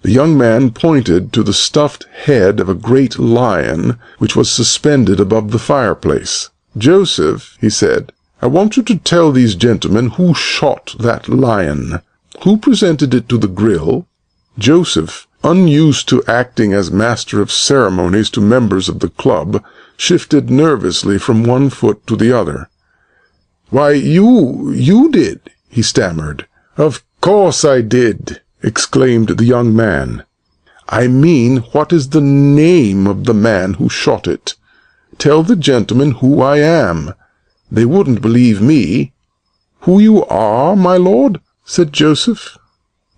The young man pointed to the stuffed head of a great lion which was suspended above the fireplace. "Joseph," he said, "I want you to tell these gentlemen who shot that lion. Who presented it to the grill?" Joseph, unused to acting as master of ceremonies to members of the club, shifted nervously from one foot to the other. "Why, you did," he stammered. "Of course I did," exclaimed the young man. "I mean, what is the name of the man who shot it? Tell the gentlemen who I am. They wouldn't believe me." "Who you are, my lord?" said Joseph.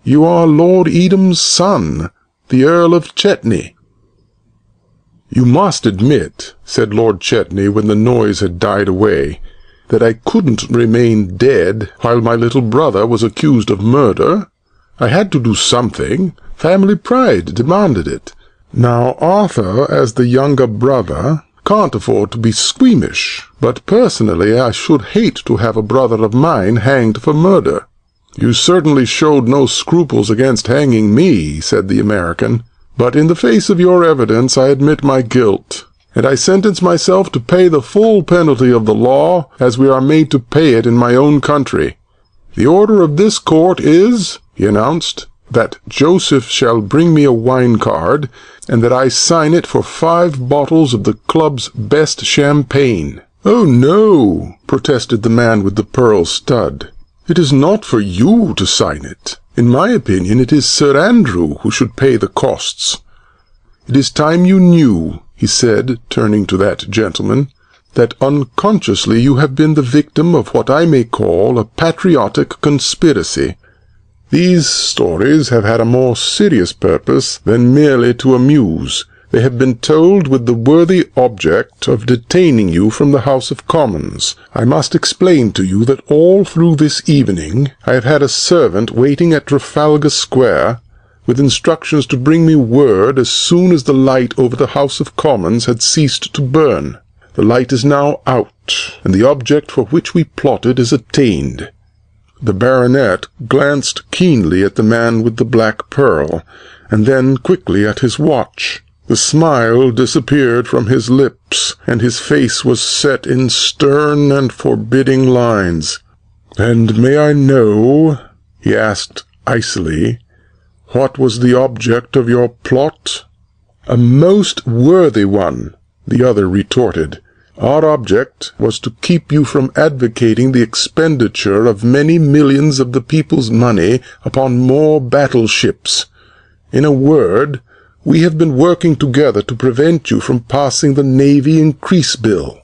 "You are Lord Edam's son, the Earl of Chetney." "You must admit," said Lord Chetney when the noise had died away, "that I couldn't remain dead while my little brother was accused of murder. I had to do something. Family pride demanded it. Now Arthur, as the younger brother, can't afford to be squeamish, but personally I should hate to have a brother of mine hanged for murder." "You certainly showed no scruples against hanging me," said the American, "but in the face of your evidence I admit my guilt, and I sentence myself to pay the full penalty of the law as we are made to pay it in my own country. The order of this court is," he announced, "that Joseph shall bring me a wine card, and that I sign it for 5 bottles of the club's best champagne." "Oh, no," protested the man with the pearl stud. "It is not for you to sign it. In my opinion, it is Sir Andrew who should pay the costs. It is time you knew," he said, turning to that gentleman, "that unconsciously you have been the victim of what I may call a patriotic conspiracy. These stories have had a more serious purpose than merely to amuse. They have been told with the worthy object of detaining you from the House of Commons. I must explain to you that all through this evening I have had a servant waiting at Trafalgar Square, with instructions to bring me word as soon as the light over the House of Commons had ceased to burn. The light is now out, and the object for which we plotted is attained." The baronet glanced keenly at the man with the black pearl, and then quickly at his watch. The smile disappeared from his lips, and his face was set in stern and forbidding lines. "And may I know," he asked icily, "what was the object of your plot?" "A most worthy one," the other retorted. "Our object was to keep you from advocating the expenditure of many millions of the people's money upon more battleships. In a word, we have been working together to prevent you from passing the Navy Increase Bill."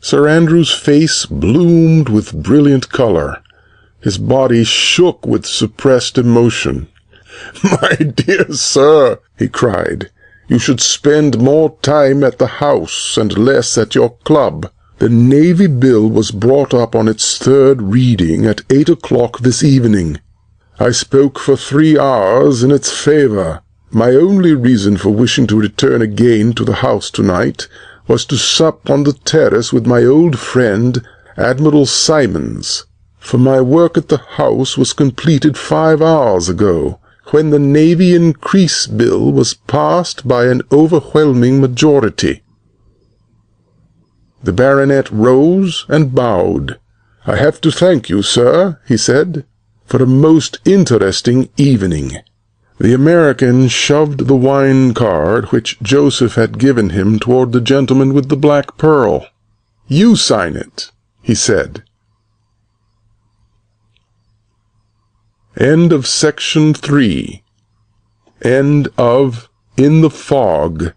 Sir Andrew's face bloomed with brilliant color. His body shook with suppressed emotion. "My dear sir," he cried, "you should spend more time at the House and less at your club. The Navy Bill was brought up on its third reading at 8 o'clock this evening. I spoke for 3 hours in its favor. My only reason for wishing to return again to the House tonight was to sup on the terrace with my old friend, Admiral Simons, for my work at the House was completed 5 hours ago, when the Navy Increase Bill was passed by an overwhelming majority." The baronet rose and bowed. "I have to thank you, sir," he said, "for a most interesting evening." The American shoved the wine card which Joseph had given him toward the gentleman with the black pearl. "You sign it," he said. End of Section 3. End of In the Fog.